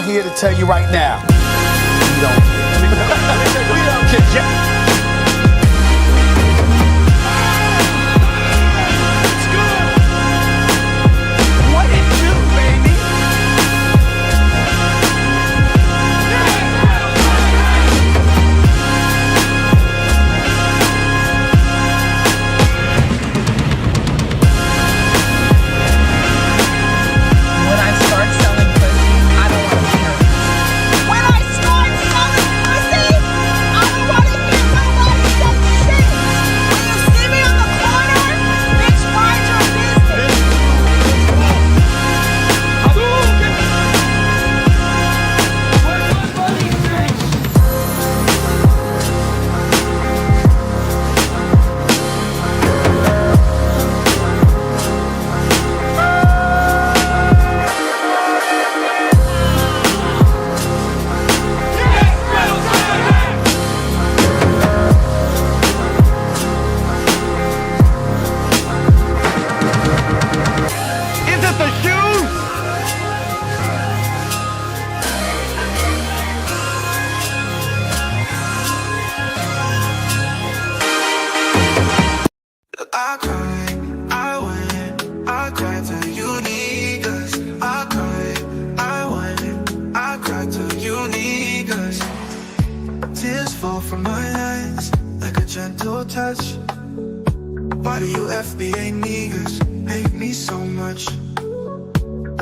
here to tell you right now, we don't care. We don't care. Tears fall from my eyes like a gentle touch. Why do you FBA niggas hate me so much?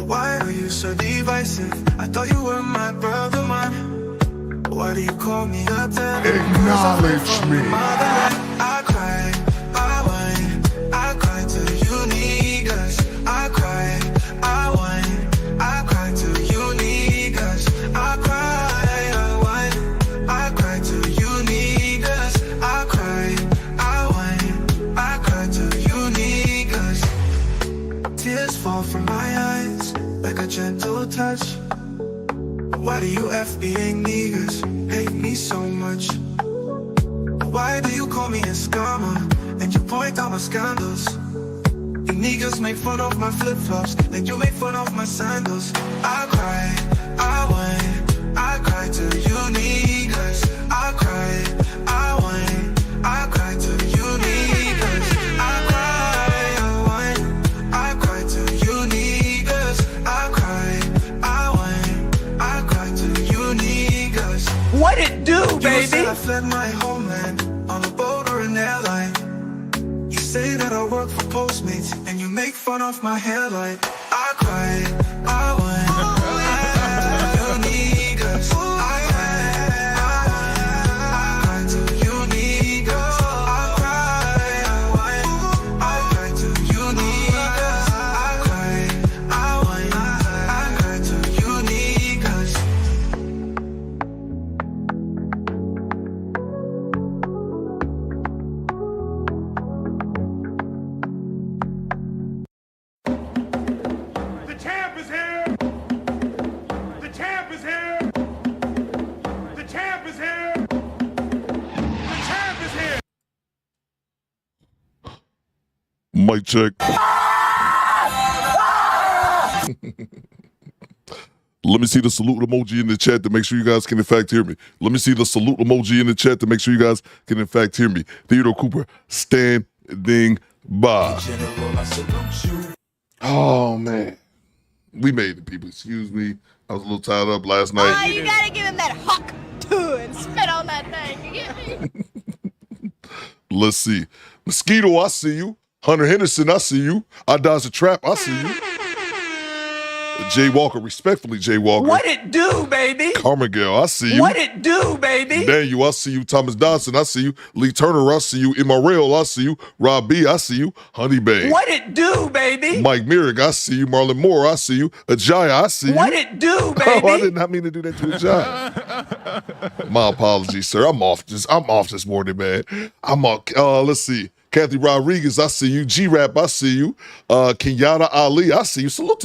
Why are you so divisive? I thought you were my brother, man. Why do you call me a devil? Acknowledge me. I cry, I whine, I cry to you niggas. I cry, I whine, I cry to you niggas. I cry, I whine, I cry to you niggas. I cry, I whine, I cry to you niggas. Tears fall from my eyes like a gentle touch. Why do you FBA niggas hate me so much? Why do you call me a scammer and you point out my scandals? You niggas make fun of my flip-flops and you make fun of my sandals. I cry, I whine, I cry to you niggas. I cry, I whine, I cry to you niggas. I cry, I whine, I cry to you niggas. I cry, I whine, I cry to you niggas. What it do, baby? You said I fled my homeland on a boat or an airline. You say that I work for Postmates and you make fun of my hairline. I cry, I whine, I cry to you niggas. I cry to you niggas. I cry, I whine, I cry to you niggas. I cry, I whine, I cry to you niggas. The champ is here! The champ is here! The champ is here! The champ is here! Mic check. Let me see the salute emoji in the chat to make sure you guys can in fact hear me. Let me see the salute emoji in the chat to make sure you guys can in fact hear me. Theodore Cooper, standing by. Oh man, we made it, people. Excuse me. I was a little tied up last night. Oh, you gotta give him that huck too and spit on that thing. You get me? Let's see. Mosquito, I see you. Hunter Henderson, I see you. I dodge a trap, I see you. Jay Walker, respectfully, Jay Walker. What it do, baby? Carmigale, I see you. What it do, baby? Daniel, I see you. Thomas Dodson, I see you. Lee Turner, I see you. Rail, I see you. Rob B, I see you. Honey Bay. What it do, baby? Mike Merrick, I see you. Marlon Moore, I see you. Ajaya, I see you. What it do, baby? Oh, I did not mean to do that to Ajaya. My apologies, sir. I'm off this morning, man. I'm off. Let's see. Kathy Rodriguez, I see you. G-Rap, I see you. Kenyatta Ali, I see you. Salute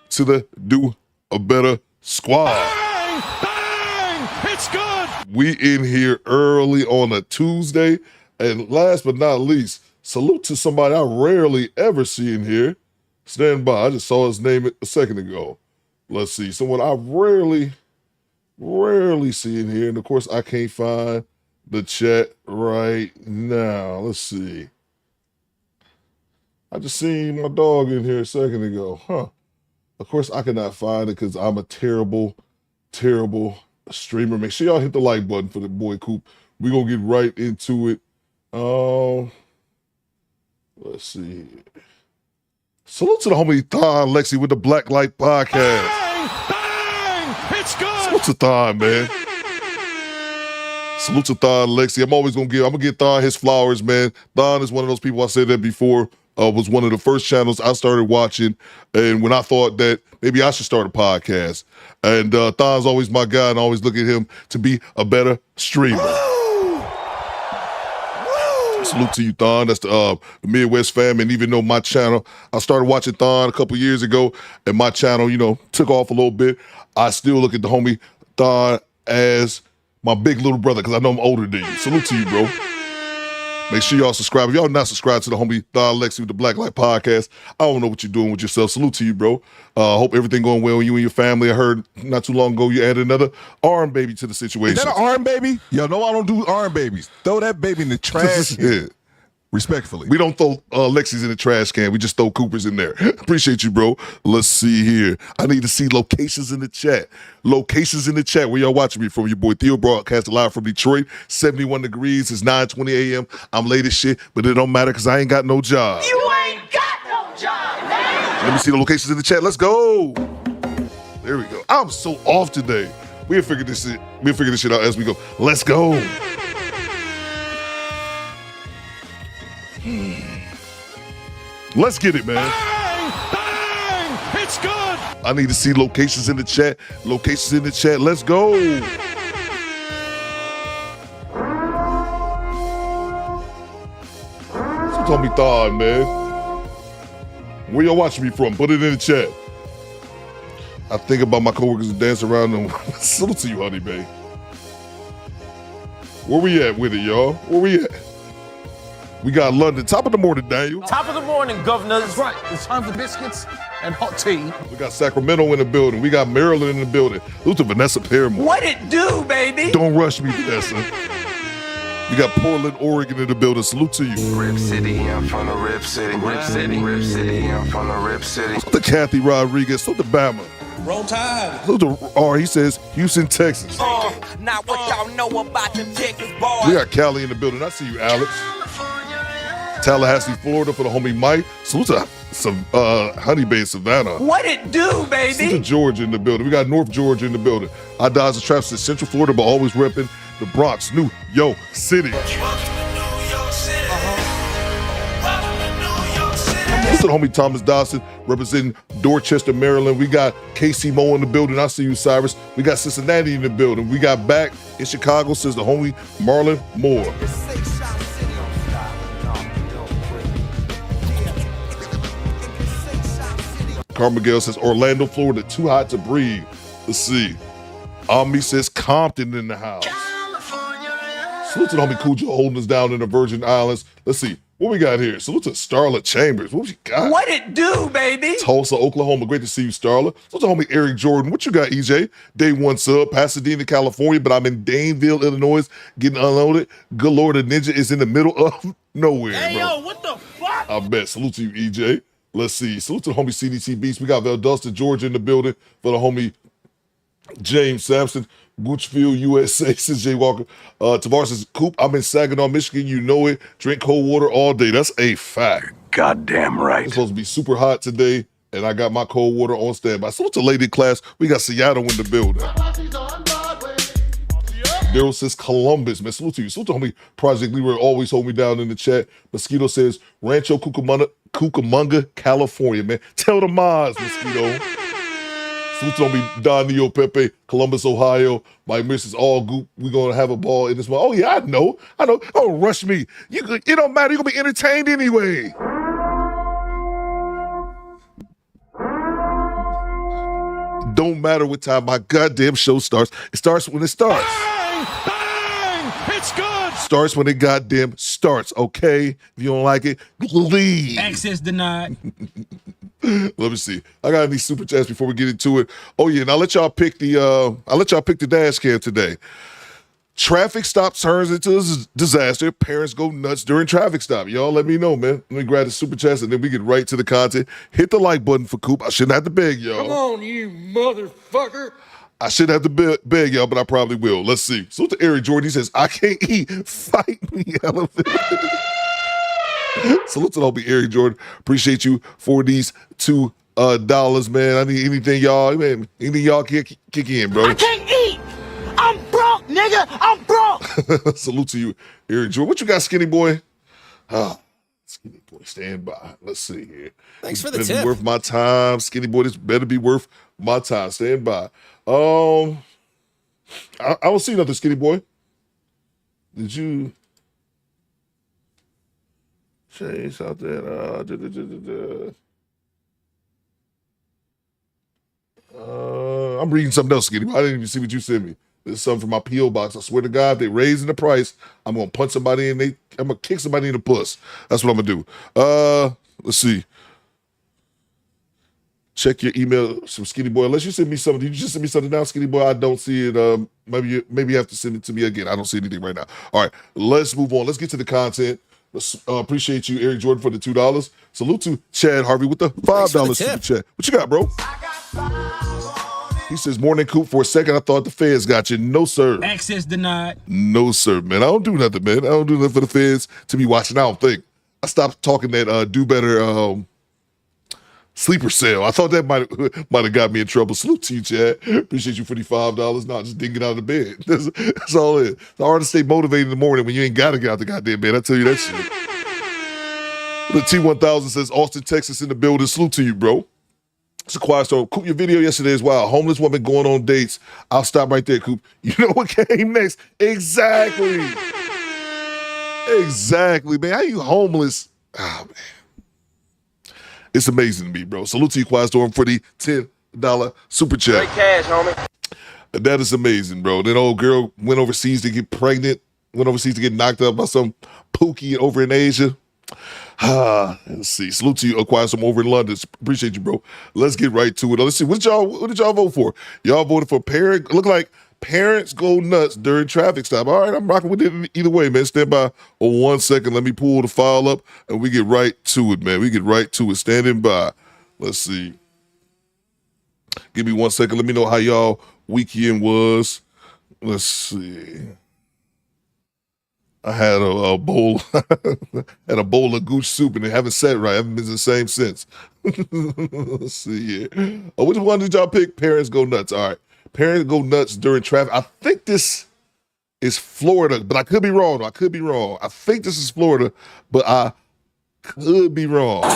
to the Do a Better squad. Bang! Bang! It's good! We in here early on a Tuesday. And last but not least, salute to somebody I rarely ever see in here. Stand by. I just saw his name a second ago. Let's see. Someone I rarely see in here. And of course, I can't find the chat right now. Let's see. I just seen my dog in here a second ago. Huh. Of course, I cannot find it because I'm a terrible streamer. Make sure y'all hit the like button for the boy Coop. We're going to get right into it. Let's see. Salute to the homie Thon Lexi with the Black Light Podcast. Bang! Bang! It's good! Salute to Thon, man. Salute to Thon Lexi. I'm gonna give Thon his flowers, man. Thon is one of those people, I said that before, was one of the first channels I started watching, and when I thought that maybe I should start a podcast. And Thon's always my guy, and I always look at him to be a better streamer. Salute to you, Thon. That's the Midwest fam. And even though my channel, I started watching Thon a couple years ago, and my channel, took off a little bit, I still look at the homie Thon as my big little brother because I know I'm older than you. Salute to you, bro. Make sure y'all subscribe. If y'all not subscribed to the homie Thon Lexi with the Black Light Podcast, I don't know what you're doing with yourself. Salute to you, bro. Hope everything going well with you and your family. I heard not too long ago you added another arm baby to the situation. Is that an arm baby? Yo, no, I don't do arm babies. Throw that baby in the trash. Yeah. Respectfully. We don't throw Lexi's in the trash can. We just throw Cooper's in there. Appreciate you, bro. Let's see here. I need to see locations in the chat. Locations in the chat where y'all watching me from. Your boy Theo broadcasting live from Detroit. 71 degrees. It's 9:20 a.m. I'm late as shit, but it don't matter because I ain't got no job. You ain't got no job, man. Let me see the locations in the chat. Let's go. There we go. I'm so off today. We'll figure this shit out as we go. Let's go. Let's get it, man. Bang! Bang! It's good! I need to see locations in the chat. Locations in the chat. Let's go. So tell me, Thon, man. Where y'all watching me from? Put it in the chat. I think about my coworkers and dance around them. Salute to you, honey, babe. Where we at with it, y'all? Where we at? We got London. Top of the morning, Daniel. Top of the morning, governors. That's right. It's time for biscuits and hot tea. We got Sacramento in the building. We got Maryland in the building. Salute to Vanessa Paramore. What it do, baby? Don't rush me, Vanessa. We got Portland, Oregon in the building. Salute to you. Rip City, I'm from the Rip City. Rip City, Rip City, I'm from the Rip City. Salute to Kathy Rodriguez. Salute to Bama. Roll Tide. Salute to R. He says Houston, Texas. Not what y'all know about them Texas boys. We got Cali in the building. I see you, Alex. Tallahassee, Florida for the homie Mike. Salute to Honey Bay, Savannah. What it do, Salute to baby? Georgia in the building. We got North Georgia in the building. I dodge the traps in Central Florida, but always repping the Bronx, New York City. Salute to the homie Thomas Dawson representing Dorchester, Maryland. We got Casey Moe in the building. I see you, Cyrus. We got Cincinnati in the building. We got back in Chicago, says the homie Marlon Moore. Carmigale says Orlando, Florida, too hot to breathe. Let's see. Ami says Compton in the house. Salute to the homie Cujo holding us down in the Virgin Islands. Let's see. What we got here? Salute to Starla Chambers. What we got? What it do, baby? Tulsa, Oklahoma. Great to see you, Starla. Salute to homie Eric Jordan. What you got, EJ? Day one sub. Pasadena, California, but I'm in Daneville, Illinois, getting unloaded. Good Lord, the ninja is in the middle of nowhere, Hey, bro. yo, what the fuck? I bet. Salute to you, EJ. Let's see. Salute to the homie CDT Beast. We got Valdosta, Georgia in the building for the homie James Sampson. Goochfield, USA, says Jay Walker. Tavares says, Coop, I'm in Saginaw, Michigan. You know it. Drink cold water all day. That's a fact. Goddamn right. It's supposed to be super hot today, and I got my cold water on standby. Salute to Lady Class. We got Seattle in the building. Daryl says Columbus. Man, salute to you. Salute to homie Project Leroy. Always hold me down in the chat. Mosquito says Rancho Cucamonga, California, man. Tell the Maz, Mosquito. Salute to homie Don Neo Pepe, Columbus, Ohio. My missus all goop. We're going to have a ball in this month. Oh, yeah, I know. Oh, rush me. It don't matter. You're going to be entertained anyway. Don't matter what time my goddamn show starts. It starts when it starts. Bang! Bang! It's good! starts when it goddamn starts, okay? If you don't like it, leave. Access denied. Let me see. I got any super chats before we get into it. Oh yeah, and I'll let y'all pick the dash cam today. Traffic stop turns into a disaster. Parents go nuts during traffic stop. Y'all let me know, man. Let me grab the super chats and then we get right to the content. Hit the like button for Coop. I shouldn't have to beg y'all. Come on, you motherfucker. I should have to beg y'all, but I probably will. Let's see. So to Eric Jordan, he says, I can't eat. Fight me, elephant. Salute to the homie Eric Jordan. Appreciate you for these $2, man. I need anything y'all, man. Anything y'all kick in, bro. I can't eat. I'm broke, nigga. I'm broke. Salute to you, Eric Jordan. What you got, skinny boy? Skinny boy, stand by. Let's see here. Thanks for the the tip. Be worth my time, skinny boy. This better be worth my time. Stand by. I don't see nothing, skinny boy. Did you say something? I'm reading something else, skinny boy. I didn't even see what you sent me. This is something from my P.O. box. I swear to God, if they raising the price, I'm gonna punch somebody I'm gonna kick somebody in the puss. That's what I'm gonna do. Let's see. Check your email, some skinny boy. Unless you send me something, did you just send me something now, skinny boy? I don't see it. Maybe you have to send it to me again. I don't see anything right now. All right, let's move on. Let's get to the content. Appreciate you, Eric Jordan, for the $2. Salute to Chad Harvey with the $5 super chat. What you got, bro? He says, morning, Coop. For a second, I thought the feds got you. No, sir. Access denied. No, sir, man. I don't do nothing, man. I don't do nothing for the feds to be watching. I don't think. I stopped talking that do better sleeper cell. I thought that might have got me in trouble. Salute to you, Chad. Appreciate you for the $5. Not just didn't get out of the bed. That's all it is. It's hard to stay motivated in the morning when you ain't got to get out the goddamn bed. I tell you that shit. The T1000 says, Austin, Texas in the building. Salute to you, bro. It's a quiet story. Coop, your video yesterday is wild. Homeless woman going on dates. I'll stop right there, Coop. You know what came next? Exactly. Exactly, man. How you homeless? Oh, man. It's amazing to me, bro. Salute to you, Quiet Storm, for the $10 super chat. Great cash, homie. That is amazing, bro. That old girl went overseas to get pregnant, went overseas to get knocked up by some pookie over in Asia. Let's see. Salute to you, Quiet Storm, over in London. Appreciate you, bro. Let's get right to it. Let's see. What did y'all vote for? Y'all voted for parent. Look like parents go nuts during traffic stop. All right, I'm rocking with it either way, man. Stand by for 1 second. Let me pull the file up, and we get right to it, man. We get right to it. Standing by. Let's see. Give me 1 second. Let me know how y'all weekend was. Let's see. I had a bowl, had a bowl of goose soup, and it haven't sat right. I haven't been the same since. Let's see here. Which one did y'all pick? Parents go nuts. All right. Parents go nuts during traffic. I think this is Florida, but I could be wrong. I think this is Florida, but I could be wrong. He's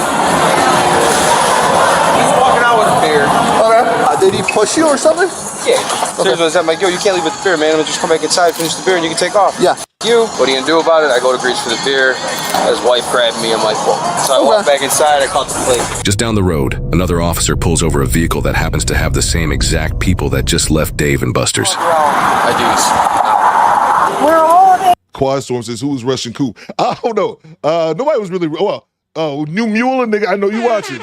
walking out with a beer. Okay. Did he push you or something? Yeah. Seriously, I'm like, yo, you can't leave with the beer, man. I'm gonna just come back inside, finish the beer, and you can take off. Yeah. You, what are you gonna do about it? I go to reach for the beer. His wife grabbed me. I'm like, whoa. So I walk back inside. I caught the plate. Just down the road, another officer pulls over a vehicle that happens to have the same exact people that just left Dave and Buster's. I do. We're all in. Quiet Storm says, who was rushing Coop? I don't know. Nobody was really, New Mueller, nigga, I know you watching.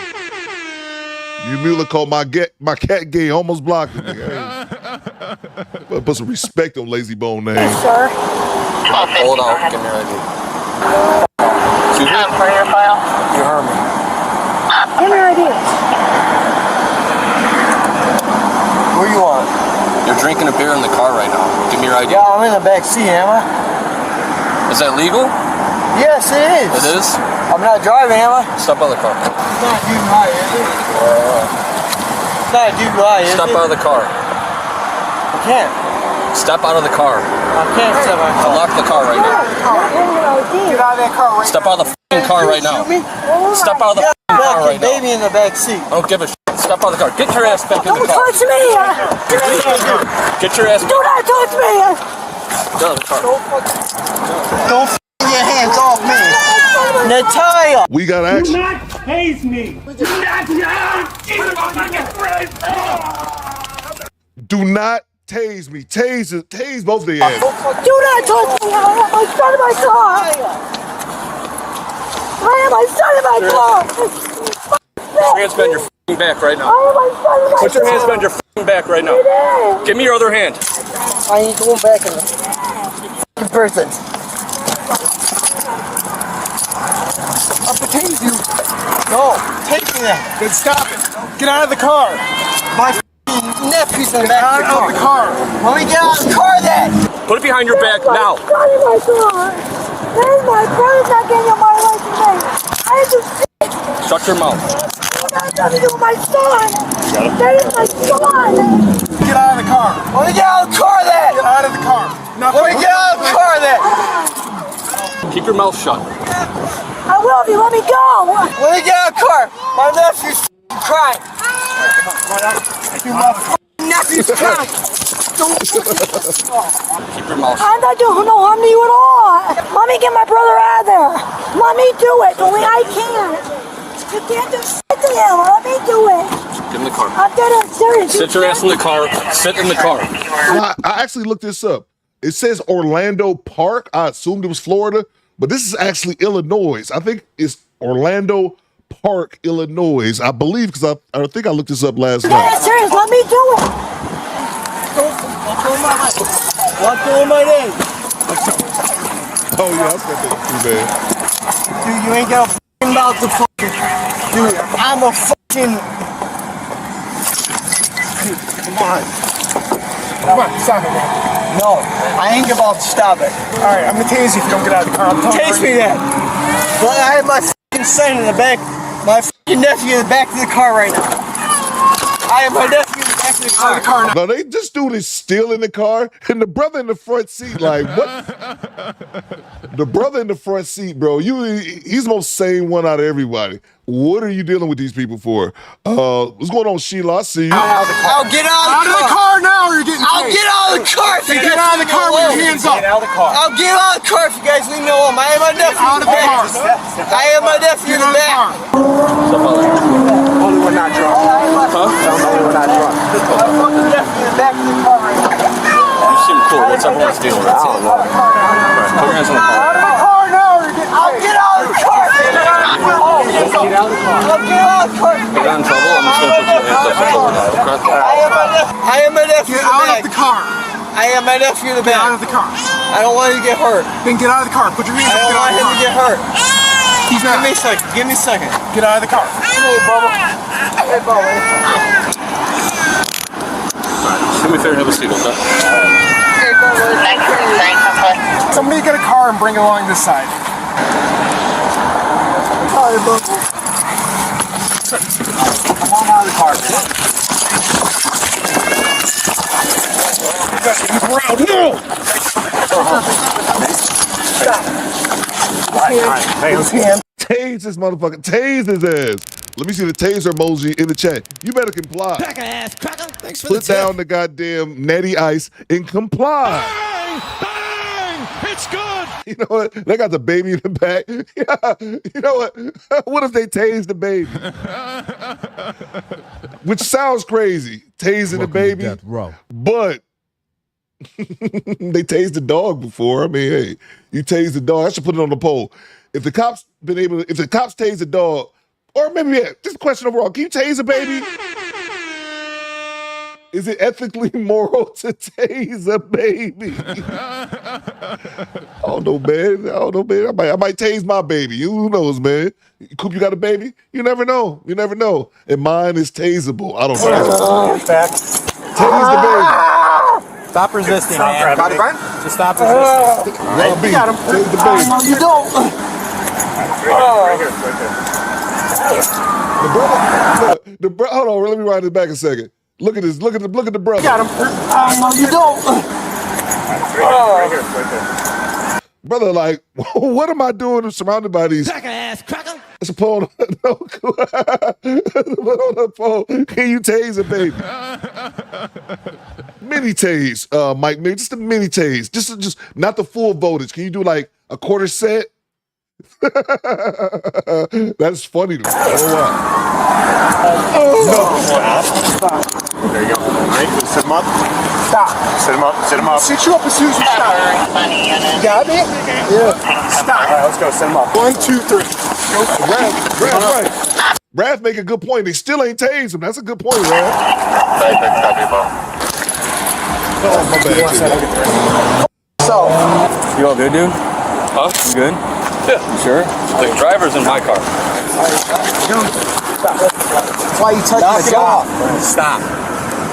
New Mueller called my cat gay, almost blocked it, nigga. Put some respect on Lazy Bone name. Yes, sir. Hold on. Give me right here. Excuse me? For your file. You heard me. Give me right here. Where you on? You're drinking a beer in the car right now. Give me your ID. Yeah, I'm in the back seat, am I? Is that legal? Yes, it is. It is? I'm not driving, am I? Step out of the car. It's not a DUI, is it? It's not a DUI, is it? Step out of the car. I can't. Step out of the car. I can't step out of the car. Unlock the car right now. Get out of that car right now. Step out of the f***ing car right now. Step out of the f***ing car right now. Baby in the back seat. I don't give a shit. Step out of the car. Get your ass back in the car. Don't touch me! Get your ass back. Do not touch me! Get out of the car. Don't f*** your hands off me! Natalia! We got action. Do not tase me. Do not. Do not Tase me. Tase both of their ass. Do not touch me! I am my son in my car! I am my son in my car! Put your hands behind your f***ing back right now. I am my son in my car! Put your hands behind your f***ing back right now. It is! Give me your other hand. I ain't going back in the person. I'll tase you. No, take me there. Then stop it. Get out of the car. My nephew's in the back Out of the car. Let me get out of the car then. Put it behind your back now. Son in my car! That is my brother's not getting on my license plate! I just Shut your mouth. That has nothing to do with my son! That is my son! Get out of the car. Let me get out of the car then. Get out of the car. No, Let me get out of the car then. Keep your mouth shut. I will if you let me go! Let me get out of the car. My nephew's crying. Nephew's crying. Keep your mouth shut. I'm not doing no harm to you at all! Let me get my brother out of there! Let me do it! Only I can! You can't just sit there! Let me do it! Get in the car. I'm dead serious! Sit your ass in the car. Sit in the car. I actually looked this up. It says Orlando Park. I assumed it was Florida, but this is actually Illinois. I think it's Orlando Park, Illinois. I believe because I think I looked this up last I'm night. dead serious! Let me do it! What's doing my name? Oh yeah, I spent that too bad. Dude, you ain't got a f***ing mouth to fucking. Dude, I'm a fucking. Dude, come on. Come on, stop it, man. No, I ain't about to stop it. All right, I'm gonna tase you if you don't get out of the car. Taste me then. But I have my fucking son in the back, my fucking nephew in the back of the car right now. I have my nephew in the back of the car. Car now. No, this dude is still in the car, and the brother in the front seat, like what? The brother in the front seat, bro. He's the most sane one out of everybody. What are you dealing with these people for? What's going on, Sheila? I see you. I'll get out Out of of the car now, or you're getting I'll tased. get out of the car if you Get guys out of the leave me car with alone. your hands up. Get out of the car. I'll get out of the car if you guys leave me alone. I have my nephew Out in of the the back. car. I have my nephew Get in out the of the car. back. Only we're not drunk. Only we're not drunk. My fucking nephew in the back of the car right now. You seem cool. What's everyone's deal? I don't know. Put your hands on the car. Out of the car now, or you're getting I'll get out of the car. Get out of the car. I'll get out of the car. If you got in trouble, I'm just gonna put your hands up and over that, okay? I have my nephew Get in the out back. of the car. I have my nephew in the Get out of back. the car. I don't want you to get hurt. Then get out of the car. Put your hands I up. don't Get out want of him the to car. get hurt. He's Give me a not. second. Give me a second. Get out of the car. Hey, Bubba. Hey, Bubba. Do me a favor and have a seat, okay? Hey, Bubba. Somebody get a car and bring it along this side. Sorry, Bubba. Come on out of the car. Around. No! All right. Hey, let's hand. Tase this motherfucker. Tase his ass. Let me see the taser emoji in the chat. You better comply. Cracker ass cracker. Thanks for Put the tip. down the goddamn natty ice and comply. Bang! Bang! It's good! You know what? They got the baby in the back. Yeah. You know what? What if they tase the baby? Which sounds crazy. Tasing the baby. But they tased the dog before. I mean, hey, you tased the dog. I should put it on the poll. If the cops tase the dog, or maybe just a question overall, can you tase a baby? Is it ethically moral to tase a baby? I don't know, man. I might tase my baby. Who knows, man? Coop, you got a baby? You never know. And mine is taseable. I don't know. Back. Tase the baby. Stop resisting, man. Got it, Brian? Just stop resisting. Well, B, got him. tase the baby. No, you don't. The brother. Hold on, let me ride this back a second. Look at this. Look at the brother. Got him. No, you don't. Brother, like, what am I doing surrounded by these? Cracker ass cracker. Let's put on, no, put on the phone. Can you tase a baby? Mini tase, Mike, maybe just a mini tase. Just not the full voltage. Can you do like a quarter set? That's funny to me. Oh, wow. There you go. right? So sit him up. Stop. Sit him up. Sit him up. Sit you up as soon as you stop. You got me? Yeah. Stop. All right, let's go. Sit him up. 1, 2, 3. Go. Right. Raph make a good point. They still ain't tased him. That's a good point, Raph. Oh, my bad. So, You all good, dude? Huh? You good? Yeah. You sure? The driver's in my car. why you touching the dog? Stop.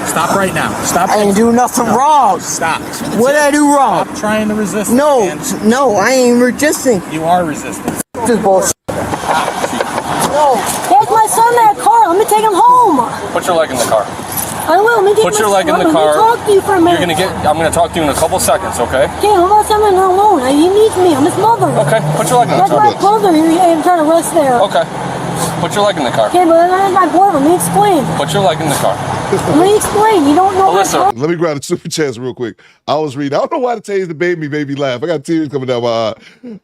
Stop right now. Stop. I ain't do nothing wrong. Stop. What did I do wrong? Stop trying to resist. No, Man. no, I ain't resisting. You are resisting. This is bullshit. No. Take my son in that car. Let me take him home. Put your leg in the car. I will. Let me take Put my your leg in son. the car. Let me talk to you for a minute. I'm gonna talk to you in a couple seconds, okay? Okay, hold on, someone alone. He needs me. I'm his mother. Okay. Put your leg in the That's car. my brother. I'm trying to rest there. Okay. Put your leg in the car. Okay, but that's my brother. Let me explain. Put your leg in the car. Let me explain. You don't know what Alyssa. Let me grab the super chats real quick. I was reading. I don't know why the taste that made me laugh. I got tears coming down my eye.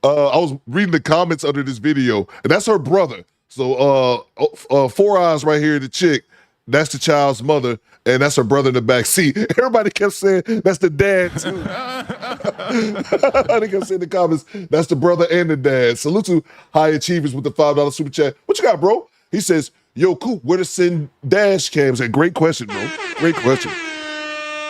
I was reading the comments under this video, and that's her brother. So 4 eyes right here, the chick. That's the child's mother, and that's her brother in the back seat. Everybody kept saying that's the dad too. They kept saying in the comments that's the brother and the dad. Salute to High Achievers with the $5 super chat. What you got, bro? He says, "Yo, Coop, where to send dash cams?" A great question, bro. Great question.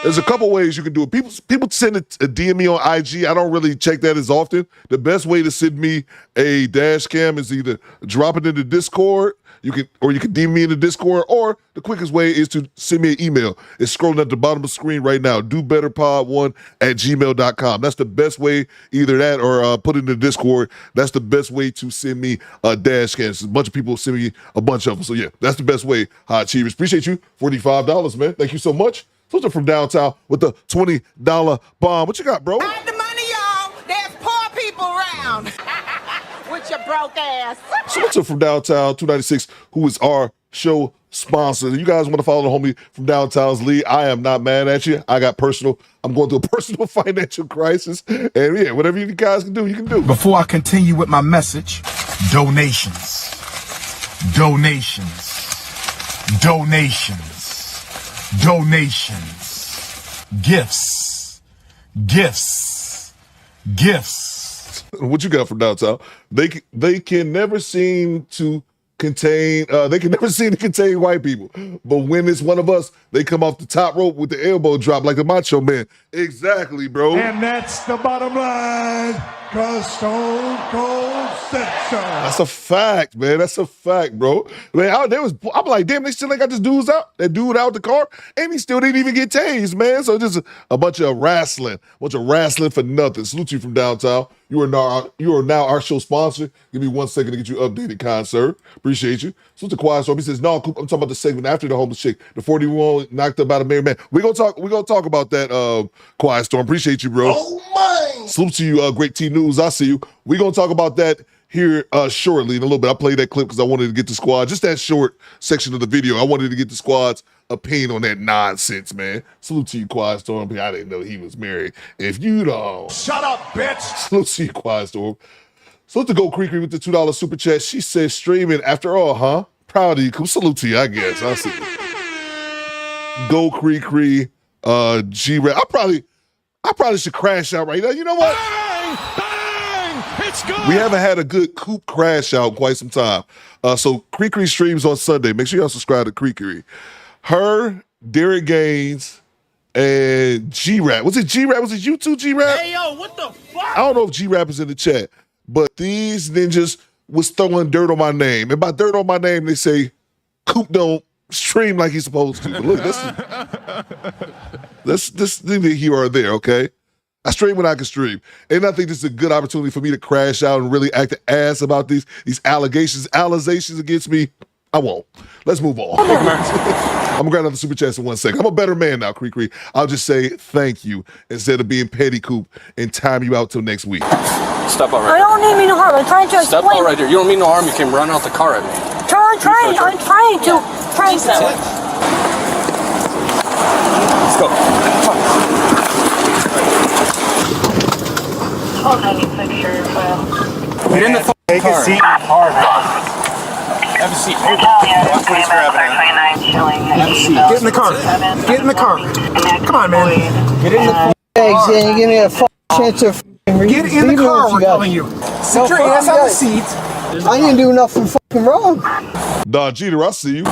There's a couple ways you can do it. People send a DM me on IG. I don't really check that as often. The best way to send me a dash cam is either drop it in the Discord. You can DM me in the Discord, or the quickest way is to send me an email. It's scrolling at the bottom of the screen right now. dobetterpod1@gmail.com. That's the best way. Either that or put it in the Discord. That's the best way to send me a dash cam. A bunch of people send me a bunch of them. So yeah, that's the best way. High Achievers. Appreciate you. $45, man. Thank you so much. Filter from downtown with the $20 bomb. What you got, bro? Hide the money, y'all. There's poor people around. With your broke ass. Filter from downtown 296, who is our show sponsor. You guys want to follow the homie from downtown's lead? I am not mad at you. I'm going through a personal financial crisis. And yeah, whatever you guys can do, you can do. Before I continue with my message, donations. Gifts. What you got from downtown? They can never seem to contain white people, but when it's one of us, they come off the top rope with the elbow drop like the Macho Man. Exactly, bro. And that's the bottom line, cause Stone Cold said so. That's a fact, man. That's a fact, bro. Man, I'm like, damn, they still ain't got this dude out the car, and he still didn't even get tased, man. So just a bunch of wrestling for nothing. Salute you from downtown. You are now our show sponsor. Give me 1 second to get you updated, kind sir. Appreciate you. Salute to Quiet Storm. He says, "No, Coop, I'm talking about the segment after the homeless chick, the 41 knocked up by the married man." We're gonna talk about that, Quiet Storm. Appreciate you, bro. Oh my! Salute to you, Great T News. I see you. We're gonna talk about that here shortly in a little bit. I played that clip because I wanted to get the squad, just that short section of the video. I wanted to get the squad's opinion on that nonsense, man. Salute to you, Quiet Storm. I didn't know he was married. If you don't, Shut up, bitch. salute to you, Quiet Storm. Salute to Go Creekery with the $2 super chat. She says, "Streaming after all, huh? Proud of you." Cool. Salute to you, I guess. I see you. Go Creekery, G-Rap. I probably should crash out right now. You know what? Bang! It's good. We haven't had a good Coop crash out in quite some time. So Creekery streams on Sunday. Make sure y'all subscribe to Creekery. Her, Derek Gaines, and G-Rap. Was it G-Rap? Was it you two, G-Rap? Hey, yo, what the fuck? I don't know if G-Rap is in the chat, but these ninjas was throwing dirt on my name. And by dirt on my name, they say Coop don't stream like he's supposed to. But look, this neither here or there, okay? I stream when I can stream. And I think this is a good opportunity for me to crash out and really act the ass about these allegations against me. I won't. Let's move on. I'm gonna grab another super chat in 1 second. I'm a better man now, Creek. I'll just say thank you instead of being petty, Coop, and time you out till next week. Step out right I don't need me no harm. I'm trying to explain. Step out right there. You don't mean no harm. You came running out the car at me. I'm trying to. Let's go. Get in the Take car. a seat in the car, man. Have a seat. Watch what he's grabbing at. Have a seat. Get in the car. Get in the car. Come on, man. Get in the car. Eggs, and give me a chance to get in the car, we're telling you. Sit your ass on the seat. I didn't do nothing fucking wrong. Don Jeter, I see you.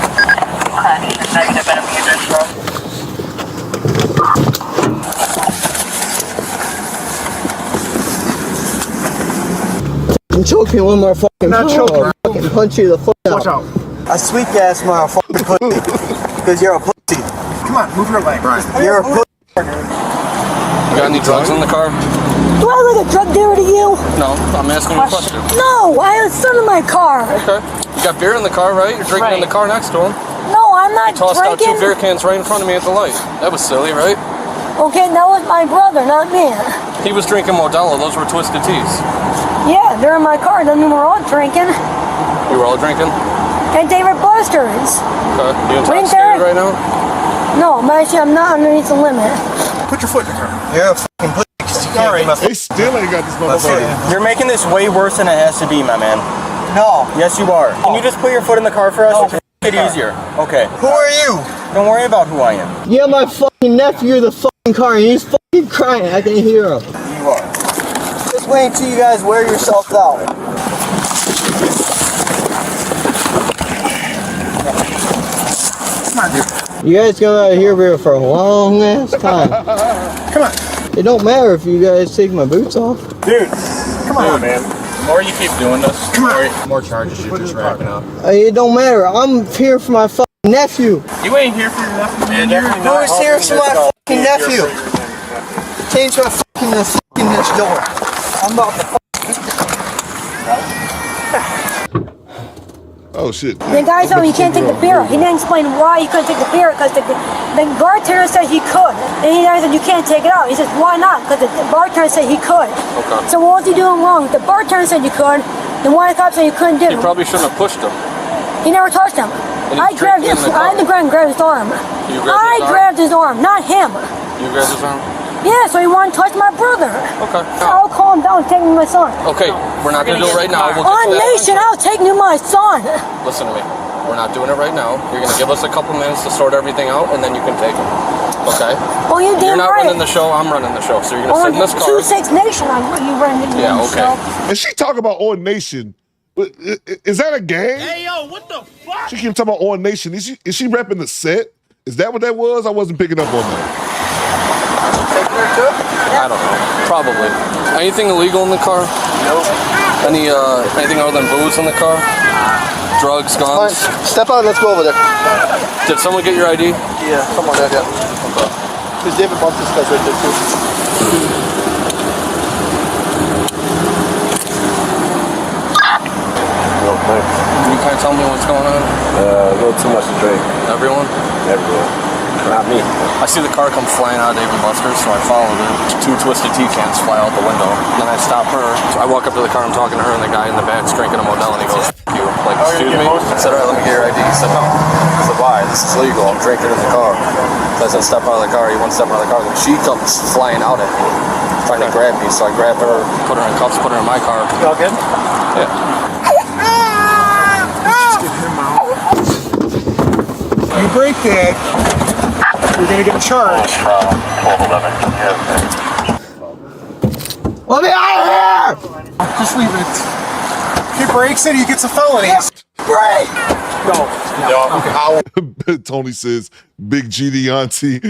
You choke me one more fucking not choking. I'll fucking punch you the foot out. Watch out. A sweet ass motherfucking pussy. Because you're a pussy. Come on, move your leg. Right. You're a pussy. You got any drugs in the car? Do I look like a drug dealer to you? No, I'm asking you a question. No, I have a son in my car. Okay. You got beer in the car, right? You're drinking in the car next to him. No, I'm not Tossed out drinking. 2 beer cans right in front of me at the light. That was silly, right? Okay, that was my brother, not me. He was drinking Modelo. Those were Twisted Teas. Yeah, they're in my car. Doesn't mean we're all drinking. You were all drinking? And David Buster's. Okay. You Drink intoxicated there? right now? No, but actually, I'm not underneath the limit. Put your foot in the car. You're a fucking pussy. They still ain't got this motherfucker. You're making this way worse than it has to be, my man. No. Yes, you are. Can you just put your foot in the car for us? No. Make it easier. Okay. Who are you? Don't worry about who I am. Yeah, my fucking nephew in the fucking car and he's fucking crying. I can hear him. You are. Just wait until you guys wear yourselves out. Come on, dude. You guys gonna out here for a long ass time. Come on. It don't matter if you guys take my boots off. Dude, come on, man. The more you keep doing this, the more charges you're just racking up. It don't matter. I'm here for my fucking nephew. You ain't here for your nephew, man. Who is here for my fucking nephew? Change my fucking this door. I'm about to Oh shit. The guy told me he can't take the beer. He didn't explain why he couldn't take the beer because the bartender said he could. And he said, you can't take it out. He says, why not? Because the bartender said he could. Okay. So what was he doing wrong? The bartender said you could. The one cop said you couldn't do You it. probably shouldn't have pushed him. He never touched him. I grabbed his, I had to grab his arm. You grabbed his arm? grabbed his arm, not him. You grabbed his arm? Yeah, so he wanted to touch my brother. Okay. So I'll calm down and take me my son. Okay, we're not going to do it right now. We'll On get to that Nation, I'll take me my son. Listen to me. We're not doing it right now. You're going to give us a couple minutes to sort everything out, and then you can take him. Okay? Oh, you damn You're not right. running the show. I'm running the show. So you're going to sit in this car. 2-6 Nation, you running the Yeah, okay. show. And she talk about On Nation. But is that a game? Hey, yo, what the fuck? She keep talking about On Nation. Is she repping the set? Is that what that was? I wasn't picking up on that. I don't know. Probably. Anything illegal in the car? Nope. Anything other than booze in the car? Drugs, guns? step out. Let's go over there. Did someone get your ID? Yeah, come on, yeah. Okay. Because David bumped this guy's right there too. You can't tell me what's going on? A little too much to drink. Everyone? Everyone. Not me. I see the car come flying out of Dave & Buster's, so I followed it. 2 Twisted Tea cans fly out the window. Then I stop her. So I walk up to the car, I'm talking to her, and the guy in the back's drinking a Modelo, and he goes, "F you." Like, excuse me? I said, all right, let me get your ID. He said, no. I said, why? This is legal. I'm drinking in the car. So I said, step out of the car. He won't step out of the car. Then she comes flying out at me, trying to grab me. So I grabbed her, put her in cuffs, put her in my car. You all good? Yeah. You break that, you're gonna get charged. Let me out of here! Just leave it. If he breaks it, he gets a felony. Break! No. Tony says, Big GD auntie.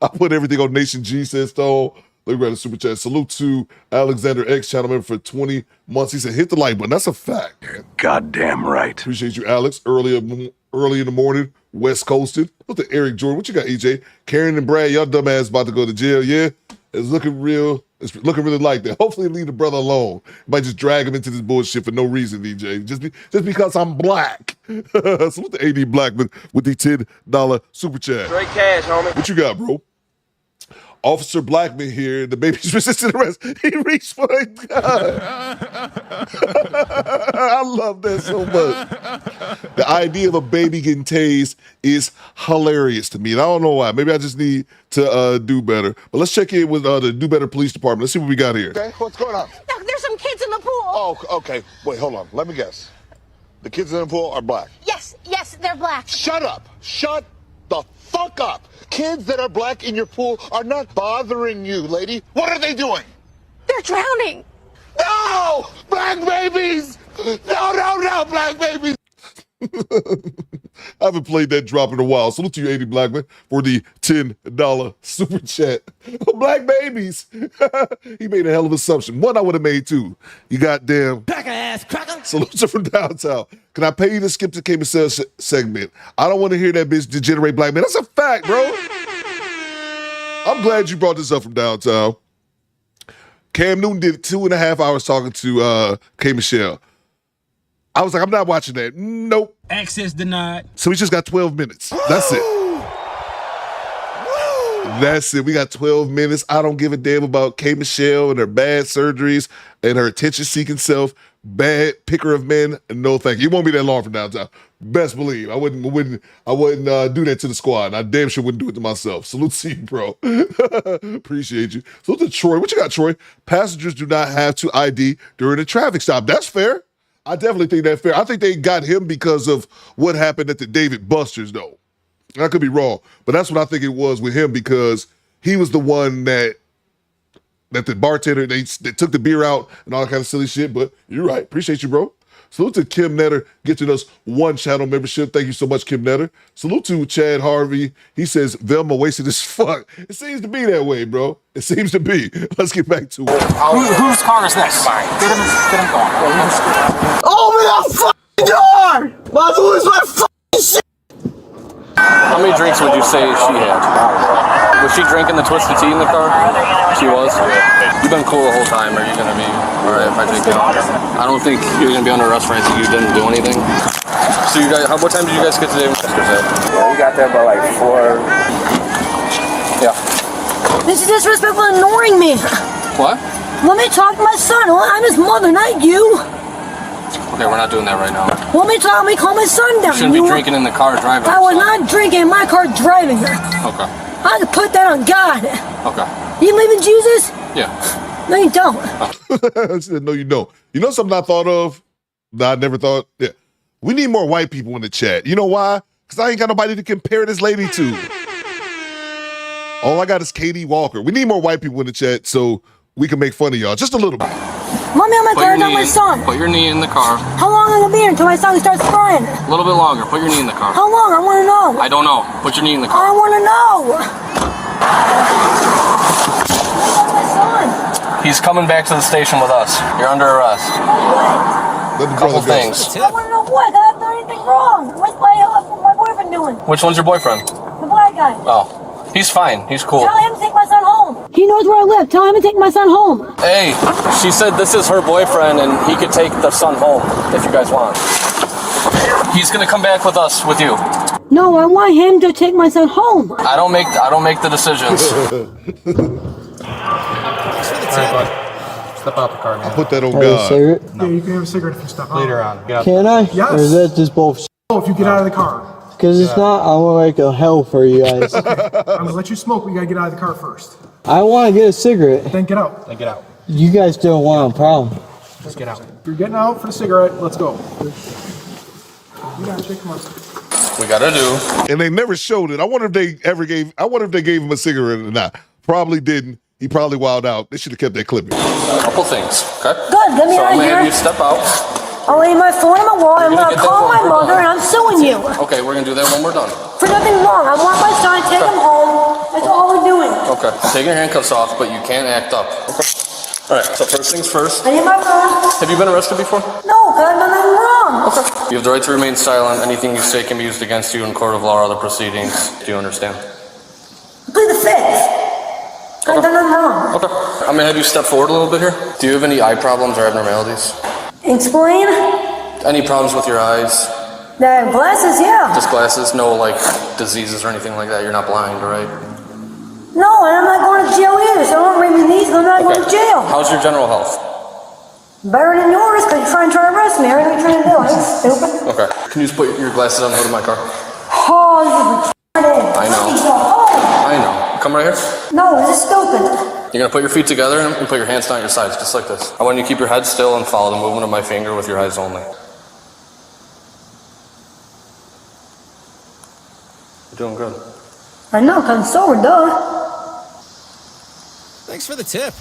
I put everything on Nation G, says Stone. Look at the super chat. Salute to Alexander X, channel member for 20 months. He said, hit the like button. That's a fact. Goddamn right. Appreciate you, Alex. Early in the morning, West Coasted. Look at Eric Jordan. What you got, EJ? Karen and Brad, y'all dumbass about to go to jail. Yeah, it's looking real. It's looking really like that. Hopefully, leave the brother alone. Might just drag him into this bullshit for no reason, DJ. Just because I'm black. Salute to AD Blackman with the $10 super chat. Straight cash, homie. What you got, bro? Officer Blackman here, the baby's resisting arrest. He reached for a gun. I love that so much. The idea of a baby getting tased is hilarious to me. And I don't know why. Maybe I just need to do better. But let's check in with the Do Better Police Department. Let's see what we got here. Okay, what's going on? Look, there's some kids in the pool. Oh, okay. Wait, hold on. Let me guess. The kids in the pool are black. Yes, they're black. Shut up. Shut the fuck up. Kids that are black in your pool are not bothering you, lady. What are they doing? They're drowning. No! Black babies! No, black babies! I haven't played that drop in a while. Salute to you, 80 Blackman, for the $10 super chat. Black babies. He made a hell of an assumption. One I would have made too. You goddamn Cracker ass cracker. salute from downtown. Can I pay you to skip the K Michelle segment? I don't want to hear that bitch degenerate black man. That's a fact, bro. I'm glad you brought this up from downtown. Cam Newton did 2.5 hours talking to K Michelle. I was like, I'm not watching that. Nope. Access denied. So we just got 12 minutes. That's it. That's it. We got 12 minutes. I don't give a damn about K Michelle and her bad surgeries and her attention-seeking self. Bad picker of men. No thank you. It won't be that long from downtown. Best believe. I wouldn't do that to the squad. I damn sure wouldn't do it to myself. Salute to you, bro. Appreciate you. Salute to Troy. What you got, Troy? Passengers do not have to ID during a traffic stop. That's fair. I definitely think that's fair. I think they got him because of what happened at the David Buster's, though. I could be wrong, but that's what I think it was with him because he was the one that the bartender, they took the beer out and all that kind of silly shit, but you're right. Appreciate you, bro. Salute to Kim Netter, getting us 1 channel membership. Thank you so much, Kim Netter. Salute to Chad Harvey. He says, Velma wasted as fuck. It seems to be that way, bro. It seems to be. Let's get back to it. Whose car is this? Get him going. Open the fucking door! Where's my fucking shit? How many drinks would you say she had? Was she drinking the Twisted Tea in the car? She was? You've been cool the whole time. Are you going to be alright if I take you out? I don't think you're going to be under arrest for anything. You didn't do anything. So you guys, what time did you guys get to David Buster's at? Yeah, we got there by like 4. Yeah. This is disrespectful and ignoring me. What? Let me talk to my son. I'm his mother, not you. Okay, we're not doing that right now. Let me call my son down. You shouldn't be drinking in the car driving. I was not drinking in my car driving her. Okay. I had to put that on God. Okay. You believe in Jesus? Yeah. No, you don't. I said, no, you don't. You know something I thought of that I never thought? Yeah. We need more white people in the chat. You know why? Because I ain't got nobody to compare this lady to. All I got is Katie Walker. We need more white people in the chat so we can make fun of y'all. Just a little bit. Let me on my car and tell my son. Put your knee in the car. How long am I going to be here until my son starts crying? A little bit longer. Put your knee in the car. How long? I want to know. I don't know. Put your knee in the car. I want to know. My son. He's coming back to the station with us. You're under arrest. Let the Couple things. I want to know what? I haven't done anything wrong. What's my boyfriend doing? Which one's your boyfriend? The black guy. Oh. He's fine. He's cool. Tell him to take my son home. He knows where I live. Tell him to take my son home. Hey, she said this is her boyfriend and he could take the son home if you guys want. He's gonna come back with us, with you. No, I want him to take my son home. I don't make the decisions. Alright, bud. Step out the car, man. I put that on Have God. a cigarette? Yeah, you can have a cigarette if you step out. Later on. Yeah. Can I? Yes. Or is that just bullshit? Oh, if you get out of the car. Because it's not, I want to make a hell for you guys. I'm gonna let you smoke, but you gotta get out of the car first. I want to get a cigarette. Then get out. Then get out. You guys don't want a problem. Just get out. If you're getting out for the cigarette, let's go. You got it, come on. We gotta do. And they never showed it. I wonder if they gave him a cigarette or not. Probably didn't. He probably wilded out. They should have kept that clip. A couple things, okay? Good, get me So out I'm of gonna have here. you step out. I'll lay my phone on the wall and I'm You're going to gonna call get my that mother and I'm suing you. Okay, we're gonna do that when we're done. For nothing wrong. I want my son to take him home. That's all we're doing. Okay, I'm taking your handcuffs off, but you can't act up. Okay. All right, so first things first. I need my phone. Have you been arrested before? No, because I've done nothing wrong. Okay. You have the right to remain silent. Anything you say can be used against you in court of law or other proceedings. Do you understand? Plead the fifth. I've done nothing wrong. Okay. I'm gonna have you step forward a little bit here. Do you have any eye problems or abnormalities? Explain. Any problems with your eyes? The glasses, yeah. Just glasses? No, like, diseases or anything like that? You're not blind, right? No, and I'm not going to jail either, so don't bring me these, I'm not going to jail. How's your general health? Better than yours, because you're trying to arrest me. What are you trying to do? Are you stupid? Okay. Can you just put your glasses on the hood of my car? Oh, you retarded. I know. Oh. I know. Come right here. No, this is stupid. You're gonna put your feet together and put your hands down your sides, just like this. I want you to keep your head still and follow the movement of my finger with your eyes only. You're doing good. I know, because I'm sober, duh. Thanks for the tip.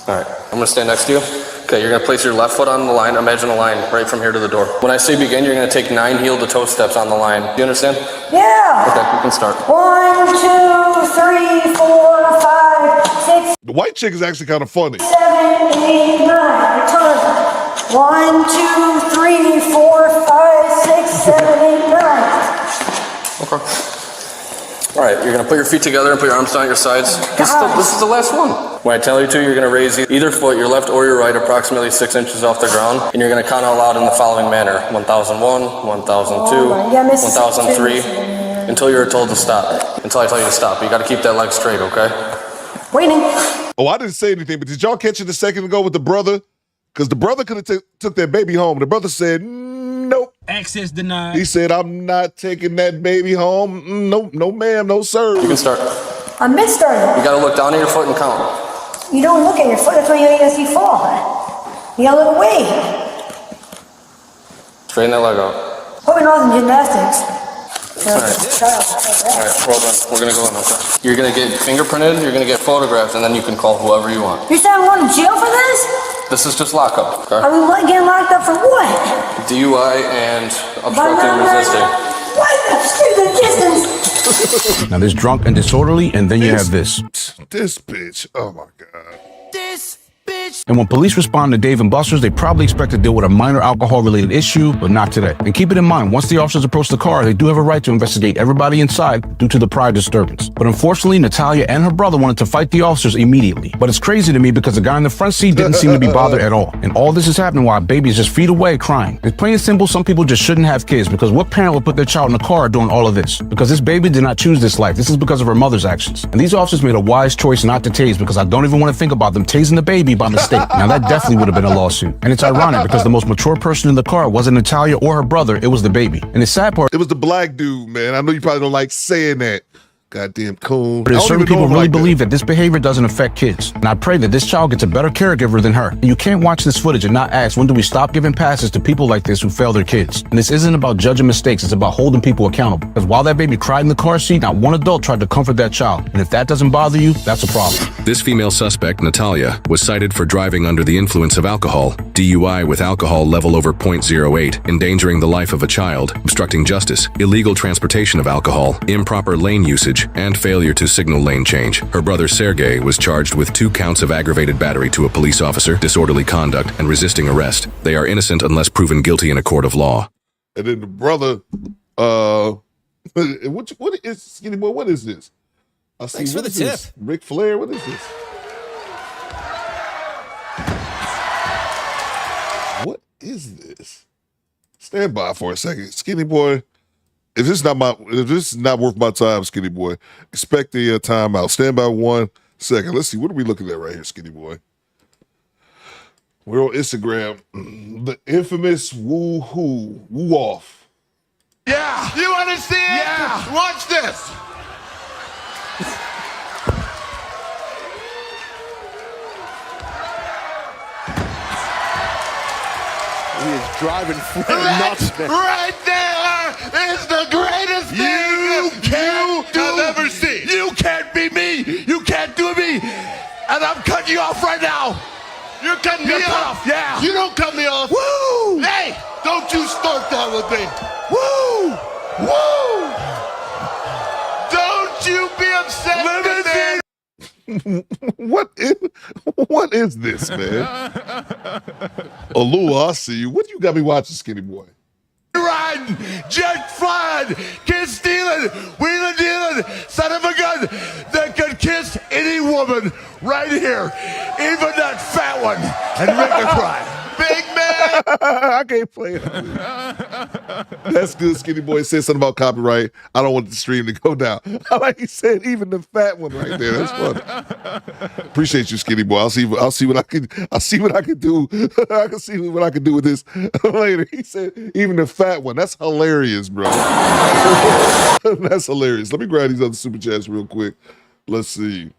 All right, I'm gonna stand next to you. Okay, you're gonna place your left foot on the line. Imagine a line right from here to the door. When I say begin, you're gonna take 9 heel-to-toe steps on the line. Do you understand? Yeah. Okay, you can start. 1, 2, 3, 4, 5, 6. The white chick is actually kind of funny. 7, 8, 9. Return. 1, 2, 3, 4, 5, 6, 7, 8, 9. Okay. All right, you're gonna put your feet together and put your arms down at your sides. This is the last one. When I tell you to, you're gonna raise either foot, your left or your right, approximately 6 inches off the ground, and you're gonna count out loud in the following manner: 1001, 1002, 1003, until you're told to stop. Until I tell you to stop. You gotta keep that leg straight, okay? Waiting. Oh, I didn't say anything, but did y'all catch it a second ago with the brother? Because the brother could have took that baby home. The brother said, nope. Access denied. He said, I'm not taking that baby home. Nope, no ma'am, no sir. You can start. I'm mid-starting. You gotta look down at your foot and count. You don't look at your foot, that's why you see you fall. You gotta look away. Straighten that leg out. Hope you're not in gymnastics. All right, well done. We're gonna go in, okay? You're gonna get fingerprinted, you're gonna get photographed, and then you can call whoever you want. You're saying I'm going to jail for this? This is just lockup, okay? Are we getting locked up for what? DUI and obstructing resisting. What? Obstructing distance. Now there's drunk and disorderly, and then you have this. This bitch. Oh my God. This bitch. And when police respond to Dave and Buster's, they probably expect to deal with a minor alcohol-related issue, but not today. And keep it in mind, once the officers approach the car, they do have a right to investigate everybody inside due to the prior disturbance. But unfortunately, Natalia and her brother wanted to fight the officers immediately. But it's crazy to me because the guy in the front seat didn't seem to be bothered at all. And all this is happening while a baby is just feet away crying. It's plain and simple, some people just shouldn't have kids, because what parent would put their child in a car doing all of this? Because this baby did not choose this life. This is because of her mother's actions. And these officers made a wise choice not to tase, because I don't even want to think about them tasing the baby by mistake. Now that definitely would have been a lawsuit. And it's ironic because the most mature person in the car wasn't Natalia or her brother, it was the baby. And the sad part, it was the black dude, man. I know you probably don't like saying that. Goddamn coon. But certain people really believe that this behavior doesn't affect kids. And I pray that this child gets a better caregiver than her. And you can't watch this footage and not ask, when do we stop giving passes to people like this who fail their kids? And this isn't about judging mistakes, it's about holding people accountable. Because while that baby cried in the car seat, not one adult tried to comfort that child. And if that doesn't bother you, that's a problem. This female suspect, Natalia, was cited for driving under the influence of alcohol, DUI with alcohol level over 0.08, endangering the life of a child, obstructing justice, illegal transportation of alcohol, improper lane usage, and failure to signal lane change. Her brother Sergey was charged with 2 counts of aggravated battery to a police officer, disorderly conduct, and resisting arrest. They are innocent unless proven guilty in a court of law. And then the brother, what is Skinny Boy? What is this? I see. Thanks for the tip. This? Ric Flair. What is this? What is this? Stand by for a second, Skinny Boy. If this is not worth my time, Skinny Boy, expect the timeout. Stand by 1 second. Let's see. What are we looking at right here, Skinny Boy? We're on Instagram. The infamous woo off. Yeah. You understand? Yeah. Watch this. He is driving nuts, man. Right there is the greatest thing you have ever seen. You can't be me. You can't do me. And I'm cutting you off right now. You're cutting me off. Yeah. You don't cut me off. Woo! Hey, don't you start that with me. Woo! Woo! Don't you be upset with me. What is this, man? Alua, I see you. What you got me watching, Skinny Boy? Riding, jet flying, kiss stealing, wheeling dealing, son of a gun that could kiss any woman right here, even that fat one, and make her cry. Big man. I can't play it. That's good, Skinny Boy. Said something about copyright. I don't want the stream to go down. Like he said, even the fat one right there. That's funny. Appreciate you, Skinny Boy. I'll see what I can do. I can see what I can do with this later. He said, even the fat one. That's hilarious, bro. That's hilarious. Let me grab these other super chats real quick. Let's see.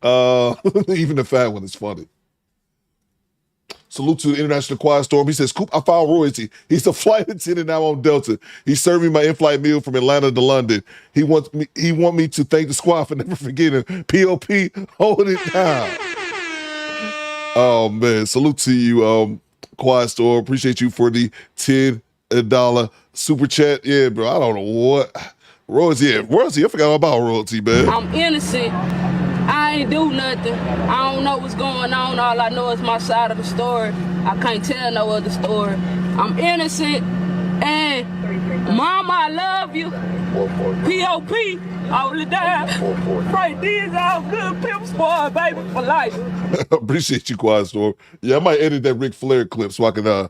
Even the fat one is funny. Salute to the International Quiet Storm. He says, Coop, I found royalty. He's a flight attendant now on Delta. He's serving my in-flight meal from Atlanta to London. He want me to thank the squad for never forgetting. POP, hold it down. Oh, man. Salute to you, Quiet Storm. Appreciate you for the $10 super chat. Yeah, bro. I don't know what. Royalty. Yeah, royalty. I forgot all about royalty, man. I'm innocent. I ain't do nothing. I don't know what's going on. All I know is my side of the story. I can't tell no other story. I'm innocent. And Mama, I love you. P.O.P. all the time. Right, these all good pimp squad, baby, for life. Appreciate you, Quiet Storm. Yeah, I might edit that Ric Flair clip so I can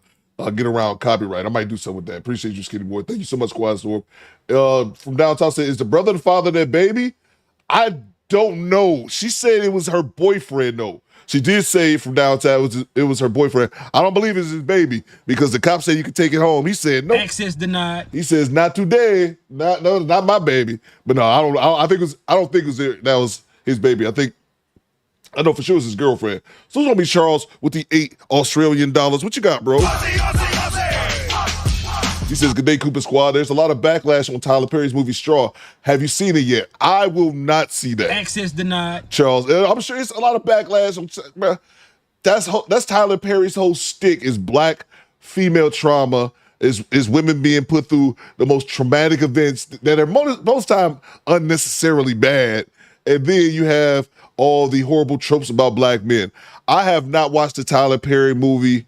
get around copyright. I might do something with that. Appreciate you, Skinny Boy. Thank you so much, Quiet Storm. From downtown said, is the brother the father of that baby? I don't know. She said it was her boyfriend, though. She did say from downtown it was her boyfriend. I don't believe it's his baby because the cop said you could take it home. He said no. Access denied. He says not today. Not my baby. But no, I don't think it was that was his baby. I know for sure it's his girlfriend. So it's gonna be Charles with the $8 Australian. What you got, bro? He says, good day, Cooper Squad. There's a lot of backlash on Tyler Perry's movie Straw. Have you seen it yet? I will not see that. Access denied. Charles, I'm sure it's a lot of backlash. Bro, that's Tyler Perry's whole stick is black female trauma, is women being put through the most traumatic events that are most time unnecessarily bad. And then you have all the horrible tropes about black men. I have not watched the Tyler Perry movie.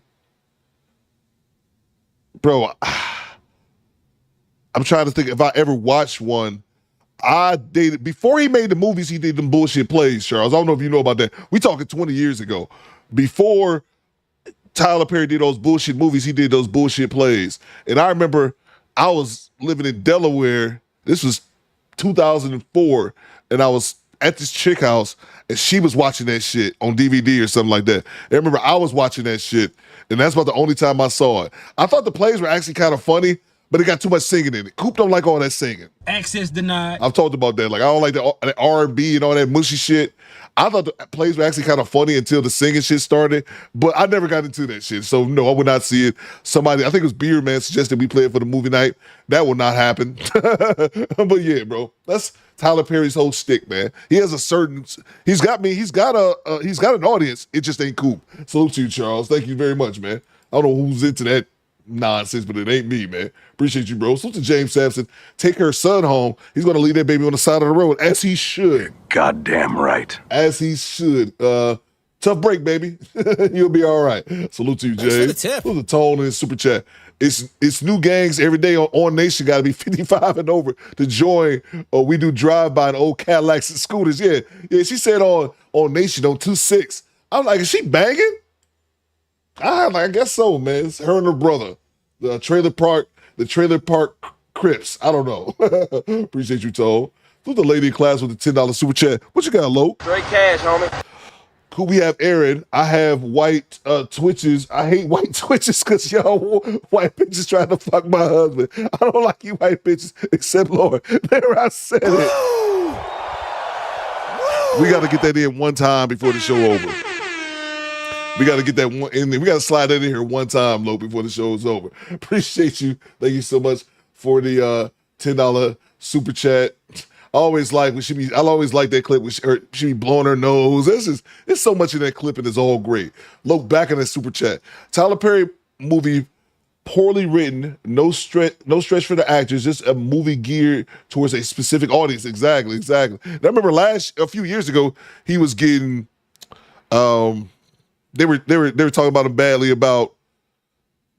Bro, I'm trying to think if I ever watched one. I dated, before he made the movies, he did them bullshit plays, Charles. I don't know if you know about that. We talking 20 years ago. Before Tyler Perry did those bullshit movies, he did those bullshit plays. And I remember I was living in Delaware. This was 2004. And I was at this chick house and she was watching that shit on DVD or something like that. And I remember I was watching that shit. And that's about the only time I saw it. I thought the plays were actually kind of funny, but it got too much singing in it. Coop don't like all that singing. Access denied. I've talked about that. Like, I don't like the R&B and all that mushy shit. I thought the plays were actually kind of funny until the singing shit started, but I never got into that shit. So, no, I would not see it. Somebody, I think it was Beer Man, suggested we play it for the movie night. That will not happen. But yeah, bro, that's Tyler Perry's whole stick, man. He has a certain, he's got an audience. It just ain't Coop. Salute to you, Charles. Thank you very much, man. I don't know who's into that nonsense, but it ain't me, man. Appreciate you, bro. Salute to James Sampson. Take her son home. He's going to leave that baby on the side of the road, as he should. Goddamn right. As he should. Tough break, baby. You'll be all right. Salute to you, James. Salute to Tone in super chat. It's new gangs every day on Nation. Got to be 55 and over to join. We do drive-by in old Cadillacs and scooters. Yeah. She said on Nation on 2-6. I'm like, is she banging? I guess so, man. It's her and her brother. The trailer park Crips. I don't know. Appreciate you, Tone. Who's the lady in class with the $10 super chat? What you got, Lo? Straight cash, homie. Cool, we have Aaron. I have white twitches. I hate white twitches because y'all white bitches trying to fuck my husband. I don't like you white bitches, except Lord. There, I said it. We got to get that in one time before the show over. We got to get that one in there. We got to slide that in here one time, Lo, before the show is over. Appreciate you. Thank you so much for the $10 super chat. I always like that clip when she be blowing her nose. There's so much in that clip and it's all great. Look back in that super chat. Tyler Perry movie, poorly written, no stretch for the actors, just a movie geared towards a specific audience. Exactly. And I remember a few years ago, he was getting they were talking about him badly about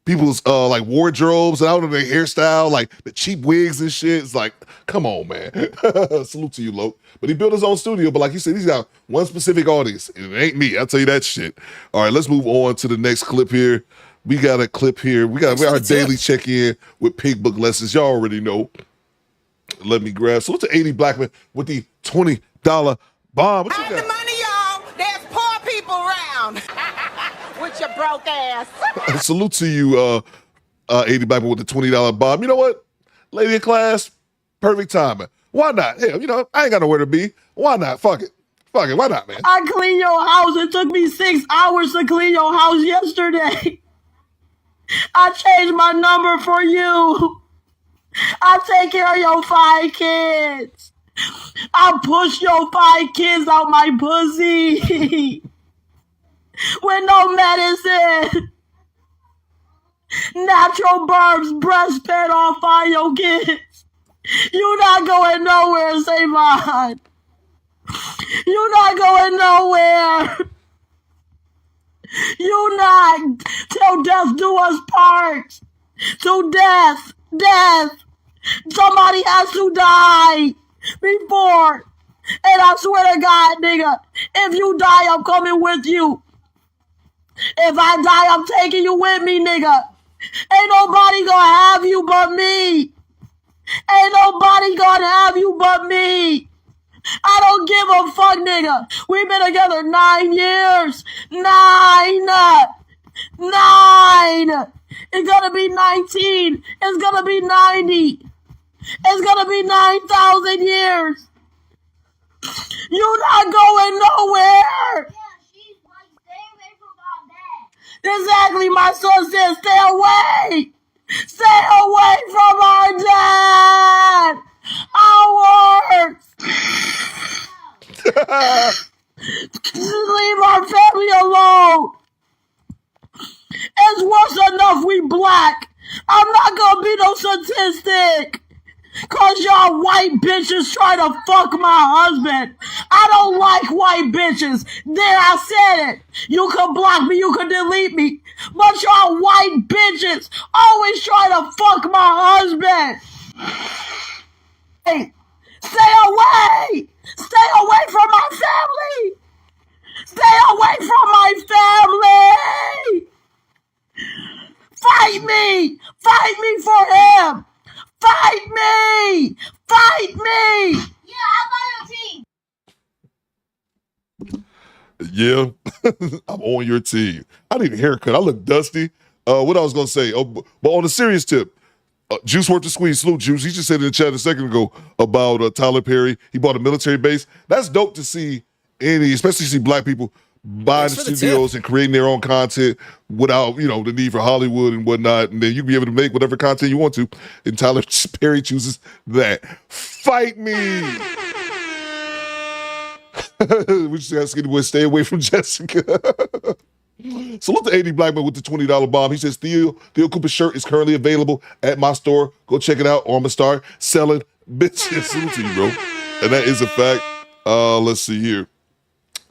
people's like wardrobes and I don't know their hairstyle, like the cheap wigs and shit. It's like, come on, man. Salute to you, Lo. But he built his own studio, but like he said, he's got one specific audience, and it ain't me. I'll tell you that shit. All right, let's move on to the next clip here. We got a clip here. We got our daily check-in with Pig Book Lessons. Y'all already know. Let me grab. Salute to 80 Blackman with the $20 bomb. What you got? The money, y'all. There's poor people around. With your broke ass. Salute to you, 80 Blackman with the $20 bomb. You know what? Lady in class, perfect timing. Why not? Hell, I ain't got nowhere to be. Why not? Fuck it. Fuck it, why not, man? I clean your house. It took me 6 hours to clean your house yesterday. I changed my number for you. I take care of your 5 kids. I push your 5 kids out my pussy. With no medicine. Natural births, breastfed all 5 your kids. You not going nowhere, Savon. You not going nowhere. You not till death do us part. Till death. Somebody has to die before. And I swear to God, nigga, if you die, I'm coming with you. If I die, I'm taking you with me, nigga. Ain't nobody gonna have you but me. Ain't nobody gonna have you but me. I don't give a fuck, nigga. We've been together 9 years. 9. It's gonna be 19. It's gonna be 90. It's gonna be 9,000 years. You not going nowhere. Exactly, my son said, stay away. Stay away from our dad. Ours. Leave our family alone. It's worse enough we black. I'm not gonna be no statistic. Cause y'all white bitches try to fuck my husband. I don't like white bitches. There, I said it. You can block me, you can delete me. But y'all white bitches always try to fuck my husband. Hey, stay away. Stay away from my family. Stay away from my family. Fight me. Fight me for him. Fight me! Fight me! Yeah, I'm on your team. Yeah, I'm on your team. I need a haircut. I look dusty. What I was going to say, but on a serious tip, Juice worth the squeeze. Salute, Juice. He just said in the chat a second ago about Tyler Perry. He bought a military base. That's dope to see especially see black people buying the studios and creating their own content without, the need for Hollywood and whatnot. And then you be able to make whatever content you want to. And Tyler Perry chooses that. Fight me. We just ask anyone stay away from Jessica. Salute to 80 Blackman with the $20 bomb. He says, Theo Cooper's shirt is currently available at my store. Go check it out, or I'm going to start selling bitches. Salute to you, bro. And that is a fact. Let's see here.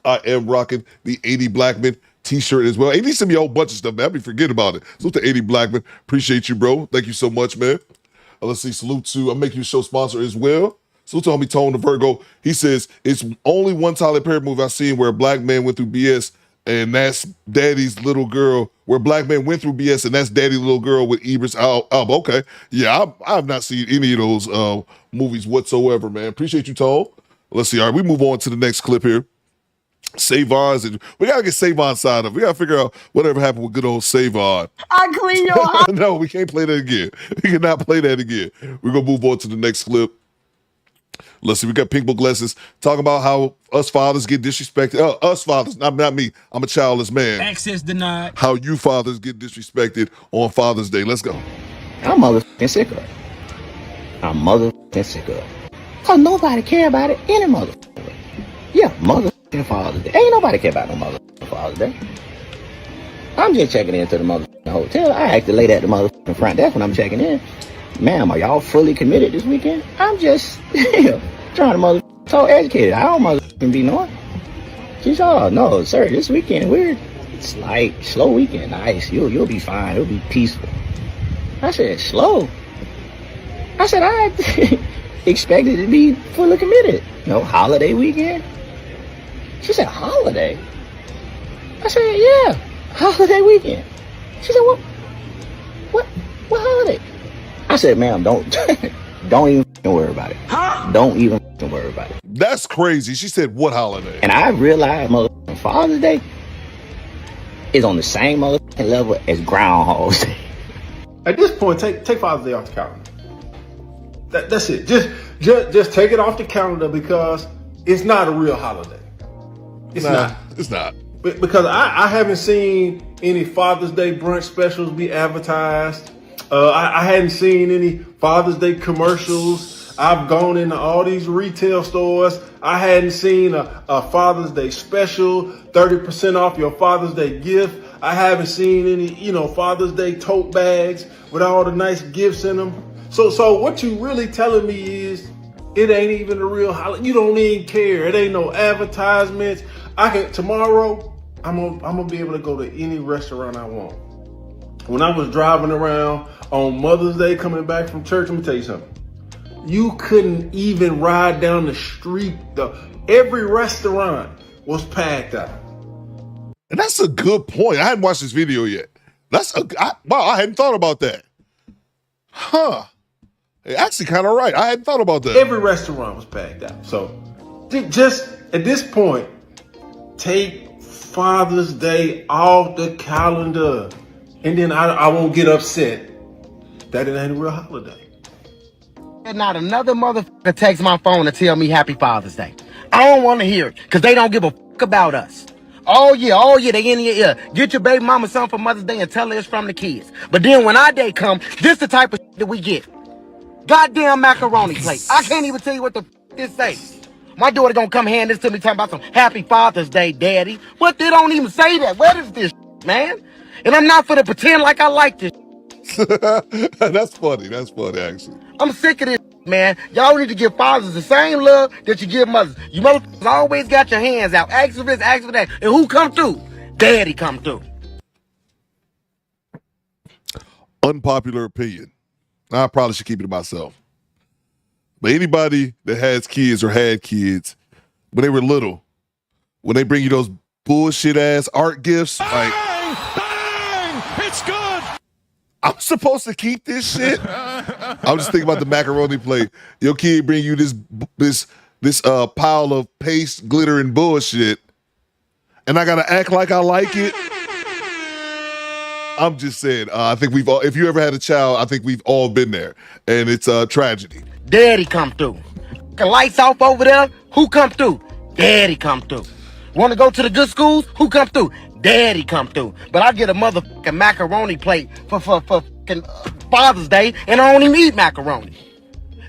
I am rocking the 80 Blackman t-shirt as well. 80 sent me a whole bunch of stuff, man. I be forgetting about it. Salute to 80 Blackman. Appreciate you, bro. Thank you so much, man. Let's see. Salute to, I'm making you a show sponsor as well. Salute to homie Tone the Virgo. He says, it's only one Tyler Perry movie I've seen where a black man went through BS, and that's Daddy's Little Girl, where black man went through BS, and that's Daddy's Little Girl with Idris Elba. Okay. Yeah, I have not seen any of those movies whatsoever, man. Appreciate you, Tone. Let's see. All right, we move on to the next clip here. Savon's, we gotta get Savon's side of it. We gotta figure out whatever happened with good old Savon. I clean your house. No, we can't play that again. We cannot play that again. We're gonna move on to the next clip. Let's see, we got Pink Book Lessons talking about how us fathers get disrespected. Us fathers, not me. I'm a childless man. Access denied. How you fathers get disrespected on Father's Day. Let's go. I'm motherfucking sick of it. I'm motherfucking sick of it. Cause nobody care about it any motherfucking way. Yeah, motherfucking Father's Day. Ain't nobody care about no motherfucking Father's Day. I'm just checking into the motherfucking hotel. I asked the lady at the motherfucking front desk when I'm checking in. Ma'am, are y'all fully committed this weekend? I'm just trying to motherfucking so educated. I don't motherfucking be knowing. She said, oh no, sir, this weekend it's like slow weekend. Nice. You'll be fine. It'll be peaceful. I said, slow? I said, I expected to be fully committed. No holiday weekend? She said, holiday? I said, yeah, holiday weekend. She said, what holiday? I said, ma'am, don't even worry about it. Huh? Don't even worry about it. That's crazy. She said, what holiday? And I realized motherfucking Father's Day is on the same motherfucking level as Groundhog's Day. At this point, take Father's Day off the calendar. That's it. Just take it off the calendar because it's not a real holiday. It's not. It's not. Because I haven't seen any Father's Day brunch specials be advertised. I hadn't seen any Father's Day commercials. I've gone into all these retail stores. I hadn't seen a Father's Day special, 30% off your Father's Day gift. I haven't seen any, Father's Day tote bags with all the nice gifts in them. So what you really telling me is it ain't even a real holiday. You don't even care. It ain't no advertisements. Tomorrow, I'm gonna be able to go to any restaurant I want. When I was driving around on Mother's Day coming back from church, let me tell you something. You couldn't even ride down the street. Every restaurant was packed out. And that's a good point. I hadn't watched this video yet. I hadn't thought about that. Huh. You're actually kind of right. I hadn't thought about that. Every restaurant was packed out. So just at this point, take Father's Day off the calendar. And then I won't get upset that it ain't a real holiday. And not another motherfucker takes my phone to tell me Happy Father's Day. I don't want to hear it because they don't give a fuck about us. Oh yeah, they in your ear. Get your baby mama something for Mother's Day and tell her it's from the kids. But then when our day come, this the type of shit that we get. Goddamn macaroni plate. I can't even tell you what the fuck this say. My daughter gonna come hand this to me talking about some Happy Father's Day, Daddy. What? They don't even say that. What is this shit, man? And I'm not finna pretend like I like this. That's funny. That's funny, actually. I'm sick of this, man. Y'all need to give fathers the same love that you give mothers. You motherfuckers always got your hands out. Ask for this, ask for that. And who come through? Daddy come through. Unpopular opinion. I probably should keep it to myself. But anybody that has kids or had kids, when they were little, when they bring you those bullshit ass art gifts, like, It's good. I'm supposed to keep this shit? I'm just thinking about the macaroni plate. Your kid bring you this pile of paste, glitter, and bullshit, and I gotta act like I like it. I'm just saying, I think we've all, if you ever had a child, I think we've all been there, and it's a tragedy. Daddy come through. The lights off over there, who come through? Daddy come through. Want to go to the good schools? Who come through? Daddy come through. But I get a motherfucking macaroni plate for Father's Day, and I don't even eat macaroni.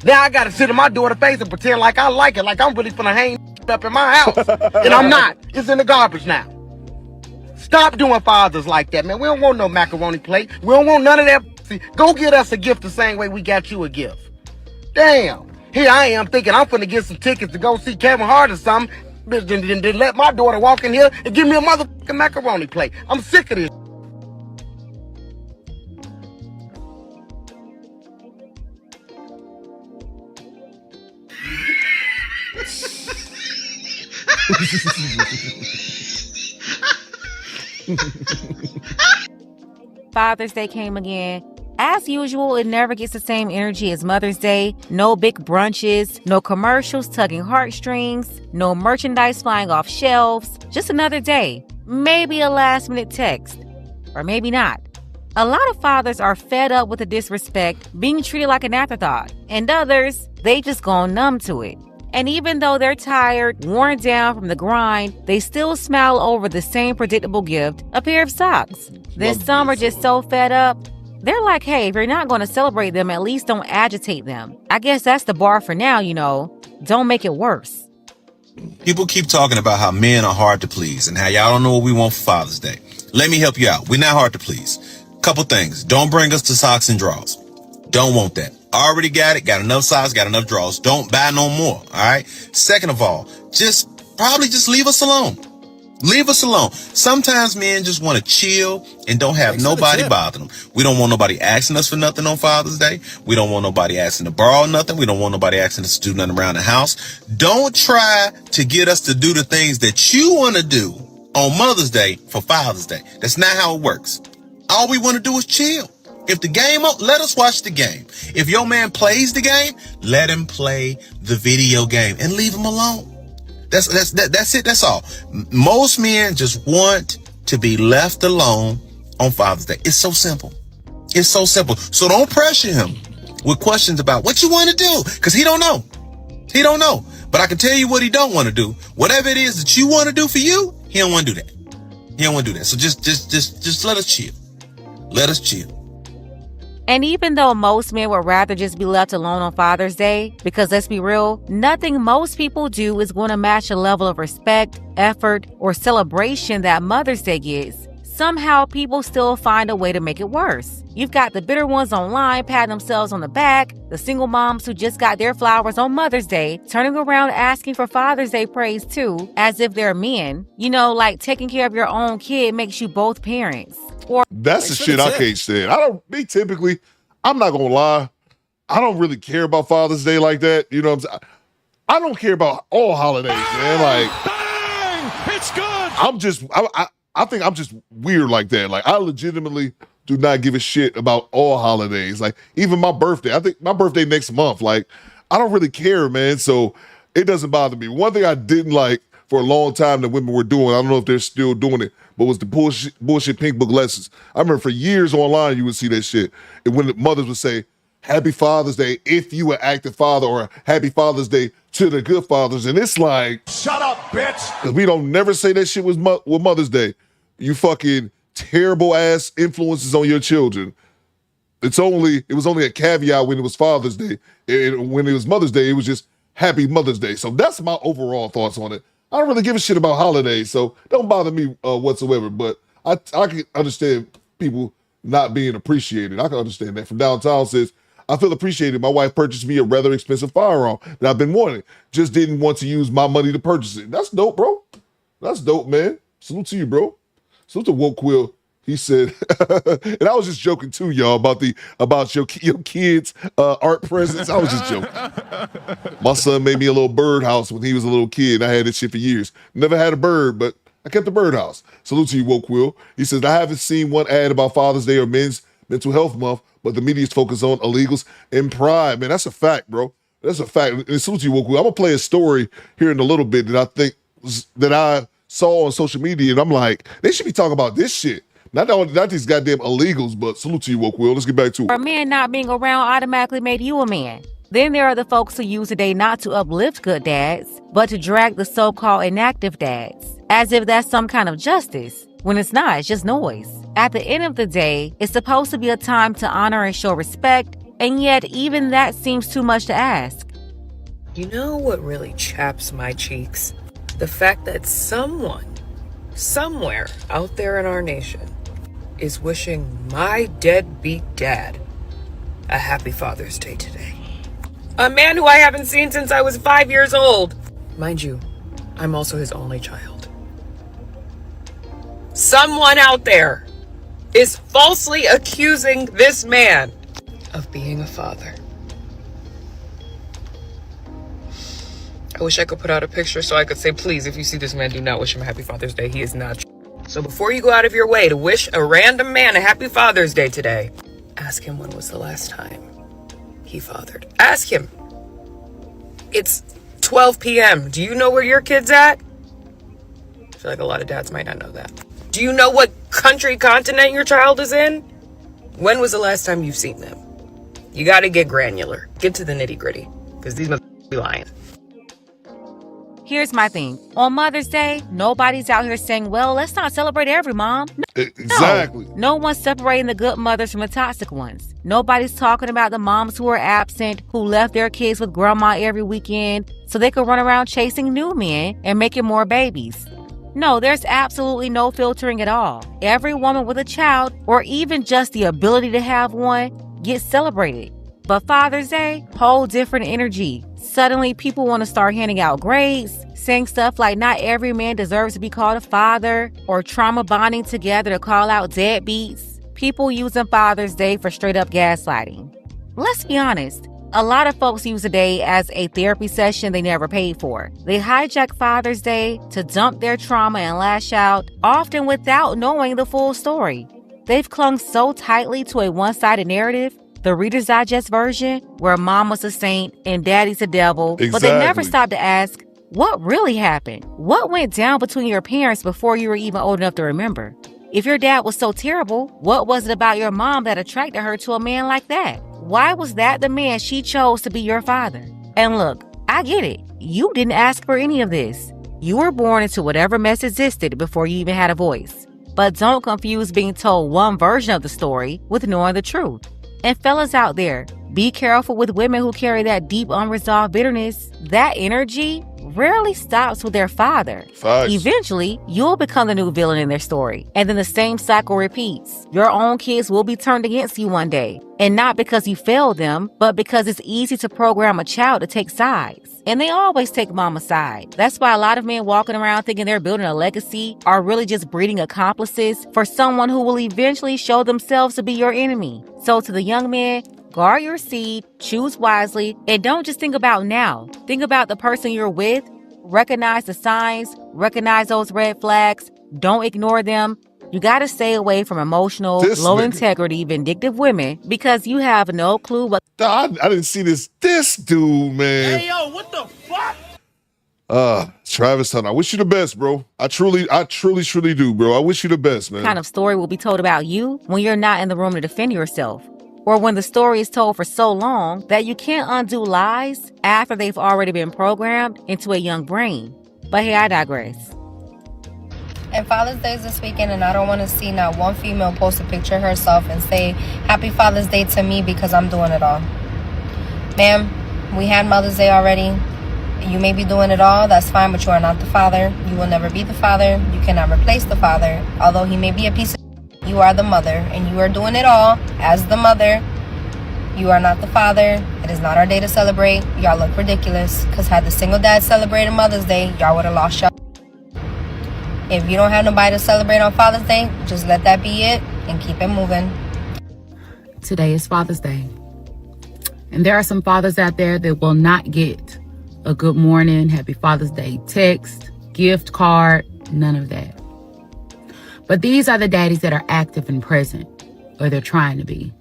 Now I gotta sit in my daughter's face and pretend like I like it, like I'm really finna hang up in my house. And I'm not. It's in the garbage now. Stop doing fathers like that, man. We don't want no macaroni plate. We don't want none of that. See, go get us a gift the same way we got you a gift. Damn. Here I am thinking I'm finna get some tickets to go see Kevin Hart or something. Then let my daughter walk in here and give me a motherfucking macaroni plate. I'm sick of this. Father's Day came again. As usual, it never gets the same energy as Mother's Day. No big brunches, no commercials tugging heartstrings, no merchandise flying off shelves. Just another day. Maybe a last-minute text. Or maybe not. A lot of fathers are fed up with the disrespect, being treated like an afterthought. And others, they just gone numb to it. And even though they're tired, worn down from the grind, they still smile over the same predictable gift, a pair of socks. Then some are just so fed up, they're like, hey, if you're not going to celebrate them, at least don't agitate them. I guess that's the bar for now, you know. Don't make it worse. People keep talking about how men are hard to please and how y'all don't know what we want for Father's Day. Let me help you out. We're not hard to please. Couple things. Don't bring us to socks and drawers. Don't want that. Already got it. Got enough socks. Got enough drawers. Don't buy no more. All right. Second of all, probably just leave us alone. Leave us alone. Sometimes men just want to chill and don't have nobody bother them. We don't want nobody asking us for nothing on Father's Day. We don't want nobody asking to borrow nothing. We don't want nobody asking us to do nothing around the house. Don't try to get us to do the things that you want to do on Mother's Day for Father's Day. That's not how it works. All we want to do is chill. If the game up, let us watch the game. If your man plays the game, let him play the video game and leave him alone. That's it. That's all. Most men just want to be left alone on Father's Day. It's so simple. It's so simple. So don't pressure him with questions about what you want to do, because he don't know. He don't know. But I can tell you what he don't want to do. Whatever it is that you want to do for you, he don't want to do that. He don't want to do that. So just let us chill. Let us chill. And even though most men would rather just be left alone on Father's Day, because let's be real, nothing most people do is going to match the level of respect, effort, or celebration that Mother's Day gets, somehow people still find a way to make it worse. You've got the bitter ones online patting themselves on the back, the single moms who just got their flowers on Mother's Day, turning around asking for Father's Day praise too, as if they're men. You know, like taking care of your own kid makes you both parents. Or that's the shit I can't stand. I'm not gonna lie, I don't really care about Father's Day like that. You know what I'm saying? I don't care about all holidays, man. Like, Bang! It's good. I think I'm just weird like that. Like, I legitimately do not give a shit about all holidays. Like, even my birthday. I think my birthday next month. Like, I don't really care, man. So it doesn't bother me. One thing I didn't like for a long time that women were doing, I don't know if they're still doing it, but was the bullshit pink book lessons. I remember for years online you would see that shit. And when the mothers would say, Happy Father's Day if you an active father, or Happy Father's Day to the good fathers. And it's like, shut up, bitch. Because we don't never say that shit with Mother's Day. You fucking terrible ass influences on your children. It was only a caveat when it was Father's Day. And when it was Mother's Day, it was just Happy Mother's Day. So that's my overall thoughts on it. I don't really give a shit about holidays, so don't bother me whatsoever. But I can understand people not being appreciated. I can understand that. From downtown says, I feel appreciated. My wife purchased me a rather expensive firearm that I've been wanting. Just didn't want to use my money to purchase it. That's dope, bro. That's dope, man. Salute to you, bro. Salute to Woke Quill. He said, and I was just joking too, y'all, about your kids' art presents. I was just joking. My son made me a little birdhouse when he was a little kid. I had this shit for years. Never had a bird, but I kept the birdhouse. Salute to you, Woke Quill. He says, I haven't seen one ad about Father's Day or Men's Mental Health Month, but the media's focus on illegals and pride. Man, that's a fact, bro. That's a fact. And salute to you, Woke Quill. I'm going to play a story here in a little bit that I think that I saw on social media, and I'm like, they should be talking about this shit. Not these goddamn illegals, but salute to you, Woke Will. Let's get back to it. a man not being around automatically made you a man. Then there are the folks who use the day not to uplift good dads, but to drag the so-called inactive dads, as if that's some kind of justice, when it's not, it's just noise. At the end of the day, it's supposed to be a time to honor and show respect, and yet even that seems too much to ask. You know what really chaps my cheeks? The fact that someone, somewhere out there in our nation, is wishing my deadbeat dad a happy Father's Day today. A man who I haven't seen since I was 5 years old. Mind you, I'm also his only child. Someone out there is falsely accusing this man of being a father. I wish I could put out a picture so I could say, please, if you see this man, do not wish him a happy Father's Day. He is not. So before you go out of your way to wish a random man a happy Father's Day today, ask him when was the last time he fathered. Ask him. It's 12 p.m. Do you know where your kid's at? I feel like a lot of dads might not know that. Do you know what country, continent your child is in? When was the last time you've seen them? You got to get granular. Get to the nitty gritty. Because these motherfuckers be lying. Here's my thing. On Mother's Day, nobody's out here saying, well, let's not celebrate every mom. Exactly. No one's separating the good mothers from the toxic ones. Nobody's talking about the moms who are absent, who left their kids with grandma every weekend so they could run around chasing new men and making more babies. No, there's absolutely no filtering at all. Every woman with a child, or even just the ability to have one, gets celebrated. But Father's Day, whole different energy. Suddenly, people want to start handing out grades, saying stuff like not every man deserves to be called a father, or trauma bonding together to call out deadbeats. People using Father's Day for straight up gaslighting. Let's be honest, a lot of folks use the day as a therapy session they never paid for. They hijack Father's Day to dump their trauma and lash out, often without knowing the full story. They've clung so tightly to a one-sided narrative, the Reader's Digest version, where mom was a saint and daddy's a devil, Exactly. But they never stopped to ask, what really happened? What went down between your parents before you were even old enough to remember? If your dad was so terrible, what was it about your mom that attracted her to a man like that? Why was that the man she chose to be your father? And look, I get it. You didn't ask for any of this. You were born into whatever mess existed before you even had a voice. But don't confuse being told one version of the story with knowing the truth. And fellas out there, be careful with women who carry that deep unresolved bitterness. That energy rarely stops with their father. Facts. Eventually, you'll become the new villain in their story. And then the same cycle repeats. Your own kids will be turned against you one day. And not because you failed them, but because it's easy to program a child to take sides. And they always take mama's side. That's why a lot of men walking around thinking they're building a legacy are really just breeding accomplices for someone who will eventually show themselves to be your enemy. So to the young men, guard your seed, choose wisely, and don't just think about now. Think about the person you're with. Recognize the signs, recognize those red flags, don't ignore them. You gotta stay away from emotional, low integrity, vindictive women because you have no clue what. I didn't see this dude, man. Hey, yo, what the fuck? Travis Hunter, I wish you the best, bro. I truly do, bro. I wish you the best, man. Kind of story will be told about you when you're not in the room to defend yourself. Or when the story is told for so long that you can't undo lies after they've already been programmed into a young brain. But hey, I digress. And Father's Day is this weekend, and I don't want to see not one female post a picture of herself and say, Happy Father's Day to me because I'm doing it all. Ma'am, we had Mother's Day already. You may be doing it all, that's fine, but you are not the father. You will never be the father. You cannot replace the father. Although he may be a piece of you are the mother, and you are doing it all as the mother. You are not the father. It is not our day to celebrate. Y'all look ridiculous, because had the single dad celebrated Mother's Day, y'all would have lost y'all. If you don't have nobody to celebrate on Father's Day, just let that be it and keep it moving. Today is Father's Day. And there are some fathers out there that will not get a good morning, happy Father's Day text, gift card, none of that. But these are the daddies that are active and present, or they're trying to be.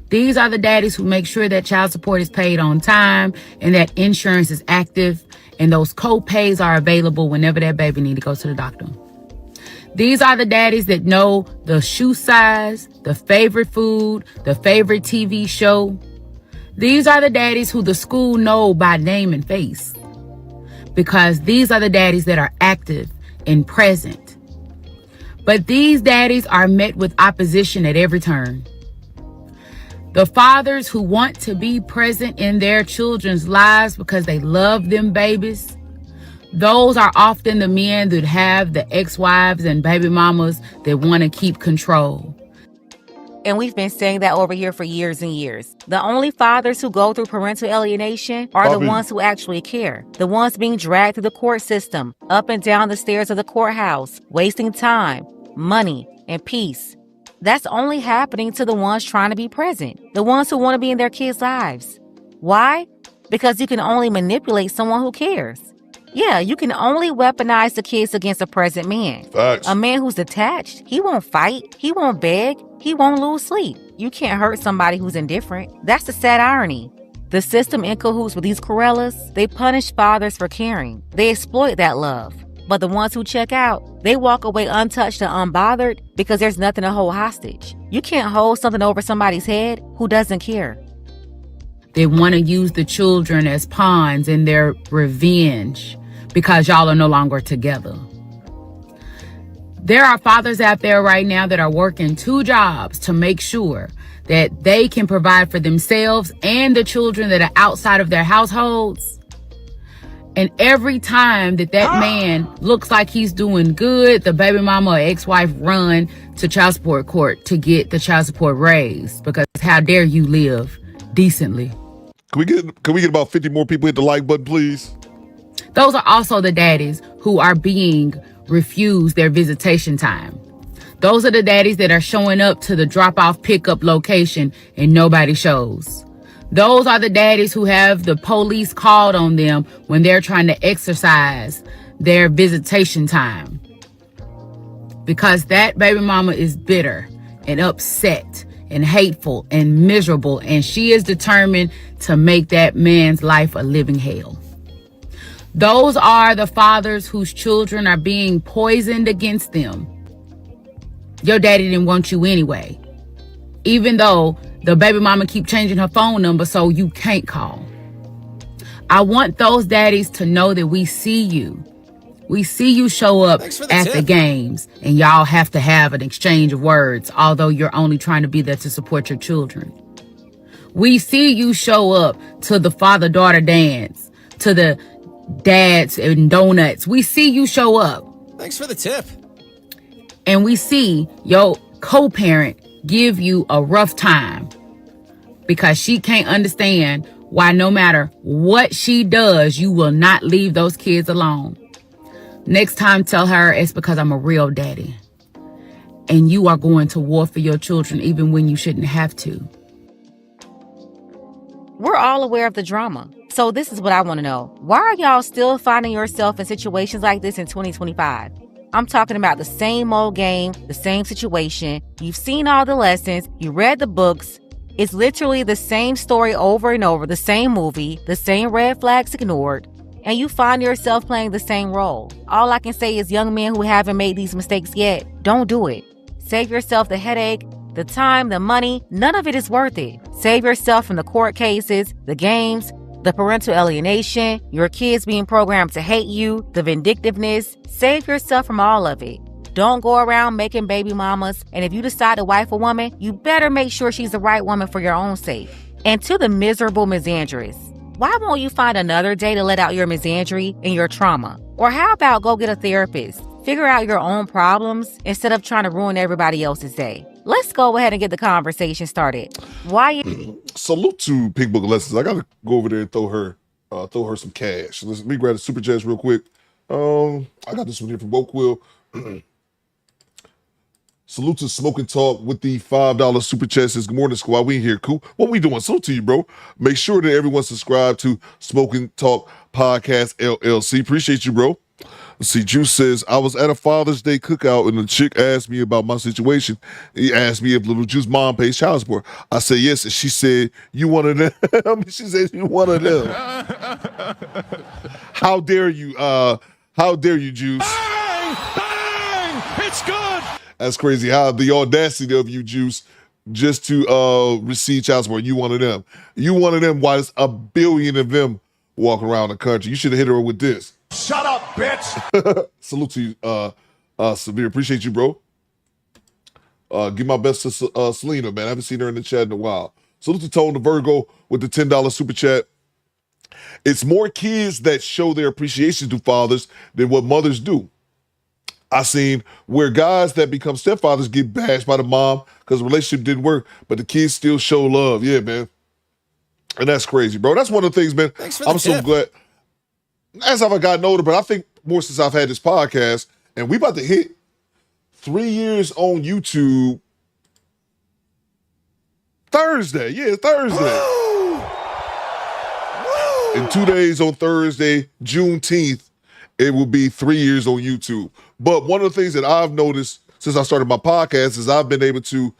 These are the daddies who make sure that child support is paid on time and that insurance is active and those co-pays are available whenever that baby need to go to the doctor. These are the daddies that know the shoe size, the favorite food, the favorite TV show. These are the daddies who the school know by name and face. Because these are the daddies that are active and present. But these daddies are met with opposition at every turn. The fathers who want to be present in their children's lives because they love them babies, those are often the men that have the ex-wives and baby mamas that want to keep control. And we've been saying that over here for years and years. The only fathers who go through parental alienation are the ones who actually care. The ones being dragged through the court system, up and down the stairs of the courthouse, wasting time, money, and peace. That's only happening to the ones trying to be present, the ones who want to be in their kids' lives. Why? Because you can only manipulate someone who cares. Yeah, you can only weaponize the kids against a present man. Facts. A man who's attached, he won't fight, he won't beg, he won't lose sleep. You can't hurt somebody who's indifferent. That's the sad irony. The system in cahoots with these Corellas, they punish fathers for caring. They exploit that love. But the ones who check out, they walk away untouched and unbothered because there's nothing to hold hostage. You can't hold something over somebody's head who doesn't care. They want to use the children as pawns in their revenge because y'all are no longer together. There are fathers out there right now that are working 2 jobs to make sure that they can provide for themselves and the children that are outside of their households. And every time that man looks like he's doing good, the baby mama or ex-wife run to child support court to get the child support raised because how dare you live decently. Can we get about 50 more people hit the like button, please? Those are also the daddies who are being refused their visitation time. Those are the daddies that are showing up to the drop-off pickup location and nobody shows. Those are the daddies who have the police called on them when they're trying to exercise their visitation time. Because that baby mama is bitter and upset and hateful and miserable, and she is determined to make that man's life a living hell. Those are the fathers whose children are being poisoned against them. Your daddy didn't want you anyway, even though the baby mama keep changing her phone number so you can't call. I want those daddies to know that we see you. We see you show up at the games, and y'all have to have an exchange of words, although you're only trying to be there to support your children. We see you show up to the father-daughter dance, to the dads and donuts. We see you show up. Thanks for the tip. And we see your co-parent give you a rough time because she can't understand why no matter what she does, you will not leave those kids alone. Next time, tell her it's because I'm a real daddy. And you are going to war for your children even when you shouldn't have to. We're all aware of the drama. So this is what I want to know. Why are y'all still finding yourself in situations like this in 2025? I'm talking about the same old game, the same situation. You've seen all the lessons. You read the books. It's literally the same story over and over, the same movie, the same red flags ignored, and you find yourself playing the same role. All I can say is young men who haven't made these mistakes yet, don't do it. Save yourself the headache, the time, the money. None of it is worth it. Save yourself from the court cases, the games, the parental alienation, your kids being programmed to hate you, the vindictiveness. Save yourself from all of it. Don't go around making baby mamas, and if you decide to wife a woman, you better make sure she's the right woman for your own sake. And to the miserable misandrous, why won't you find another day to let out your misandry and your trauma? Or how about go get a therapist? Figure out your own problems instead of trying to ruin everybody else's day. Let's go ahead and get the conversation started. Salute to Pink Book of Lessons. I gotta go over there and throw her some cash. Let me grab the super chats real quick. I got this one here from Wokewill. Salute to Smoking Talk with the $5 super chat. Says, good morning, squad. We here. Cool. What we doing? Salute to you, bro. Make sure that everyone subscribe to Smoking Talk Podcast LLC. Appreciate you, bro. Let's see, Juice says, I was at a Father's Day cookout and the chick asked me about my situation. He asked me if Little Juice's mom pays child support. I said yes, and she said, you one of them? She said, you one of them. How dare you? How dare you, Juice? Bang! Bang! It's good! That's crazy. How the audacity of you, Juice, just to receive child support. You one of them. You one of them while there's a billion of them walking around the country. You should have hit her with this. Shut up, bitch! Salute to you, Severe. Appreciate you, bro. Give my best to Selena, man. I haven't seen her in the chat in a while. Salute to Tone the Virgo with the $10 super chat. It's more kids that show their appreciation to fathers than what mothers do. I seen where guys that become stepfathers get bashed by the mom because the relationship didn't work, but the kids still show love. Yeah, man. And that's crazy, bro. That's one of the things, man. I'm so glad. As I've gotten older, but I think more since I've had this podcast, and we about to hit 3 years on YouTube Thursday. Yeah, Thursday. In 2 days on Thursday, Juneteenth, it will be 3 years on YouTube. But one of the things that I've noticed since I started my podcast is I've been able to,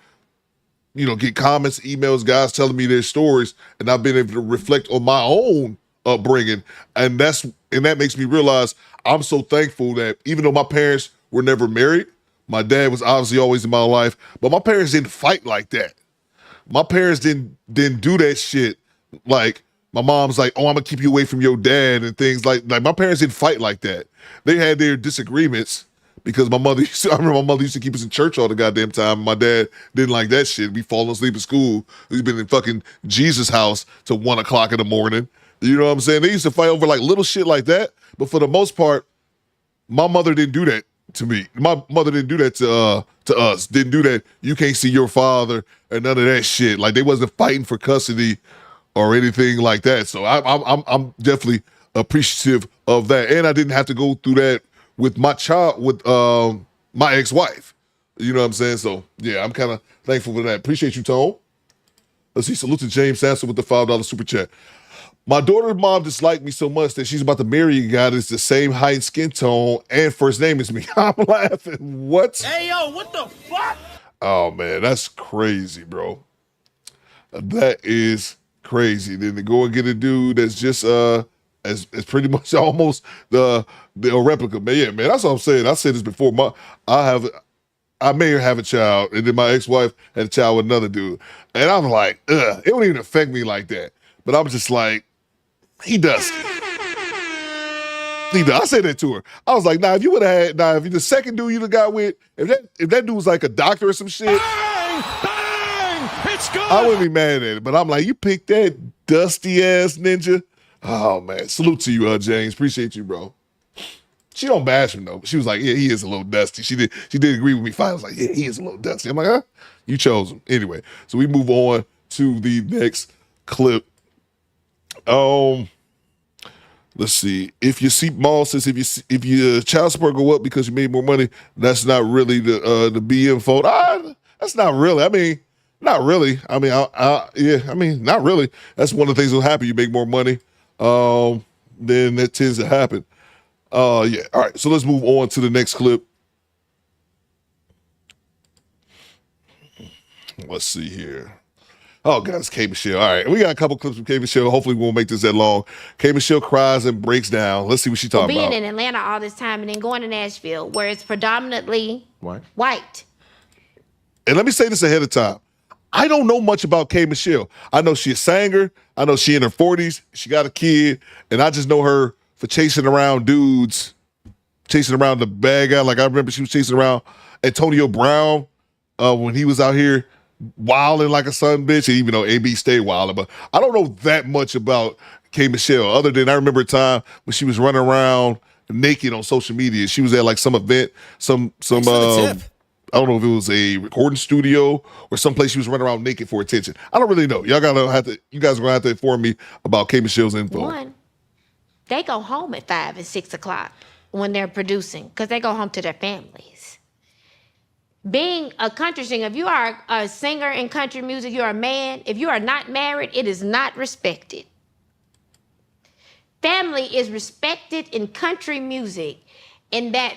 get comments, emails, guys telling me their stories, and I've been able to reflect on my own upbringing, and that makes me realize I'm so thankful that even though my parents were never married, my dad was obviously always in my life, but my parents didn't fight like that. My parents didn't do that shit. Like my mom's like, oh, I'm gonna keep you away from your dad and things like my parents didn't fight like that. They had their disagreements because I remember my mother used to keep us in church all the goddamn time. My dad didn't like that shit. We falling asleep at school. We've been in fucking Jesus' house till 1 o'clock in the morning. You know what I'm saying? They used to fight over like little shit like that. But for the most part, my mother didn't do that to me. My mother didn't do that to us. Didn't do that. You can't see your father and none of that shit. Like they wasn't fighting for custody or anything like that. So I'm definitely appreciative of that. And I didn't have to go through that with my child, with my ex-wife. You know what I'm saying? So yeah, I'm kind of thankful for that. Appreciate you, Tone. Let's see. Salute to James Sanson with the $5 super chat. My daughter's mom disliked me so much that she's about to marry a guy that's the same height, skin tone, and first name as me. I'm laughing. What? Hey, yo, what the fuck? Oh, man, that's crazy, bro. That is crazy. Then to go and get a dude that's just as pretty much almost the replica. Man, yeah, man, that's what I'm saying. I said this before. I may have a child, and then my ex-wife had a child with another dude. And I'm like, it don't even affect me like that. But I'm just like, He dusty. I said that to her. I was like, if you would have had, if the second dude you got with, if that dude was like a doctor or some shit, Bang! It's good. I wouldn't be mad at it. But I'm like, you picked that dusty ass ninja. Oh man, salute to you, James. Appreciate you, bro. She don't bash him though. She was like, yeah, he is a little dusty. She did agree with me. Finally, I was like, yeah, he is a little dusty. I'm like, huh? You chose him. Anyway, so we move on to the next clip. Let's see. If your seat mall says if your child support go up because you made more money, that's not really the BM fault. That's not really. I mean, not really. I mean, yeah. I mean, not really. That's one of the things that'll happen. You make more money, then that tends to happen. Yeah. All right. So let's move on to the next clip. Let's see here. Oh, God, it's K. Michelle. All right, we got a couple clips from K. Michelle. Hopefully we won't make this that long. K. Michelle cries and breaks down. Let's see what she's talking about. Being in Atlanta all this time and then going to Nashville, where it's predominantly white. And let me say this ahead of time. I don't know much about K. Michelle. I know she's a singer. I know she's in her 40s. She got a kid. And I just know her for chasing around dudes, chasing around the bad guy. Like I remember she was chasing around Antonio Brown when he was out here wilding like a son bitch, even though AB stayed wilding. But I don't know that much about K. Michelle, other than I remember a time when she was running around naked on social media. She was at like some event, some I don't know if it was a recording studio or someplace she was running around naked for attention. I don't really know. You guys are gonna have to inform me about K. Michelle's info. One, they go home at 5 and 6 o'clock when they're producing, because they go home to their families. Being a country singer, if you are a singer in country music, you're a man. If you are not married, it is not respected. Family is respected in country music in that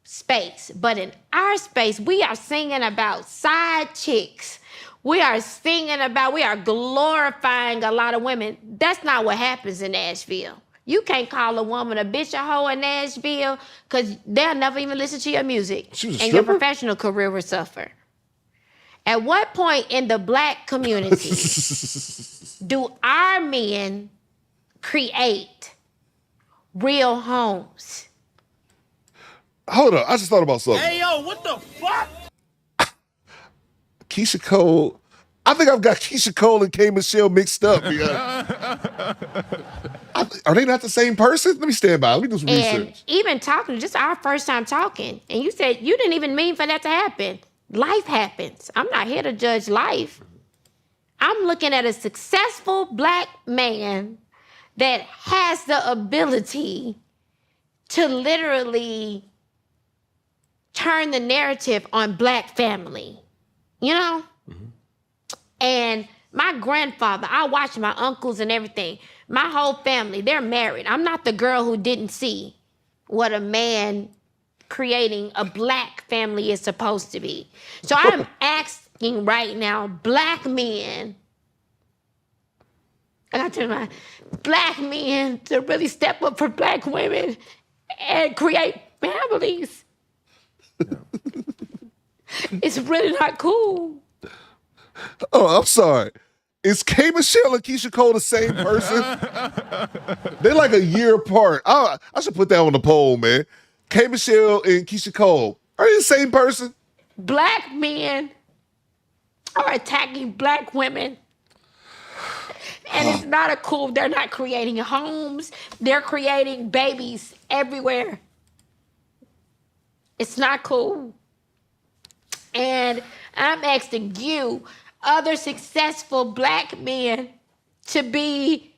space. But in our space, we are singing about side chicks. We are glorifying a lot of women. That's not what happens in Nashville. You can't call a woman a bitch, a hoe in Nashville, because they'll never even listen to your music. And your professional career will suffer. At what point in the black community do our men create real homes? Hold on, I just thought about something. Hey, yo, what the fuck? Keisha Cole. I think I've got Keisha Cole and K. Michelle mixed up. Are they not the same person? Let me stand by. Let me do some research. Even talking, just our first time talking, and you said you didn't even mean for that to happen. Life happens. I'm not here to judge life. I'm looking at a successful black man that has the ability to literally turn the narrative on black family, you know? And my grandfather, I watched my uncles and everything. My whole family, they're married. I'm not the girl who didn't see what a man creating a black family is supposed to be. So I'm asking right now, black men, I got to tell my black men to really step up for black women and create families. It's really not cool. Oh, I'm sorry. Is K. Michelle and Keisha Cole the same person? They're like a year apart. I should put that on the poll, man. K. Michelle and Keisha Cole, are they the same person? Black men are attacking black women. And it's not a cool, they're not creating homes. They're creating babies everywhere. It's not cool. And I'm asking you, other successful black men, to be,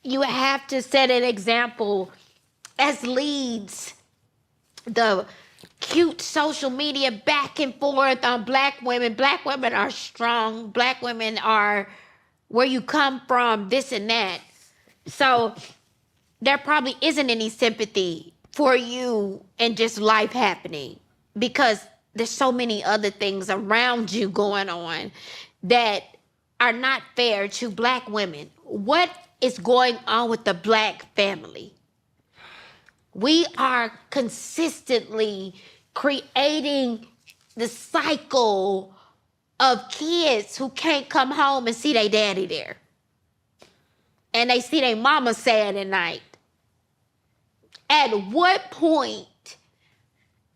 you have to set an example as leads. The cute social media back and forth on black women. Black women are strong. Black women are where you come from, this and that. So there probably isn't any sympathy for you and just life happening, because there's so many other things around you going on that are not fair to black women. What is going on with the black family? We are consistently creating the cycle of kids who can't come home and see their daddy there. and they see their mama sad at night. At what point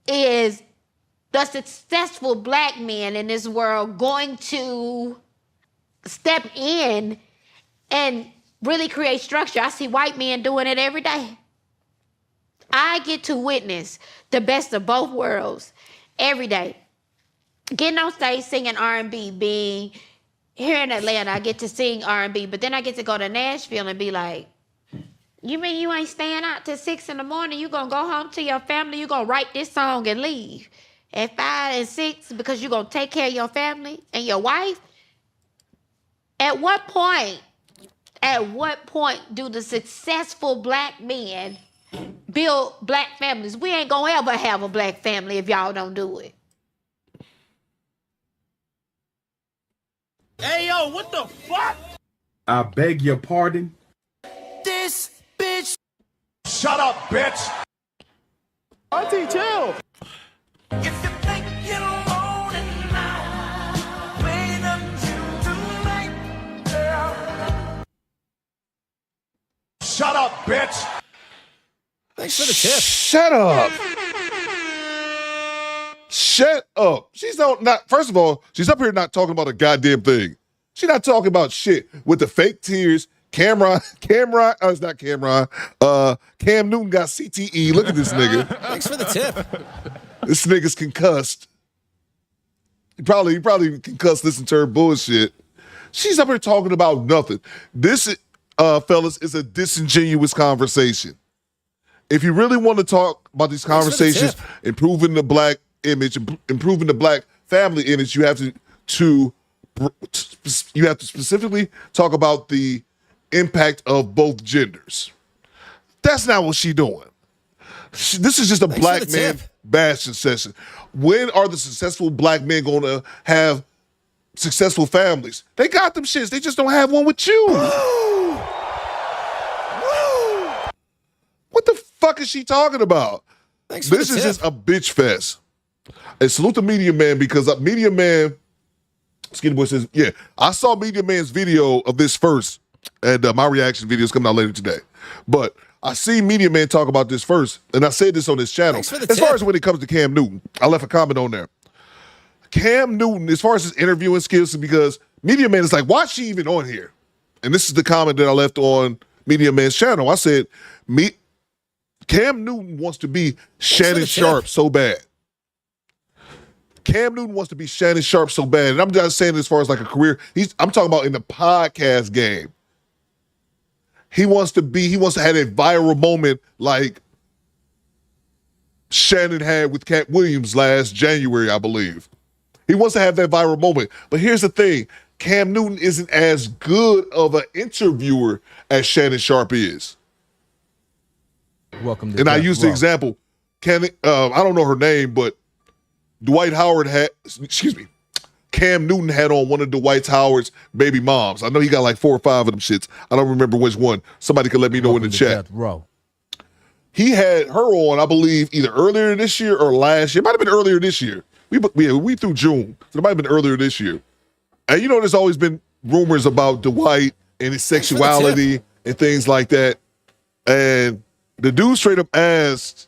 is the successful black man in this world going to step in and really create structure? I see white men doing it every day. I get to witness the best of both worlds every day. Getting on stage singing R&B, being here in Atlanta, I get to sing R&B, but then I get to go to Nashville and be like, you mean you ain't staying out till 6 in the morning? You gonna go home to your family? You gonna write this song and leave at 5 and 6 because you gonna take care of your family and your wife? At what point do the successful black men build black families? We ain't gonna ever have a black family if y'all don't do it. Hey, yo, what the fuck? I beg your pardon. This bitch. Shut up, bitch. Auntie, chill. If you think you're lonely now, wait until tonight, girl. Shut up, bitch. Thanks for the tip. Shut up. Shut up. She's not, first of all, she's up here not talking about a goddamn thing. She's not talking about shit with the fake tears. Cam Newton got CTE. Look at this nigga. Thanks for the tip. This nigga's concussed. He probably concussed listening to her bullshit. She's up here talking about nothing. This, fellas, is a disingenuous conversation. If you really want to talk about these conversations, improving the black image, improving the black family image, you have to specifically talk about the impact of both genders. That's not what she's doing. This is just a black man bashing session. When are the successful black men going to have successful families? They got them shits. They just don't have one with you. What the fuck is she talking about? This is just a bitch fest. And salute the Media Man, because Media Man, Skinny Boy says, yeah, I saw Media Man's video of this first, and my reaction video is coming out later today. But I see Media Man talk about this first, and I said this on his channel. As far as when it comes to Cam Newton, I left a comment on there. Cam Newton, as far as his interviewing skills, because Media Man is like, why is she even on here? And this is the comment that I left on Media Man's channel. I said, Cam Newton wants to be Shannon Sharp so bad. Cam Newton wants to be Shannon Sharp so bad. And I'm just saying as far as like a career, I'm talking about in the podcast game. He wants to have a viral moment like Shannon had with Cat Williams last January, I believe. He wants to have that viral moment. But here's the thing. Cam Newton isn't as good of an interviewer as Shannon Sharp is. Welcome to and I used the example. I don't know her name, but Cam Newton had on one of Dwight Howard's baby moms. I know he got like 4 or 5 of them shits. I don't remember which one. Somebody could let me know in the chat. He had her on, I believe, either earlier this year or last year. It might have been earlier this year. We through June. So it might have been earlier this year. And you know, there's always been rumors about Dwight and his sexuality and things like that. And the dude straight up asked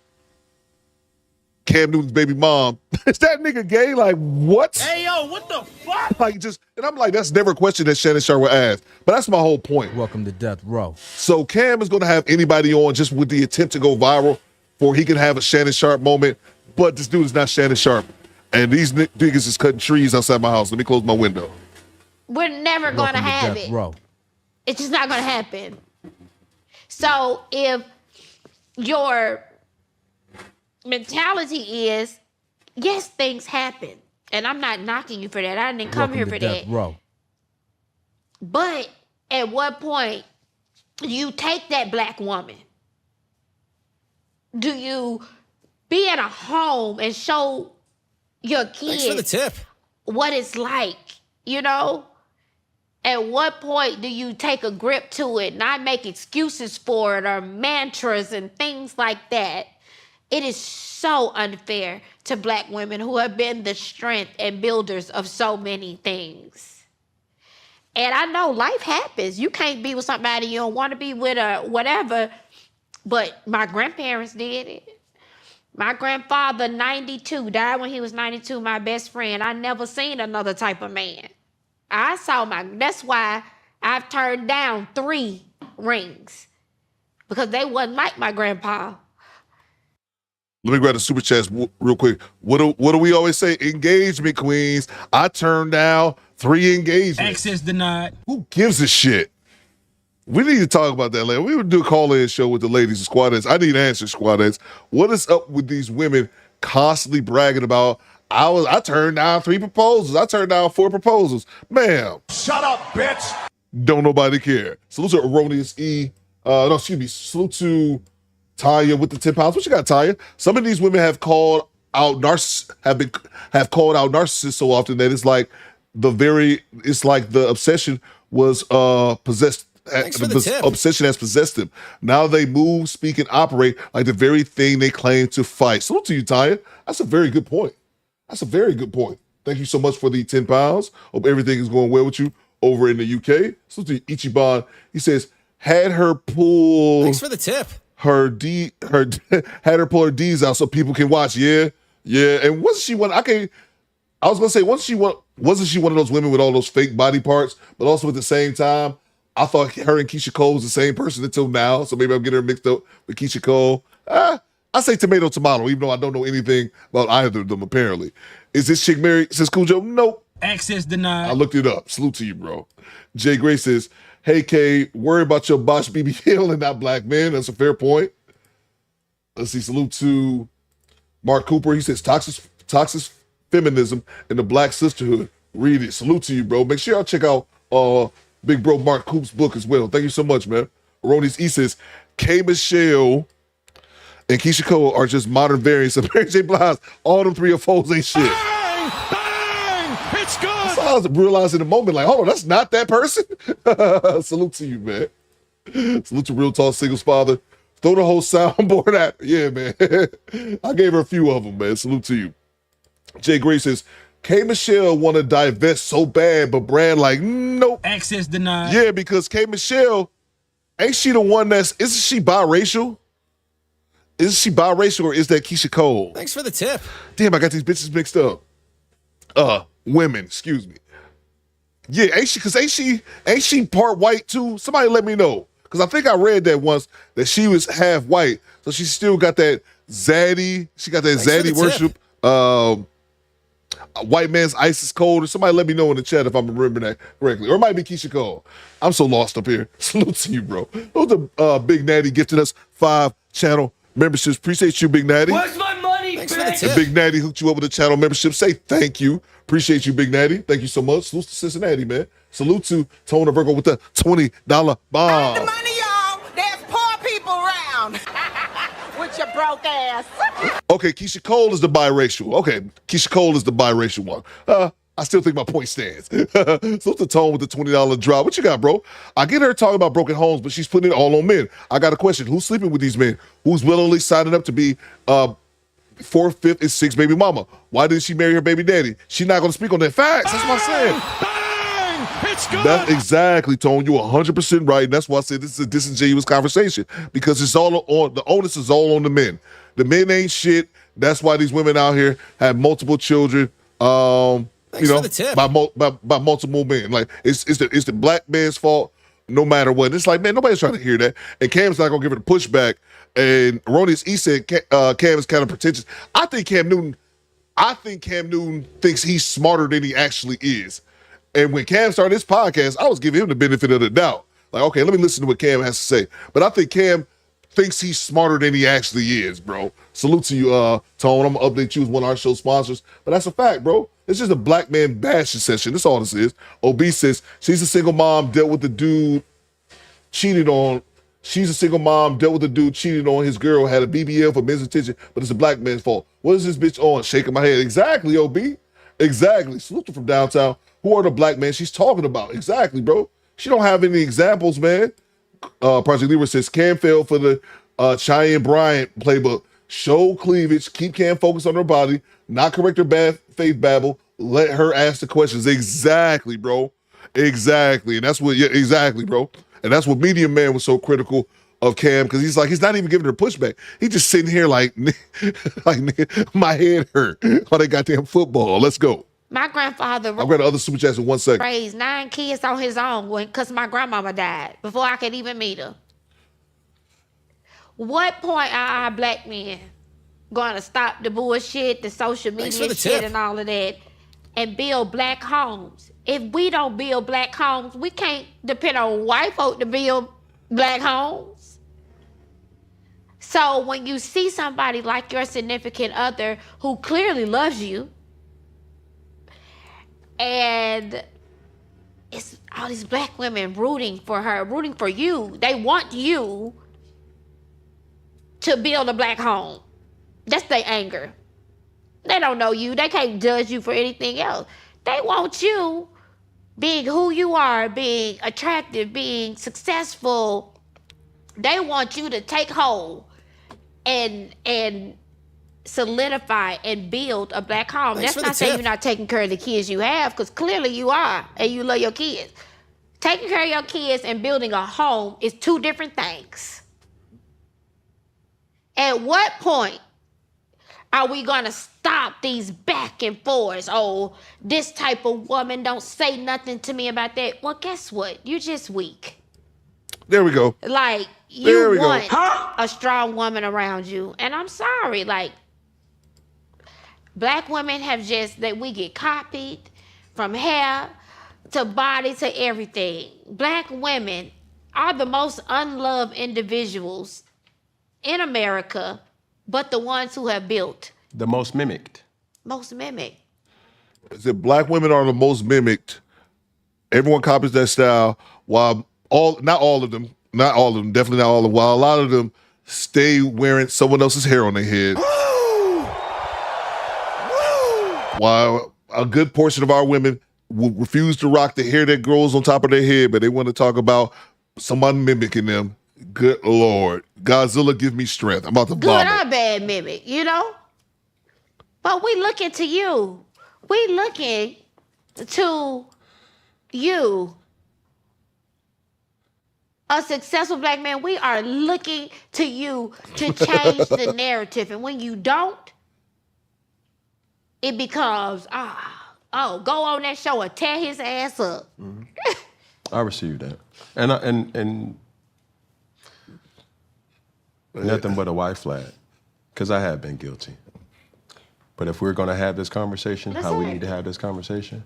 Cam Newton's baby mom, is that nigga gay? Like, what? Hey, yo, what the fuck? And I'm like, that's never a question that Shannon Sharp would ask. But that's my whole point. Welcome to Death Row. So Cam is going to have anybody on just with the attempt to go viral, for he can have a Shannon Sharp moment. But this dude is not Shannon Sharp. And these niggas is cutting trees outside my house. Let me close my window. We're never going to have it. It's just not going to happen. So if your mentality is, yes, things happen, and I'm not knocking you for that. I didn't come here for that. But at what point do you take that black woman? Do you be in a home and show your kids what it's like, you know? At what point do you take a grip to it, not make excuses for it or mantras and things like that? It is so unfair to black women who have been the strength and builders of so many things. And I know life happens. You can't be with somebody you don't want to be with or whatever. But my grandparents did it. My grandfather, 92, died when he was 92, my best friend. I never seen another type of man. That's why I've turned down 3 rings. Because they wasn't like my grandpa. Let me grab the super chats real quick. What do we always say? Engagement queens. I turned down 3 engagements. Access denied. Who gives a shit? We need to talk about that later. We would do a call-in show with the ladies and squadettes. I need answers, squadettes. What is up with these women constantly bragging about, I turned down 3 proposals. I turned down 4 proposals. Ma'am. Shut up, bitch. Don't nobody care. Salute to Erroneous E. Salute to Tanya with the 10 pounds. What you got, Tanya? Some of these women have called out have called out narcissists so often that it's like the obsession was possessed. The obsession has possessed them. Now they move, speak, and operate like the very thing they claim to fight. Salute to you, Tanya. That's a very good point. That's a very good point. Thank you so much for the 10 pounds. Hope everything is going well with you over in the UK. Salute to Ichiban. He says, had her pull. Thanks for the tip. Had her pull her D's out so people can watch. Yeah. And wasn't she one? Wasn't she one of those women with all those fake body parts? But also at the same time, I thought her and Keisha Cole was the same person until now. So maybe I'm getting her mixed up with Keisha Cole. I say tomato, even though I don't know anything about either of them. Apparently, is this chick married? Says Cool Joe. Nope. Access denied. I looked it up. Salute to you, bro. Jay Gray says, hey, Kay, worry about your Bosch BB Hill and not black men. That's a fair point. Let's see. Salute to Mark Cooper. He says, toxic feminism and the black sisterhood. Read it. Salute to you, bro. Make sure y'all check out big bro Mark Coop's book as well. Thank you so much, man. Ronnie's E says, K. Michelle and Keisha Cole are just modern variants of Mary J. Blige. All them 3 or 4s ain't shit. Bang! It's good. So I was realizing in the moment, like, hold on, that's not that person. Salute to you, man. Salute to Real Talk Singles Father. Throw the whole soundboard at. Yeah, man. I gave her a few of them, man. Salute to you. Jay Gray says, K. Michelle want to divest so bad, but Brad like, nope. Access denied. Yeah, because K. Michelle, ain't she the one isn't she biracial? Is she biracial or is that Keisha Cole? Thanks for the tip. Damn, I got these bitches mixed up. Women, excuse me. Yeah, ain't she part white too? Somebody let me know. Because I think I read that once that she was half white. So she still got that zaddy. She got that zaddy worship. White man's ice is cold. Or somebody let me know in the chat if I'm remembering that correctly. Or it might be Keisha Cole. I'm so lost up here. Salute to you, bro. Those are Big Natty gifted us 5 channel memberships. Appreciate you, Big Natty. Where's my money, Thanks for the tip. Big Natty hooked you up with a channel membership. Say thank you. Appreciate you, Big Natty. Thank you so much. Salute to Cincinnati, man. Salute to Tona Virgo with the $20 bomb. The money, y'all. There's poor people around. With your broke ass. Okay, Keisha Cole is the biracial. Okay, Keisha Cole is the biracial one. I still think my point stands. Salute to Tone with the $20 drop. What you got, bro? I get her talking about broken homes, but she's putting it all on men. I got a question. Who's sleeping with these men? Who's willingly signing up to be 4th, 5th, and 6th baby mama? Why didn't she marry her baby daddy? She's not going to speak on that. Facts. That's what I'm saying. Bang! It's good. That's exactly, Tone. You're 100% right. And that's why I said this is a disingenuous conversation because it's all on the onus is all on the men. The men ain't shit. That's why these women out here have multiple children. Thanks for the tip. By multiple men. Like it's the black man's fault no matter what. And it's like, man, nobody's trying to hear that. And Cam's not gonna give it a pushback. And Erroneous E said Cam is kind of pretentious. I think Cam Newton thinks he's smarter than he actually is. And when Cam started his podcast, I was giving him the benefit of the doubt. Like, okay, let me listen to what Cam has to say. But I think Cam thinks he's smarter than he actually is, bro. Salute to you, Tone. I'm gonna update you as one of our show sponsors. But that's a fact, bro. It's just a black man bashing session. That's all this is. OB says she's a single mom, dealt with the dude cheated on. She's a single mom, dealt with a dude cheated on his girl, had a BBL for men's attention, but it's a black man's fault. What is this bitch on? Shaking my head. Exactly, OB. Exactly. Salute you from downtown. Who are the black men she's talking about? Exactly, bro. She don't have any examples, man. Project Libra says Cam failed for the Cheyenne Bryant playbook. Show cleavage, keep Cam focused on her body, not correct her bad faith babble, let her ask the questions. Exactly, bro. Exactly. And that's what, yeah, exactly, bro. And that's what Media Man was so critical of Cam, because he's like, he's not even giving her pushback. He's just sitting here like, like my head hurt by that goddamn football. Let's go. My grandfather I'll grab the other super chats in 1 second. raised 9 kids on his own because my grandmama died before I could even meet her. What point are our black men going to stop the bullshit, the social media shit and all of that, and build black homes? If we don't build black homes, we can't depend on white folk to build black homes. So when you see somebody like your significant other who clearly loves you, and it's all these black women rooting for her, rooting for you. They want you to build a black home. That's their anger. They don't know you. They can't judge you for anything else. They want you being who you are, being attractive, being successful. They want you to take hold and solidify and build a black home. That's not saying you're not taking care of the kids you have, because clearly you are, and you love your kids. Taking care of your kids and building a home is 2 different things. At what point are we going to stop these back and forths? Oh, this type of woman don't say nothing to me about that. Well, guess what? You're just weak. There we go. Like, you want a strong woman around you. And I'm sorry, like, black women have just, that we get copied from hair to body to everything. Black women are the most unloved individuals in America, but the ones who have built. The most mimicked. Most mimicked. The black women are the most mimicked. Everyone copies that style, while not all of them, definitely not all of them, while a lot of them stay wearing someone else's hair on their head. While a good portion of our women will refuse to rock the hair that grows on top of their head, but they want to talk about someone mimicking them. Good Lord. Godzilla, give me strength. I'm about to vomit. Good or bad mimic, you know? But we looking to you. We looking to you. A successful black man, we are looking to you to change the narrative. And when you don't, it becomes, go on that show and tear his ass up. Mm-hmm. I receive that. And nothing but a white flag, because I have been guilty. But if we're going to have this conversation, how we need to have this conversation,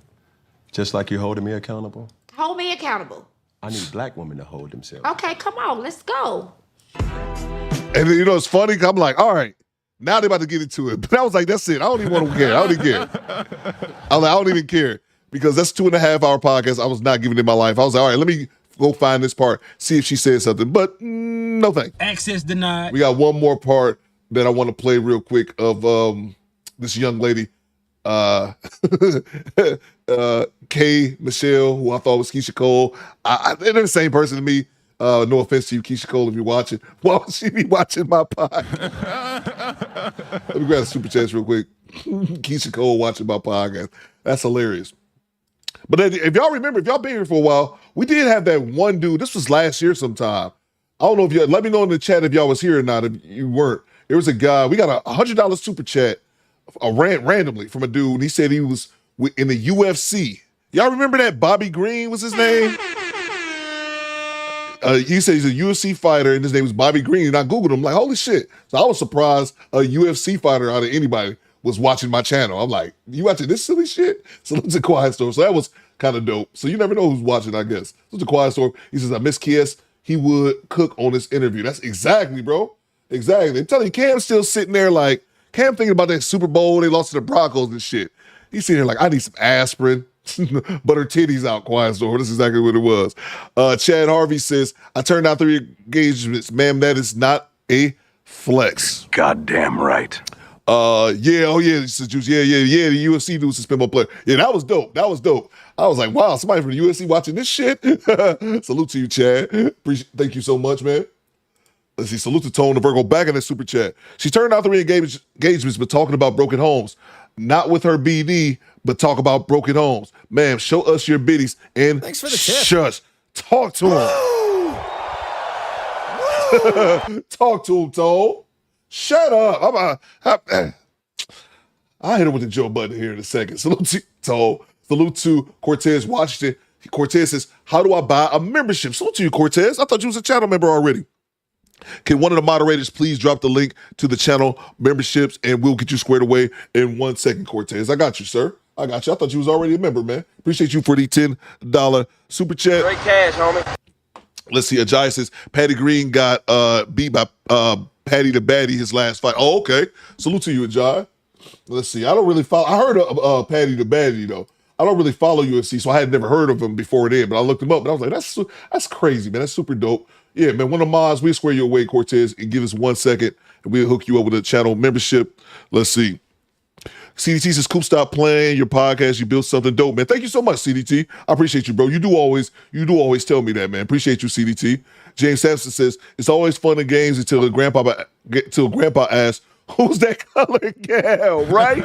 just like you're holding me accountable, hold me accountable. I need black women to hold themselves. Okay, come on, let's go. And you know, it's funny, I'm like, all right, now they're about to get into it. But I was like, that's it. I don't even want to care. I don't even care. I'm like, I don't even care, because that's 2.5 hour podcast I was not giving in my life. I was like, all right, let me go find this part, see if she said something. But no thanks. Access denied. We got one more part that I want to play real quick of this young lady, K. Michelle, who I thought was Keisha Cole. They're the same person to me. No offense to you, Keisha Cole, if you're watching. Why would she be watching my podcast? Let me grab the super chats real quick. Keisha Cole watching my podcast. That's hilarious. But if y'all remember, if y'all been here for a while, we did have that one dude. This was last year sometime. I don't know if you, let me know in the chat if y'all was here or not. If you weren't, there was a guy, we got a $100 super chat randomly from a dude. And he said he was in the UFC. Y'all remember that? Bobby Green was his name? He said he's a UFC fighter and his name was Bobby Green. And I Googled him, like, holy shit. So I was surprised a UFC fighter out of anybody was watching my channel. I'm like, you watching this silly shit? So it's a quiet storm. So that was kind of dope. So you never know who's watching, I guess. It's a quiet storm. He says, I miss Kiss. He would cook on this interview. That's exactly, bro. Exactly. I'm telling you, Cam's still sitting there like, Cam thinking about that Super Bowl, they lost to the Broncos and shit. He's sitting there like, I need some aspirin. But her titties out, quiet storm. That's exactly what it was. Chad Harvey says, I turned out 3 engagements. Ma'am, that is not a flex. Goddamn right. Yeah, oh yeah, yeah, the UFC dude suspend my player. Yeah, that was dope. That was dope. I was like, wow, somebody from the UFC watching this shit. Salute to you, Chad. Thank you so much, man. Let's see, salute to Tone the Virgo back in that super chat. She turned out 3 engagements, but talking about broken homes. Not with her BD, but talk about broken homes. Ma'am, show us your biddies and Thanks for the tip. shush. Talk to him. Talk to him, Toe. Shut up. I'll hit him with the Joe button here in a second. Salute to Toe. Salute to Cortez Washington. Cortez says, how do I buy a membership? Salute to you, Cortez. I thought you was a channel member already. Can one of the moderators please drop the link to the channel memberships and we'll get you squared away in 1 second, Cortez. I got you, sir. I got you. I thought you was already a member, man. Appreciate you for the $10 super chat. Straight cash, homie. Let's see. Ajay says Patty Green got beat by Patty the Baddie his last fight. Oh, okay. Salute to you, Ajay. Let's see. I don't really follow. I heard of Patty the Baddie though. I don't really follow UFC, so I had never heard of him before then. But I looked him up, and I was like, that's crazy, man. That's super dope. Yeah, man. One of the mods, we'll square you away, Cortez, and give us 1 second, and we'll hook you up with a channel membership. Let's see. CDT says, Coop, stop playing your podcast. You built something dope, man. Thank you so much, CDT. I appreciate you, bro. You do always tell me that, man. Appreciate you, CDT. James Sampson says, it's always fun in games until grandpa asks, who's that color gal, right?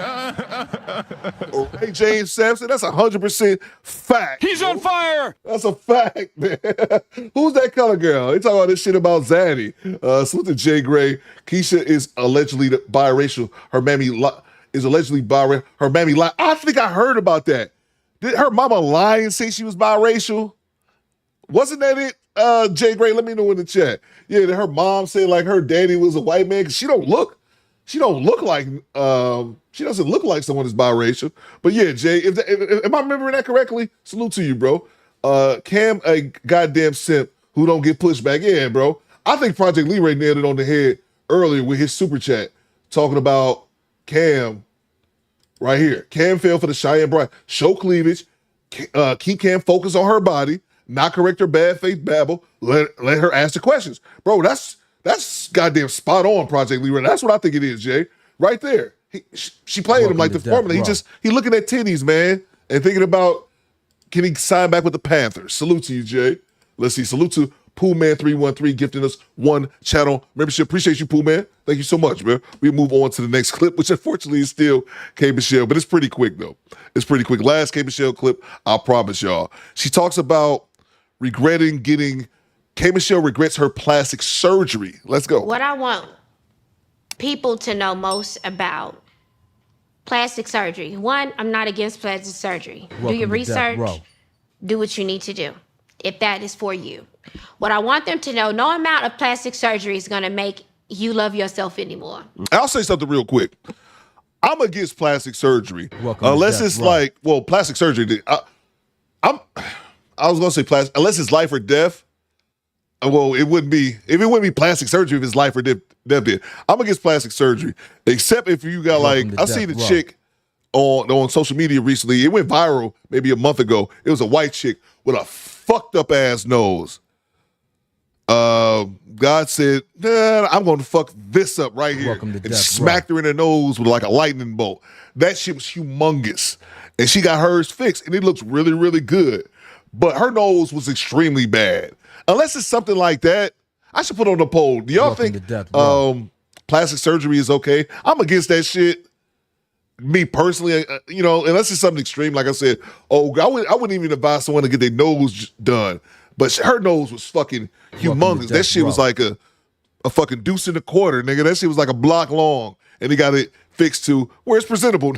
Right, James Sampson? That's 100% fact. He's on fire. That's a fact, man. Who's that color girl? They talking about this shit about Zaddy. Salute to Jay Gray. Keisha is allegedly biracial. Her mammy is allegedly biracial. Her mammy lied. I think I heard about that. Did her mama lie and say she was biracial? Wasn't that it? Jay Gray, let me know in the chat. Yeah, did her mom say like her daddy was a white man? Because she doesn't look like she doesn't look like someone that's biracial. But yeah, Jay, if am I remembering that correctly? Salute to you, bro. Cam, a goddamn simp who don't get pushed back. Yeah, bro. I think Project Leray nailed it on the head earlier with his super chat talking about Cam right here. Cam fell for the Cheyenne Bride. Show cleavage. Keep Cam focused on her body. Not correct her bad faith babble. Let her ask the questions. Bro, that's goddamn spot on, Project Leray. That's what I think it is, Jay. Right there. She played him like the formula. He looking at titties, man, and thinking about can he sign back with the Panthers. Salute to you, Jay. Let's see. Salute to Poolman313 gifting us 1 channel membership. Appreciate you, Poolman. Thank you so much, man. We move on to the next clip, which unfortunately is still K. Michelle, but it's pretty quick, though. It's pretty quick. Last K. Michelle clip, I promise y'all. She talks about regretting getting K. Michelle regrets her plastic surgery. Let's go. What I want people to know most about plastic surgery. 1, I'm not against plastic surgery. Do your research. Do what you need to do if that is for you. What I want them to know, no amount of plastic surgery is going to make you love yourself anymore. I'll say something real quick. I'm against plastic surgery. Unless it's like, well, plastic surgery. I was going to say plastic, unless it's life or death. Well, it wouldn't be plastic surgery if it's life or death. I'm against plastic surgery, except if you got I seen a chick on social media recently. It went viral maybe a month ago. It was a white chick with a fucked up ass nose. God said, nah, I'm going to fuck this up right here. And smacked her in the nose with like a lightning bolt. That shit was humongous. And she got hers fixed and it looks really, really good. But her nose was extremely bad. Unless it's something like that, I should put on the poll. Do y'all think plastic surgery is okay? I'm against that shit. Me personally, unless it's something extreme, like I said, I wouldn't even advise someone to get their nose done. But her nose was fucking humongous. That shit was like a fucking deuce and a quarter, nigga. That shit was like a block long. And he got it fixed to where it's presentable.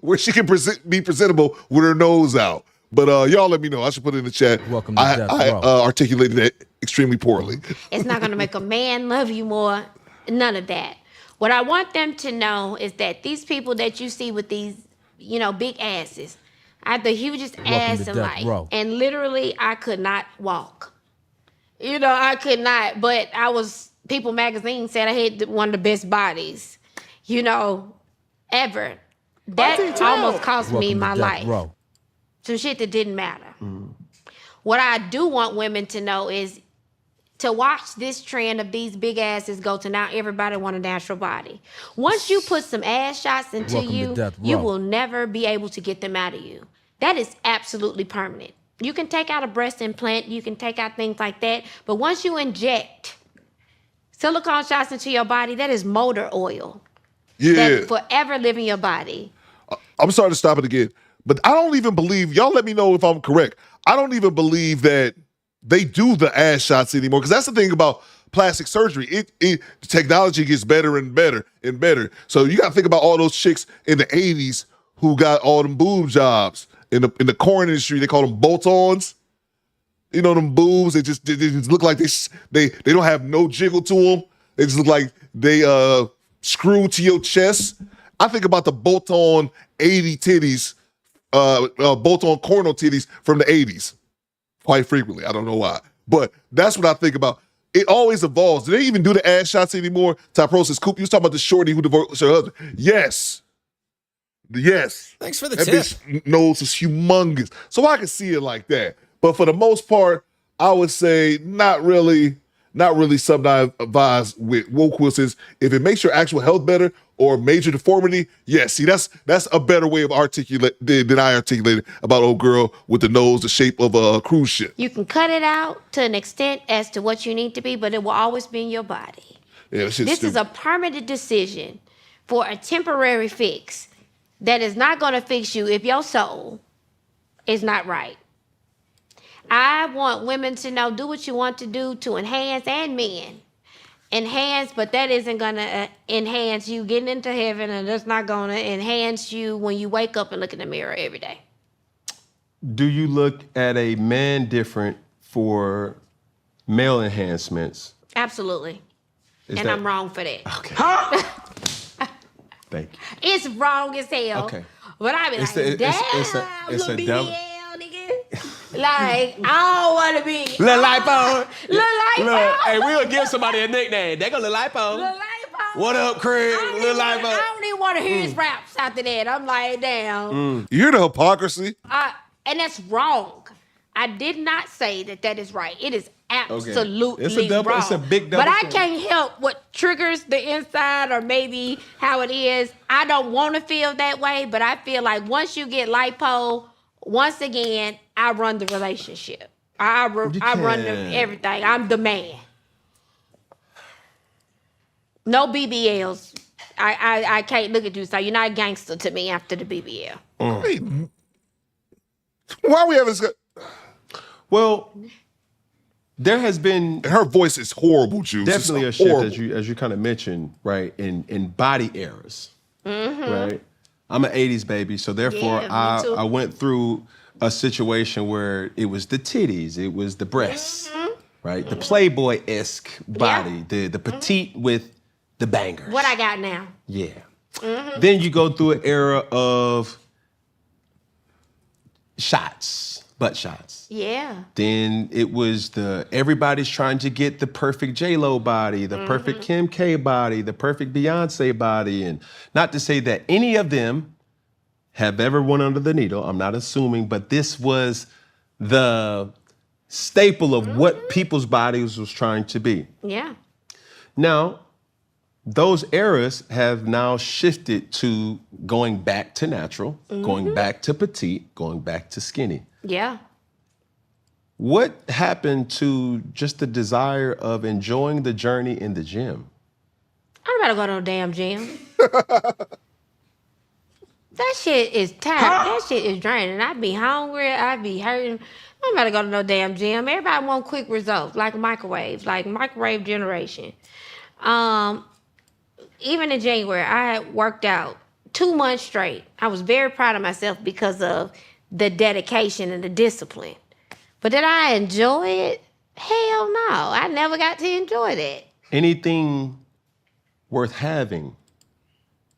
Where she can be presentable with her nose out. But y'all let me know. I should put it in the chat. I articulated that extremely poorly. It's not going to make a man love you more. None of that. What I want them to know is that these people that you see with these, big asses, I have the hugest ass in life. And literally, I could not walk. I could not. But People Magazine said I had one of the best bodies, ever. That almost cost me my life. Some shit that didn't matter. What I do want women to know is to watch this trend of these big asses go to now everybody want a natural body. Once you put some ass shots into you, you will never be able to get them out of you. That is absolutely permanent. You can take out a breast implant, you can take out things like that, but once you inject silicone shots into your body, that is motor oil. Yeah. That forever live in your body. I'm sorry to stop it again, but I don't even believe, y'all let me know if I'm correct. I don't even believe that they do the ass shots anymore, because that's the thing about plastic surgery. Technology gets better and better and better. So you got to think about all those chicks in the 80s who got all them boob jobs. In the corn industry, they call them bolt-ons. You know, them boobs, they just look like they don't have no jiggle to them. They just look like they screw to your chest. I think about the bolt-on 80 titties, bolt-on cornrow titties from the 80s quite frequently. I don't know why, but that's what I think about. It always evolves. Do they even do the ass shots anymore? Typrosis Coop, you was talking about the shorty who divorced her husband. Yes. Thanks for the that tip. Bitch nose is humongous. So I can see it like that. But for the most part, I would say not really something I advise with woke says if it makes your actual health better or major deformity, yes. See, that's a better way of articulate than I articulated about old girl with the nose the shape of a cruise ship. You can cut it out to an extent as to what you need to be, but it will always be in your body. Yeah, that shit's This stupid. is a permanent decision for a temporary fix that is not going to fix you if your soul is not right. I want women to know, do what you want to do to enhance, and men. Enhance, but that isn't going to enhance you getting into heaven, and that's not going to enhance you when you wake up and look in the mirror every day. Do you look at a man different for male enhancements? Absolutely. Is And that- I'm wrong for that. Okay. Thank you. It's wrong as hell. Okay. But I be It's like, a- damn, it's a little devil. BBL, nigga. Like, I don't want to be. Lil Lipo. Lil Lipo. Look, hey, we'll give somebody a nickname. They go Lil Lipo. Lil Lipo. What up, Craig? Lil I Lipo. don't even want to hear his raps after that. I'm like, damn. You hear the hypocrisy? And that's wrong. I did not say that is right. It is absolutely It's a double- wrong. it's a big double But I standard. can't help what triggers the inside, or maybe how it is. I don't want to feel that way, but I feel like once you get lipo, once again, I run the relationship. I run everything. I'm the man. No BBLs. I can't look at you, so you're not a gangster to me after the BBL. Wait, why are we having this? Well, there has been... Her voice is horrible, Juice. Definitely a It's shift, horrible. as you kind of mentioned, right, in body eras, Mm-hmm. right? I'm an 80s baby, so therefore Yeah, me too. I went through a situation where it was the titties, it was the breasts, Mm-hmm. right? The Playboy-esque body, the petite with the bangers. What I got now? Yeah. Mm-hmm. Then you go through an era of shots, butt shots. Yeah. Then it was everybody's trying to get the perfect J-Lo body, the perfect Kim K body, the perfect Beyonce body. And not to say that any of them have ever went under the needle, I'm not assuming, but this was the staple of what people's bodies was trying to be. Yeah. Now, those eras have now shifted to going back to natural, going back to petite, going back to skinny. Yeah. What happened to just the desire of enjoying the journey in the gym? I don't gotta go to no damn gym. That shit is tired. That shit is draining. I be hungry. I be hurting. I'm about to go to no damn gym. Everybody want quick results, like microwave generation. Even in January, I had worked out 2 months straight. I was very proud of myself because of the dedication and the discipline. But did I enjoy it? Hell no. I never got to enjoy that. Anything worth having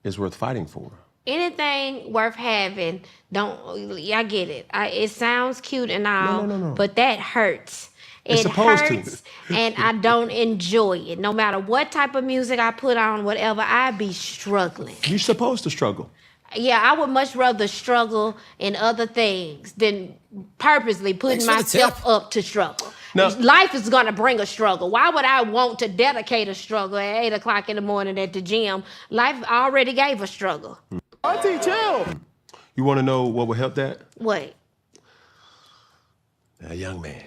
is worth fighting for. Anything worth having, I get it. It sounds cute and all, No. but that hurts. It's It supposed to. hurts, and I don't enjoy it. No matter what type of music I put on, whatever, I be struggling. You're supposed to struggle. Yeah, I would much rather struggle in other things than purposely putting Thanks for the myself up to struggle. No. Life is gonna bring a struggle. Why would I want to dedicate a struggle at 8 o'clock in the morning at the gym? Life already gave a struggle. Auntie, chill. You want to know what would help that? What? A young man.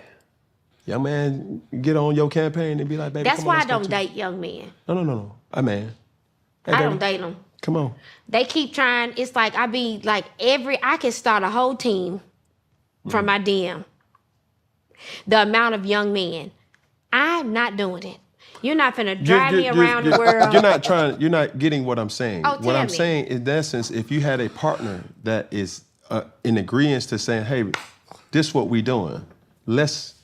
Young man, get on your campaign and be like, baby, That's come why on, I let's go don't to-" date young men. No. A man. Hey, I baby. don't date them. Come on. They keep trying. It's like I can start a whole team from my DM. The amount of young men. I'm not doing it. You're not finna drive me around the world. You're not getting what I'm saying. Oh, what I'm me. saying in essence, if you had a partner that is in agreement to saying, hey, this is what we doing. Let's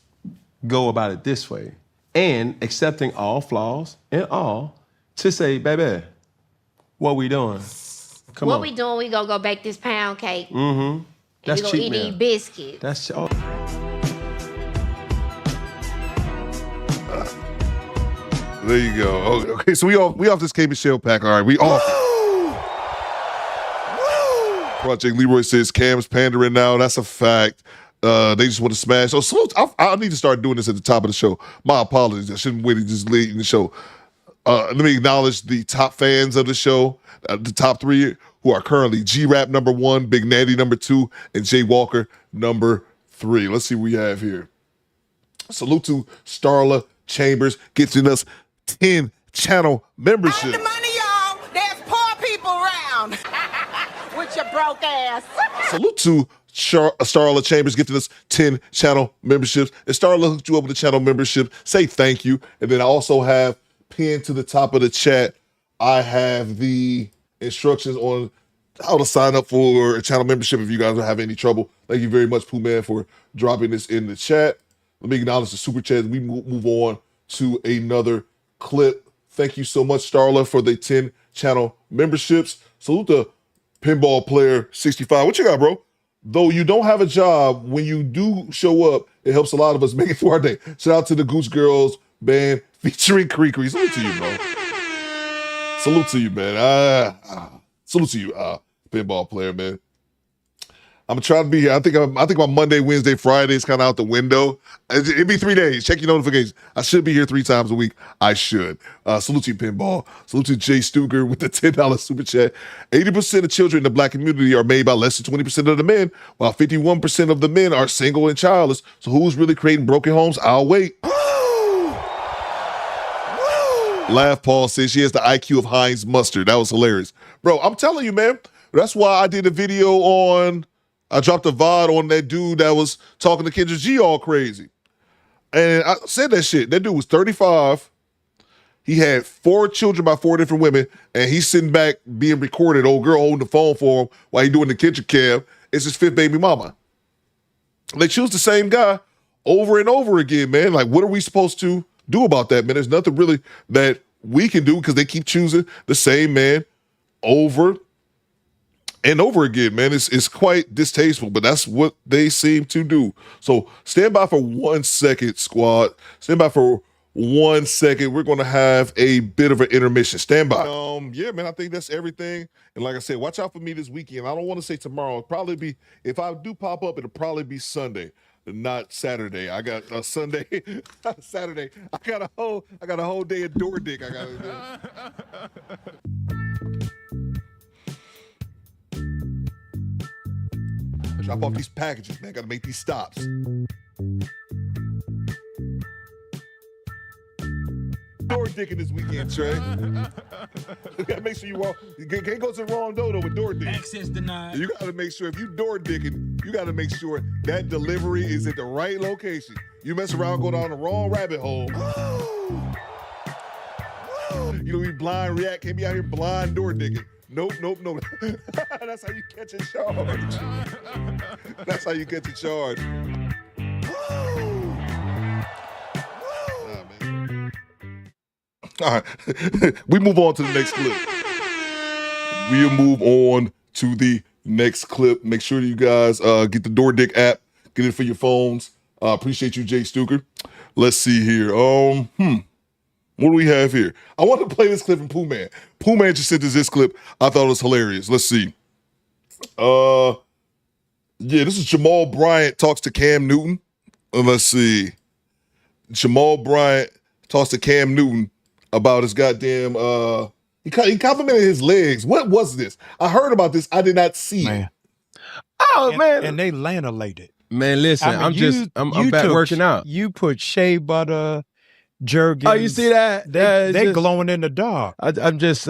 go about it this way. And accepting all flaws and all to say, baby, what we doing? Come on. What we doing? We gonna go bake this pound cake. Mm-hmm. That's and we cheap, gonna eat man. these biscuits. That's There you go. Okay, so we off this K Michelle pack. All right, we off. Project Leroy says Cam's pandering now. That's a fact. They just want to smash. So I need to start doing this at the top of the show. My apologies. I shouldn't wait just lead the show. Let me acknowledge the top fans of the show, the top 3 who are currently G-Rap number 1, Big Natty number 2, and Jay Walker number 3. Let's see what we have here. Salute to Starla Chambers getting us 10 channel memberships. The money, y'all. There's poor people around. With your broke ass. Salute to Starla Chambers gifting us 10 channel memberships. And Starla hooked you up with a channel membership. Say thank you. And then I also have pinned to the top of the chat, I have the instructions on how to sign up for a channel membership if you guys don't have any trouble. Thank you very much, Pooh Man, for dropping this in the chat. Let me acknowledge the super chat. We move on to another clip. Thank you so much, Starla, for the 10 channel memberships. Salute to Pinball Player 65. What you got, bro? Though you don't have a job, when you do show up, it helps a lot of us make it through our day. Shout out to the Goose Girls band featuring Creekery. Salute to you, bro. Salute to you, man. Salute to you, Pinball Player, man. I'm trying to be here. I think my Monday, Wednesday, Friday is kind of out the window. It'd be 3 days. Check your notifications. I should be here 3 times a week. I should. Salute to you, Pinball. Salute to Jay Stuger with the $10 super chat. 80% of children in the Black community are made by less than 20% of the men, while 51% of the men are single and childless. So who's really creating broken homes? I'll wait. Laugh Paul says she has the IQ of Heinz mustard. That was hilarious. Bro, I'm telling you, man. That's why I did a video I dropped a VOD on that dude that was talking to Kendra G all crazy. And I said that shit. That dude was 35. He had 4 children by 4 different women, and he's sitting back being recorded. Old girl holding the phone for him while he doing the kitchen cam. It's his 5th baby mama. They choose the same guy over and over again, man. Like, what are we supposed to do about that, man? There's nothing really that we can do because they keep choosing the same man over and over again, man. It's quite distasteful, but that's what they seem to do. So stand by for 1 second, squad. Stand by for 1 second. We're going to have a bit of an intermission. Stand by. Yeah, man, I think that's everything. And like I said, watch out for me this weekend. I don't want to say tomorrow. It'll probably be, if I do pop up, it'll probably be Sunday, not Saturday. I got a Sunday, Saturday. I got a whole day of door dick I got to do. Drop off these packages, man. Got to make these stops. Door dicking this weekend, Trey. You gotta make sure you can't go to the wrong door with door dick. Access denied. You gotta make sure if you door dicking, you gotta make sure that delivery is at the right location. You mess around, go down the wrong rabbit hole. You know, we blind react, can't be out here blind door dicking. Nope. That's how you catch a charge. That's how you catch a charge. All right. We move on to the next clip. We'll move on to the next clip. Make sure you guys get the Door Dick app. Get it for your phones. Appreciate you, Jay Stuker. Let's see here. What do we have here? I want to play this clip from Pooh Man. Pooh Man just sent us this clip. I thought it was hilarious. Let's see. Yeah, this is Jamal Bryant talks to Cam Newton. Let's see. Jamal Bryant talks to Cam Newton about his goddamn, he complimented his legs. What was this? I heard about this. I did not see it. Oh, man. And they lanolated. Man, listen, I'm back working out. You put shea butter, Jergens. Oh, you see that? They glowing in the dark. I'm just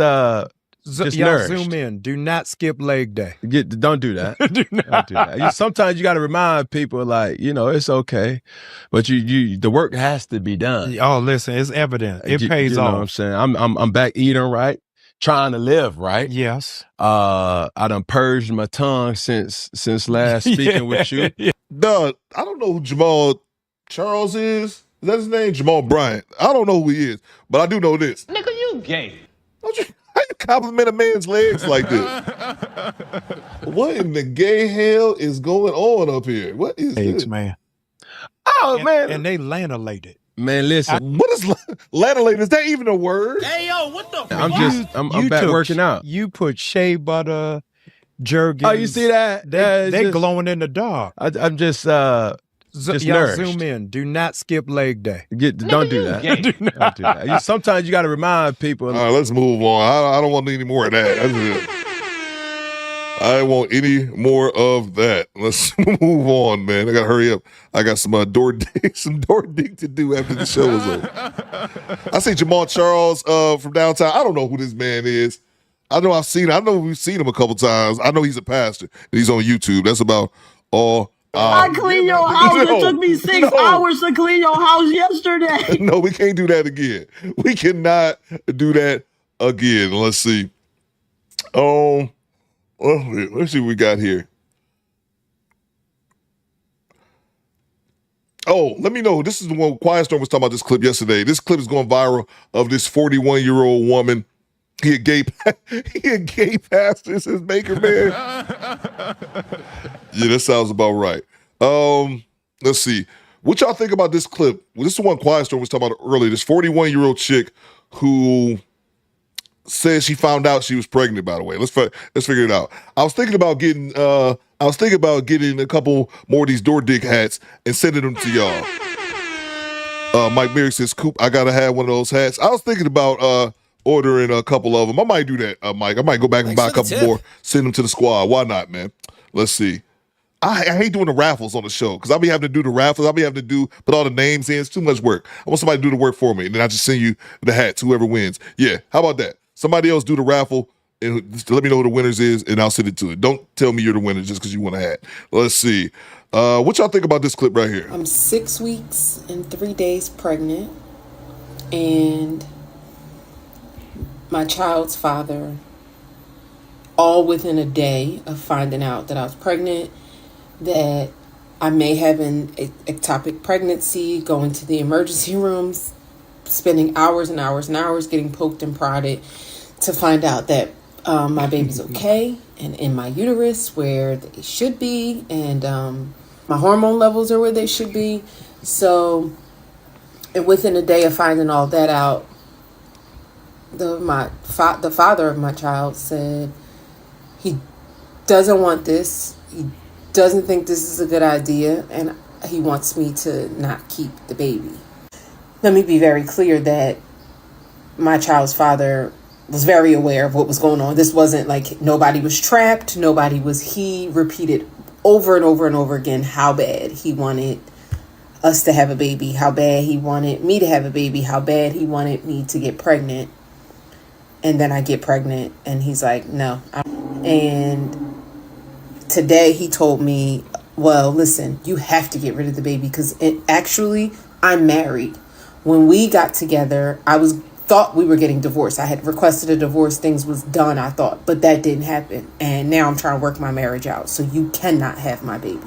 just y'all nourished. zoom in. Do not skip leg day. Don't do that. Don't do that. Sometimes you got to remind people, like, it's okay, but the work has to be done. Oh, listen, it's evident. It pays you off. know what I'm saying? I'm back eating right, trying to live right. Yes. I done purged my tongue since last speaking with you. Doug, I don't know who Jamal Charles is. Is that his name? Jamal Bryant. I don't know who he is, but I do know this. Nigga, you gay. How you compliment a man's legs like this? What in the gay hell is going on up here? What is this? Man. Oh, man. And they lanolated. Man, listen. What is lanolate? Is that even a word? Hey, yo, what the I'm back working out. You put shea butter, jergens. Oh, you see that? They glowing in the dark. I'm just Y'all nourished. zoom in. Do not skip leg day. Don't do that. Don't do that. Sometimes you got to remind people. All right, let's move on. I don't want any more of that. That's it. I want any more of that. Let's move on, man. I gotta hurry up. I got some door dick to do after the show is over. I see Jamal Charles from downtown. I don't know who this man is. I know we've seen him a couple times. I know he's a pastor and he's on YouTube. That's about all. I cleaned your house. It took me 6 hours to clean your house yesterday. No, we can't do that again. We cannot do that again. Let's see. Let's see what we got here. Oh, let me know. This is the one Quiet Storm was talking about this clip yesterday. This clip is going viral of this 41-year-old woman. He a gay pastor, says Baker Man. Yeah, that sounds about right. Let's see. What y'all think about this clip? Well, this is the one Quiet Storm was talking about earlier. This 41-year-old chick who says she found out she was pregnant, by the way. Let's figure it out. I was thinking about getting a couple more of these door dick hats and sending them to y'all. Mike Merrick says, Coop, I gotta have one of those hats. I was thinking about ordering a couple of them. I might do that, Mike. I might go back and buy a couple more, send them to the squad. Why not, man? Let's see. I hate doing the raffles on the show because I'll be having to do the raffles. I'll be having to put all the names in. It's too much work. I want somebody to do the work for me, and then I just send you the hats, whoever wins. Yeah, how about that? Somebody else do the raffle and just let me know who the winners is, and I'll send it to it. Don't tell me you're the winner just because you want a hat. Let's see. What y'all think about this clip right here? I'm 6 weeks and 3 days pregnant, and my child's father, all within a day of finding out that I was pregnant, that I may have an ectopic pregnancy, going to the emergency rooms, spending hours and hours and hours getting poked and prodded to find out that my baby's okay and in my uterus where they should be, and my hormone levels are where they should be. So, and within a day of finding all that out, the father of my child said he doesn't want this. He doesn't think this is a good idea, and he wants me to not keep the baby. Let me be very clear that my child's father was very aware of what was going on. This wasn't like nobody was trapped. He repeated over and over and over again how bad he wanted us to have a baby, how bad he wanted me to have a baby, how bad he wanted me to get pregnant. And then I get pregnant and he's like, no. And today he told me, well, listen, you have to get rid of the baby because actually I'm married. When we got together, thought we were getting divorced. I had requested a divorce. Things was done, I thought, but that didn't happen. And now I'm trying to work my marriage out. So you cannot have my baby.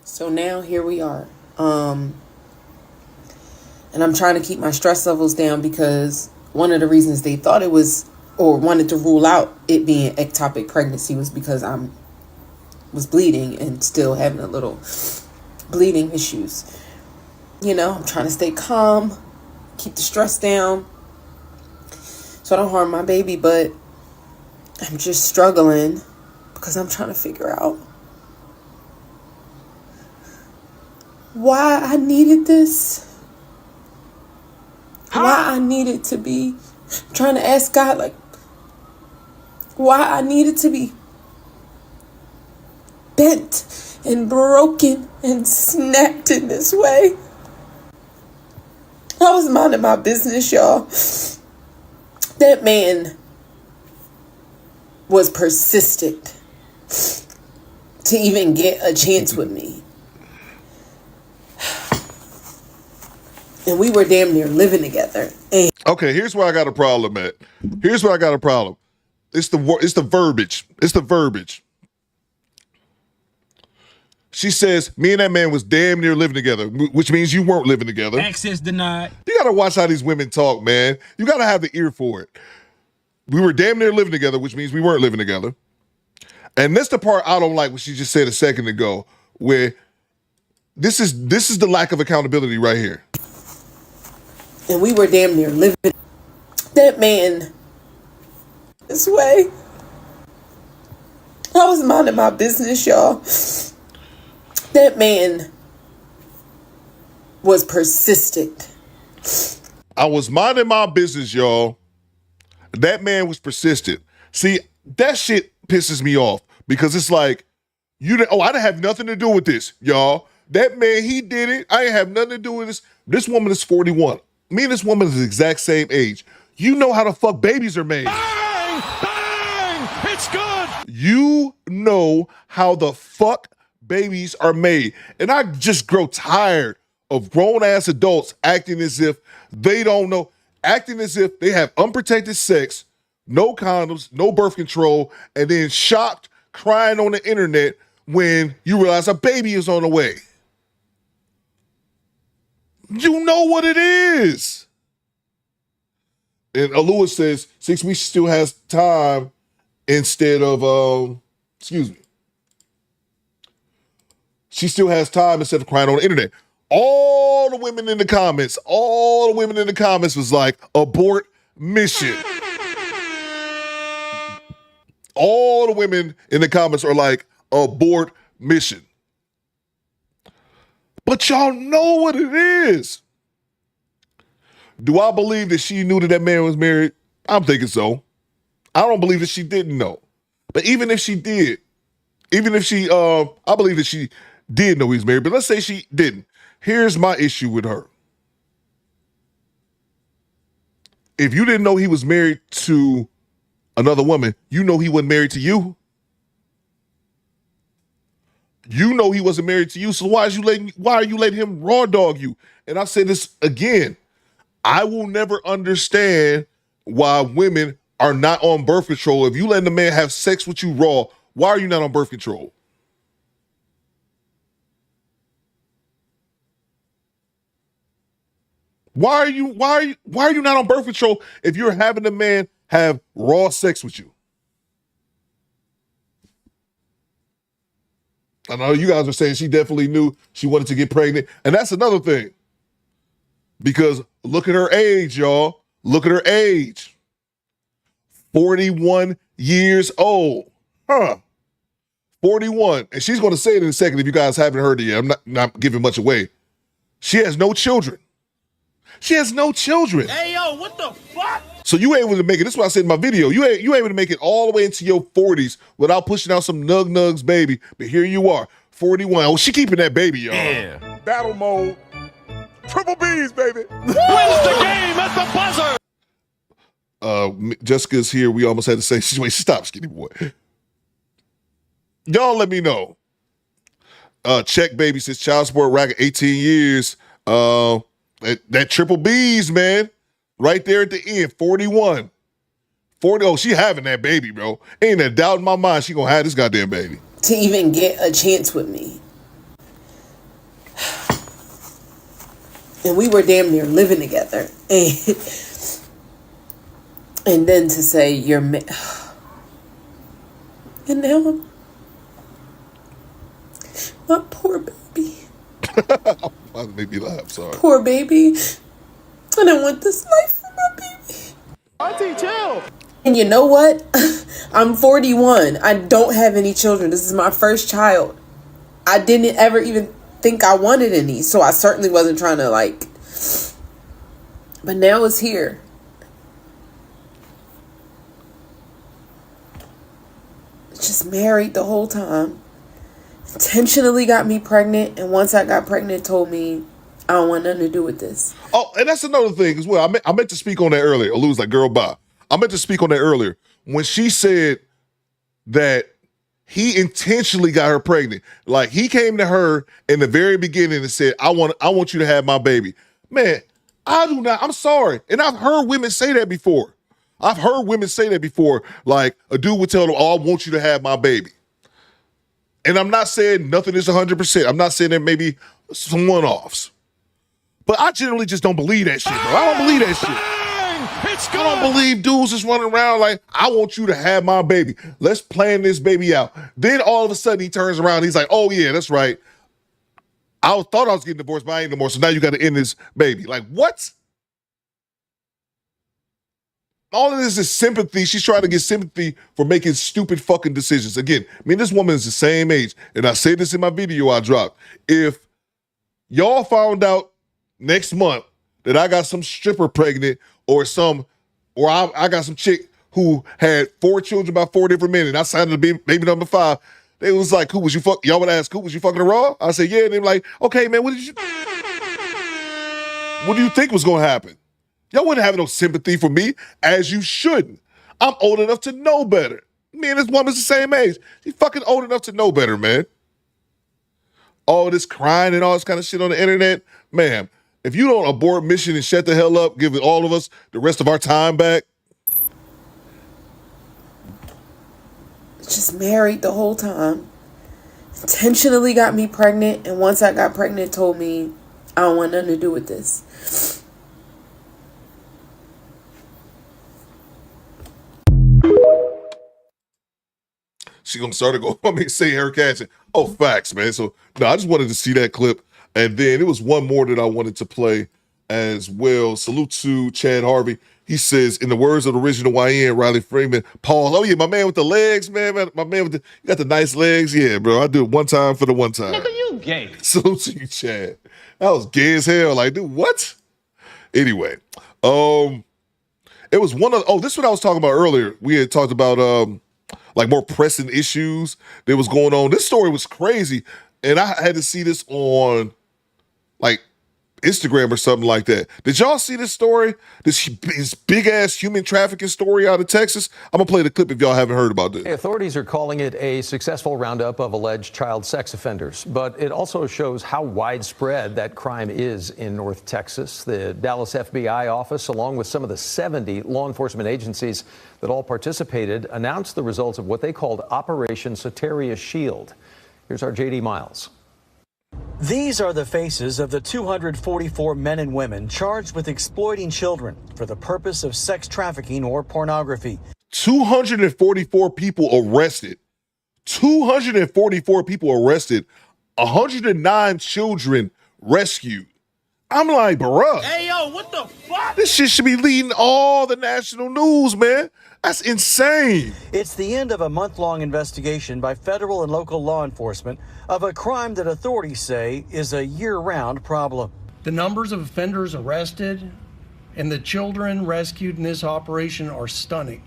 So now here we are. And I'm trying to keep my stress levels down because one of the reasons they thought it was or wanted to rule out it being ectopic pregnancy was because I was bleeding and still having a little bleeding issues. You know, I'm trying to stay calm, keep the stress down so I don't harm my baby, but I'm just struggling because I'm trying to figure out why I needed this. Why I needed to be trying to ask God, like, why I needed to be bent and broken and snapped in this way. I was minding my business, y'all. That man was persistent to even get a chance with me. And we were damn near living together. And Okay, here's where I got a problem at. Here's where I got a problem. It's the verbiage. It's the verbiage. She says, me and that man was damn near living together, which means you weren't living together. Access denied. You gotta watch how these women talk, man. You gotta have the ear for it. We were damn near living together, which means we weren't living together. And that's the part I don't like what she just said a second ago, where this is the lack of accountability right here. And we were damn near living. That man, this way. I was minding my business, y'all. That man was persistent. I was minding my business, y'all. That man was persistent. See, that shit pisses me off because it's like, I didn't have nothing to do with this, y'all. That man, he did it. I ain't have nothing to do with this. This woman is 41. Me and this woman is the exact same age. You know how the fuck babies are made. Bang! Bang! It's good! You know how the fuck babies are made. And I just grow tired of grown-ass adults acting as if they don't know, acting as if they have unprotected sex, no condoms, no birth control, and then shocked, crying on the internet when you realize a baby is on the way. You know what it is. And Alua says 6 weeks still has time instead of, she still has time instead of crying on the internet. All the women in the comments was like, abort mission. All the women in the comments are like, abort mission. But y'all know what it is. Do I believe that she knew that that man was married? I'm thinking so. I don't believe that she didn't know. But even if she did, I believe that she did know he was married, but let's say she didn't. Here's my issue with her. If you didn't know he was married to another woman, you know he wasn't married to you. You know he wasn't married to you, so why are you letting him raw dog you? And I say this again, I will never understand why women are not on birth control. If you letting a man have sex with you raw, why are you not on birth control? Why are you not on birth control if you're having a man have raw sex with you? I know you guys are saying she definitely knew she wanted to get pregnant. And that's another thing. Because look at her age, y'all. Look at her age. 41 years old. 41. And she's going to say it in a second if you guys haven't heard it yet. I'm not giving much away. She has no children. She has no children. Hey, yo, what the fuck? So you able to make it, this is what I said in my video, you able to make it all the way into your 40s without pushing out some nugs, baby. But here you are, 41. Oh, she keeping that baby, y'all. Yeah. Battle mode. Triple B's, baby. Wins the game at the buzzer. Jessica's here. We almost had the same situation. Stop, skinny boy. Y'all let me know. Check baby says child support racket 18 years. That triple B's, man. Right there at the end, 41. 40, oh, she having that baby, bro. Ain't a doubt in my mind she gonna have this goddamn baby. To even get a chance with me. And we were damn near living together. And then to say you're and now my poor baby. That made me laugh, sorry. Poor baby. I don't want this life for my baby. Auntie, chill. And you know what? I'm 41. I don't have any children. This is my first child. I didn't ever even think I wanted any. So I certainly wasn't trying to but now it's here. Just married the whole time. Intentionally got me pregnant. And once I got pregnant, told me, I don't want nothing to do with this. Oh, and that's another thing as well. I meant to speak on that earlier. Lou's like, girl, bye. I meant to speak on that earlier. When she said, that he intentionally got her pregnant. Like, he came to her in the very beginning and said, I want you to have my baby. Man, I do not. I'm sorry. And I've heard women say that before. Like, a dude would tell them, oh, I want you to have my baby. And I'm not saying nothing is 100%. I'm not saying there may be some one-offs. But I generally just don't believe that shit, bro. I don't believe that shit. I don't believe dudes just running around like, I want you to have my baby. Let's plan this baby out. Then all of a sudden he turns around and he's like, oh yeah, that's right. I thought I was getting divorced, but I ain't no more. So now you got to end this baby. Like, what? All of this is sympathy. She's trying to get sympathy for making stupid fucking decisions. Again, I mean, this woman is the same age. And I said this in my video I dropped. If y'all found out next month that I got some stripper pregnant or I got some chick who had 4 children by 4 different men and I signed to be baby number 5, they was like, who was you fuck? Y'all would ask, who was you fucking raw? I said, yeah. And they were like, okay, man, what do you think was going to happen? Y'all wouldn't have no sympathy for me, as you shouldn't. I'm old enough to know better. Me and this woman's the same age. She's fucking old enough to know better, man. All this crying and all this kind of shit on the internet, man. If you don't abort mission and shut the hell up, give all of us the rest of our time back. Just married the whole time. Intentionally got me pregnant, and once I got pregnant, told me I don't want nothing to do with this. She gonna start to go, say her catching. Oh, facts, man. So, no, I just wanted to see that clip. And then it was one more that I wanted to play as well. Salute to Chad Harvey. He says, in the words of the original YN, Riley Freeman, Paul, oh yeah, my man with the legs, man. My man with you got the nice legs. Yeah, bro, I do it one time for the one time. Nigga, you gay. Salute to you, Chad. That was gay as hell. Like, dude, what? Anyway, it was this is what I was talking about earlier. We had talked about, like, more pressing issues that was going on. This story was crazy. And I had to see this on, like, Instagram or something like that. Did y'all see this story? This big-ass human trafficking story out of Texas? I'm going to play the clip if y'all haven't heard about this. Authorities are calling it a successful roundup of alleged child sex offenders, but it also shows how widespread that crime is in North Texas. The Dallas FBI office, along with some of the 70 law enforcement agencies that all participated, announced the results of what they called Operation Soteria Shield. Here's our J.D. Miles. These are the faces of the 244 men and women charged with exploiting children for the purpose of sex trafficking or pornography. 244 people arrested. 244 people arrested. 109 children rescued. I'm like, bruh. Hey, yo, what the fuck? This shit should be leading all the national news, man. That's insane. It's the end of a month-long investigation by federal and local law enforcement of a crime that authorities say is a year-round problem. The numbers of offenders arrested and the children rescued in this operation are stunning.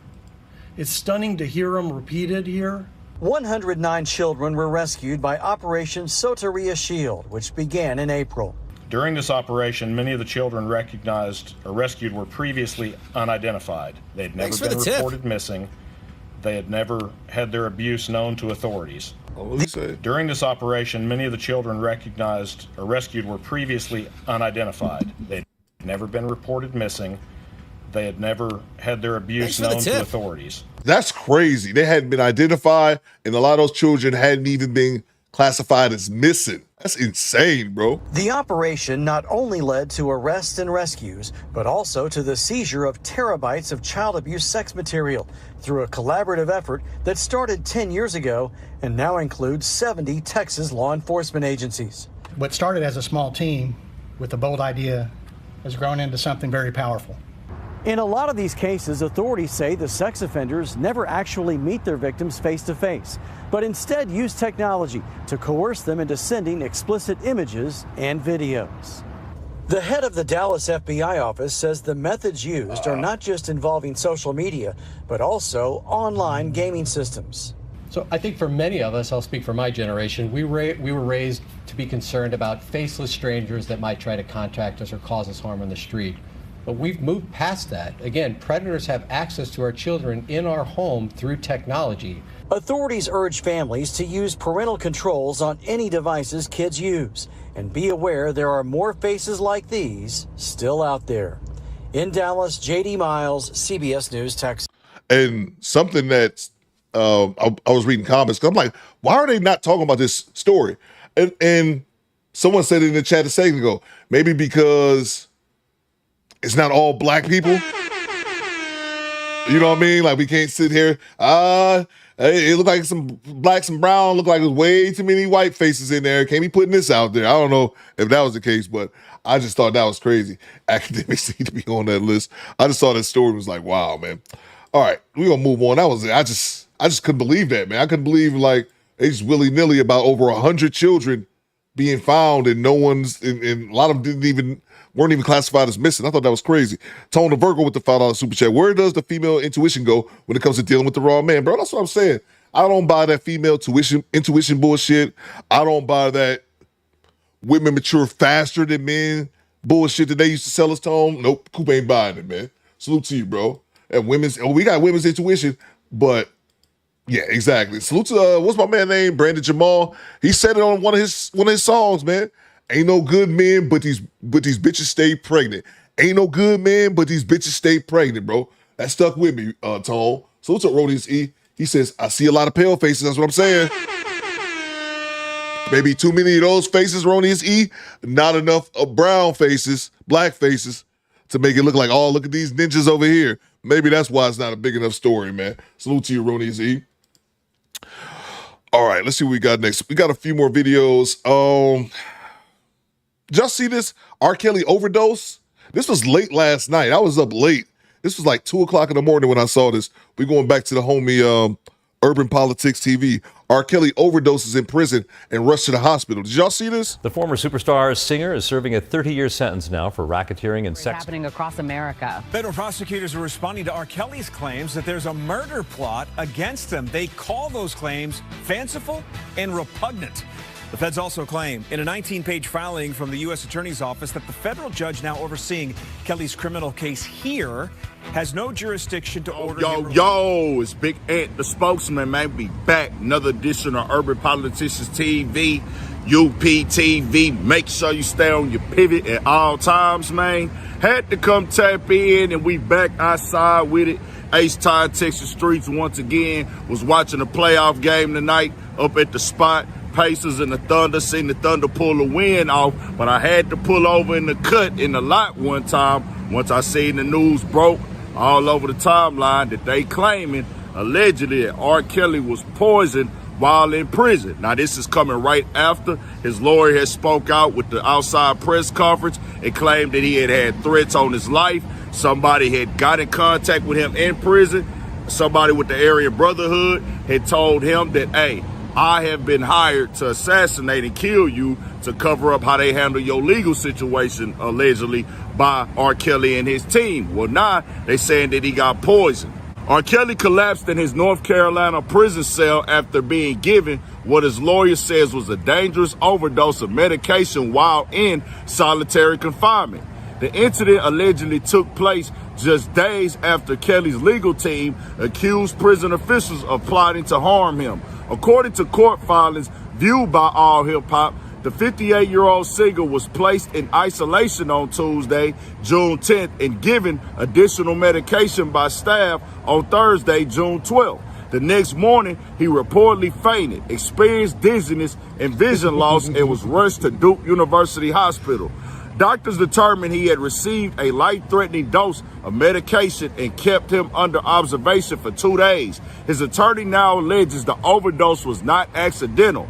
It's stunning to hear them repeated here. 109 children were rescued by Operation Soteria Shield, which began in April. During this operation, many of the children recognized or rescued were previously unidentified. They had never been reported missing. They had never had their abuse known to authorities. During this operation, many of the children recognized or rescued were previously unidentified. They had never been reported missing. They had never had their abuse known to authorities. That's crazy. They hadn't been identified, and a lot of those children hadn't even been classified as missing. That's insane, bro. The operation not only led to arrests and rescues, but also to the seizure of terabytes of child abuse sex material through a collaborative effort that started 10 years ago and now includes 70 Texas law enforcement agencies. What started as a small team with a bold idea has grown into something very powerful. In a lot of these cases, authorities say the sex offenders never actually meet their victims face to face, but instead use technology to coerce them into sending explicit images and videos. The head of the Dallas FBI office says the methods used are not just involving social media, but also online gaming systems. So I think for many of us, I'll speak for my generation, we were raised to be concerned about faceless strangers that might try to contact us or cause us harm on the street. But we've moved past that. Again, predators have access to our children in our home through technology. Authorities urge families to use parental controls on any devices kids use. And be aware there are more faces like these still out there. In Dallas, J.D. Miles, CBS News, Texas. And something that I was reading comments, 'cause I'm like, why are they not talking about this story? And someone said in the chat a second ago, maybe because it's not all black people. You know what I mean? Like, we can't sit here. It looked like some blacks and brown. Looked like there's way too many white faces in there. Can't be putting this out there. I don't know if that was the case, but I just thought that was crazy. Academics need to be on that list. I just saw that story and was like, wow, man. All right, we're gonna move on. That was it. I just couldn't believe that, man. I couldn't believe, like, they just willy-nilly about over 100 children being found, and no one's, and a lot of them weren't even classified as missing. I thought that was crazy. Tone the Virgo with the $5 super chat. Where does the female intuition go when it comes to dealing with the wrong man, bro? That's what I'm saying. I don't buy that female intuition bullshit. I don't buy that women mature faster than men bullshit that they used to sell us, Tone. Nope, Coop ain't buying it, man. Salute to you, bro. And we got women's intuition, but yeah, exactly. Salute to what's my man name? Brandon Jamal. He said it on one of his songs, man. Ain't no good men, but these bitches stay pregnant. Ain't no good men, but these bitches stay pregnant, bro. That stuck with me, Tone. Salute to Rodius E. He says, I see a lot of pale faces. That's what I'm saying. Maybe too many of those faces, Rodius E. Not enough of brown faces, black faces, to make it look like, oh, look at these ninjas over here. Maybe that's why it's not a big enough story, man. Salute to you, Rodius E. All right, let's see what we got next. We got a few more videos. Did y'all see this R. Kelly overdose? This was late last night. I was up late. This was like 2 o'clock in the morning when I saw this. We going back to the homie Urban Politics TV. R. Kelly overdoses in prison and rushed to the hospital. Did y'all see this? The former superstar singer is serving a 30-year sentence now for racketeering and sex. Happening across America. Federal prosecutors are responding to R. Kelly's claims that there's a murder plot against him. They call those claims fanciful and repugnant. The feds also claim in a 19-page filing from the U.S. Attorney's Office that the federal judge now overseeing Kelly's criminal case here has no jurisdiction to order him. Yo, it's Big Ant, the spokesman, man. We back. Another edition of Urban Politicians TV, UPTV. Make sure you stay on your pivot at all times, man. Had to come tap in, and we back outside with it. H-Town, Texas streets once again. Was watching a playoff game tonight up at the spot. Pacers and the Thunder, seen the Thunder pull the win off, but I had to pull over in the cut in the lot one time once I seen the news broke all over the timeline that they claiming allegedly that R. Kelly was poisoned while in prison. Now this is coming right after his lawyer has spoke out with the outside press conference and claimed that he had threats on his life. Somebody had got in contact with him in prison. Somebody with the area brotherhood had told him that, hey, I have been hired to assassinate and kill you to cover up how they handle your legal situation, allegedly, by R. Kelly and his team. Well, now they saying that he got poisoned. R. Kelly collapsed in his North Carolina prison cell after being given what his lawyer says was a dangerous overdose of medication while in solitary confinement. The incident allegedly took place just days after Kelly's legal team accused prison officials of plotting to harm him. According to court filings viewed by All Hip Hop, the 58-year-old singer was placed in isolation on Tuesday, June 10th, and given additional medication by staff on Thursday, June 12th. The next morning, he reportedly fainted, experienced dizziness and vision loss, and was rushed to Duke University Hospital. Doctors determined he had received a life-threatening dose of medication and kept him under observation for 2 days. His attorney now alleges the overdose was not accidental.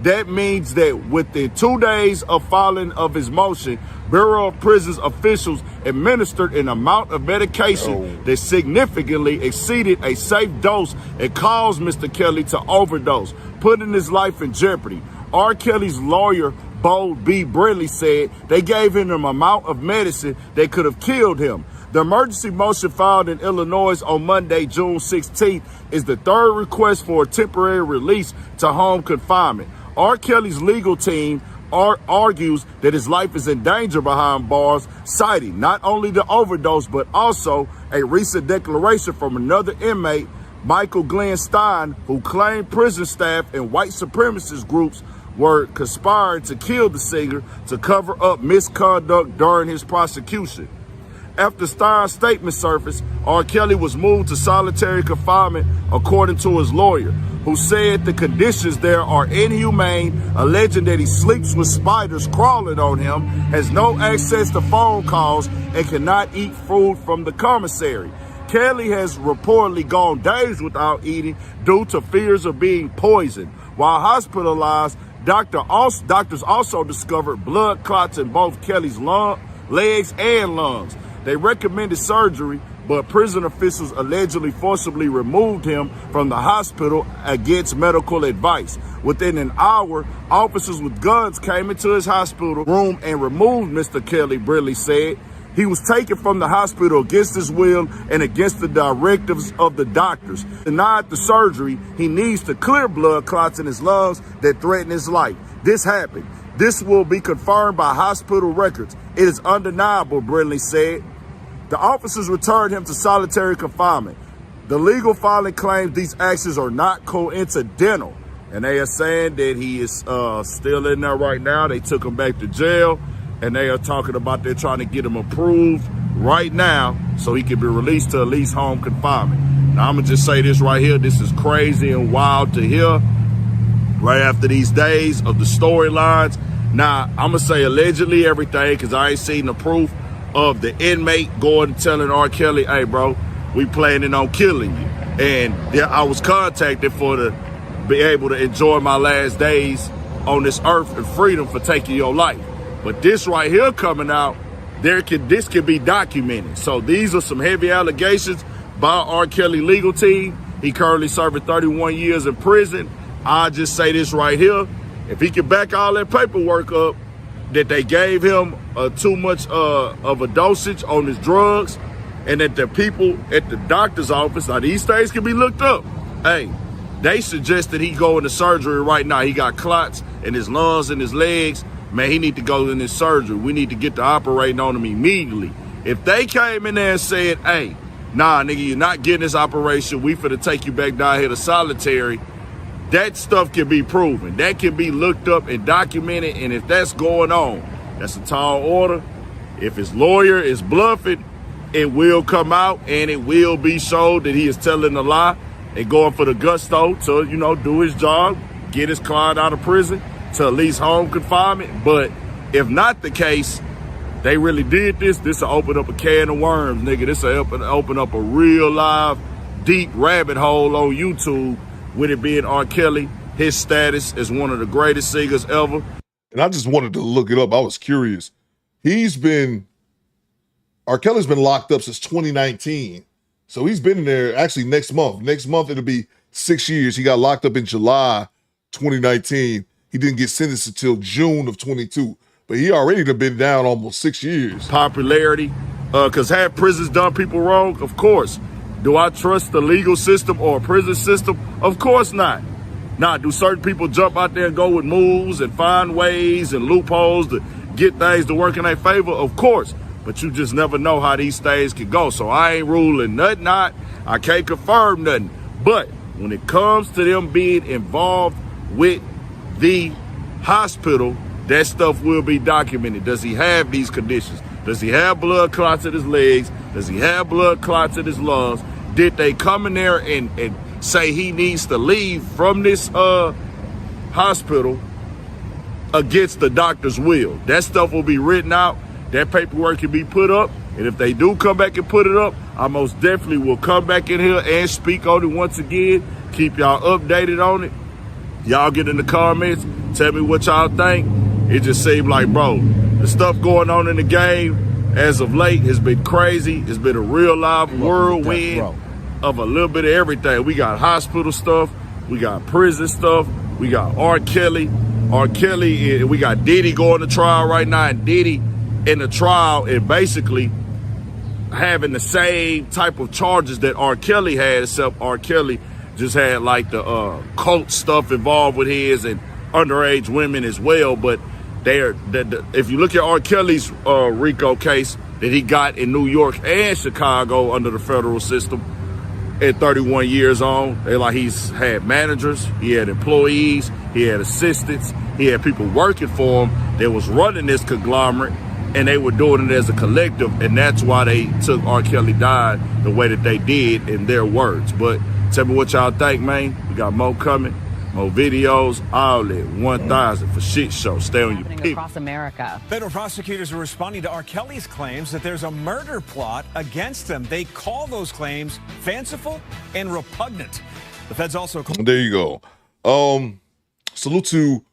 That means that within 2 days of filing of his motion, Bureau of Prisons officials administered an amount of medication that significantly exceeded a safe dose and caused Mr. Kelly to overdose, putting his life in jeopardy. R. Kelly's lawyer, Bo B. Brinley, said they gave him an amount of medicine that could have killed him. The emergency motion filed in Illinois on Monday, June 16th, is the third request for a temporary release to home confinement. R. Kelly's legal team argues that his life is in danger behind bars, citing not only the overdose, but also a recent declaration from another inmate, Michael Glenn Stein, who claimed prison staff and white supremacist groups were conspiring to kill the singer to cover up misconduct during his prosecution. After Stein's statement surfaced, R. Kelly was moved to solitary confinement, according to his lawyer, who said the conditions there are inhumane, alleging that he sleeps with spiders crawling on him, has no access to phone calls, and cannot eat food from the commissary. Kelly has reportedly gone days without eating due to fears of being poisoned. While hospitalized, doctors also discovered blood clots in both Kelly's legs and lungs. They recommended surgery, but prison officials allegedly forcibly removed him from the hospital against medical advice. Within an hour, officers with guns came into his hospital room and removed Mr. Kelly, Brindley said. He was taken from the hospital against his will and against the directives of the doctors. Denied the surgery, he needs to clear blood clots in his lungs that threaten his life. This happened. This will be confirmed by hospital records. It is undeniable, Brindley said. The officers returned him to solitary confinement. The legal filing claims these actions are not coincidental. And they are saying that he is still in there right now. They took him back to jail. And they are talking about they're trying to get him approved right now so he can be released to at least home confinement. Now, I'm going to just say this right here. This is crazy and wild to hear right after these days of the storylines. Now, I'm going to say allegedly everything because I ain't seen the proof of the inmate going and telling R. Kelly, hey, bro, we planning on killing you. And I was contacted to be able to enjoy my last days on this earth and freedom for taking your life. But this right here coming out, this can be documented. So these are some heavy allegations by R. Kelly legal team. He currently serving 31 years in prison. I just say this right here. If he can back all that paperwork up that they gave him too much of a dosage on his drugs, and that the people at the doctor's office, now these things can be looked up. Hey, they suggested he go into surgery right now. He got clots in his lungs and his legs. Man, he need to go in this surgery. We need to get to operating on him immediately. If they came in there and said, hey, nah, nigga, you're not getting this operation. We finna take you back down here to solitary. That stuff can be proven. That can be looked up and documented. And if that's going on, that's a tall order. If his lawyer is bluffing, it will come out and it will be showed that he is telling a lie and going for the gusto to, do his job, get his client out of prison to at least home confinement. But if not the case, they really did this will open up a can of worms, nigga. This will open up a real live, deep rabbit hole on YouTube with it being R. Kelly, his status as one of the greatest singers ever. And I just wanted to look it up. I was curious. R. Kelly's been locked up since 2019. So he's been in there actually next month. Next month, it'll be 6 years. He got locked up in July 2019. He didn't get sentenced until June of 22, but he already been down almost 6 years. Popularity, because have prisons done people wrong? Of course. Do I trust the legal system or a prison system? Of course not. Now, do certain people jump out there and go with moves and find ways and loopholes to get things to work in their favor? Of course. But you just never know how these things can go. So I ain't ruling nothing out. I can't confirm nothing. But when it comes to them being involved with the hospital, that stuff will be documented. Does he have these conditions? Does he have blood clots in his legs? Does he have blood clots in his lungs? Did they come in there and say he needs to leave from this hospital against the doctor's will? That stuff will be written out. That paperwork can be put up. And if they do come back and put it up, I most definitely will come back in here and speak on it once again. Keep y'all updated on it. Y'all get in the comments, tell me what y'all think. It just seemed like, bro, the stuff going on in the game as of late has been crazy. It's been a real live whirlwind of a little bit of everything. We got hospital stuff, we got prison stuff, we got R. Kelly, and we got Diddy going to trial right now, and Diddy in the trial and basically having the same type of charges that R. Kelly had, except R. Kelly just had like the cult stuff involved with his and underage women as well. But If you look at R. Kelly's RICO case that he got in New York and Chicago under the federal system at 31 years on, he's had managers, he had employees, he had assistants, he had people working for him that was running this conglomerate, and they were doing it as a collective, and that's why they took R. Kelly died the way that they did, in their words. But tell me what y'all think, man. We got more coming. More videos, all at 1,000 for Shit Show. Stay on your pig. Across America. Federal prosecutors are responding to R. Kelly's claims that there's a murder plot against him. They call those claims fanciful and repugnant. The feds also... There you go. Salute to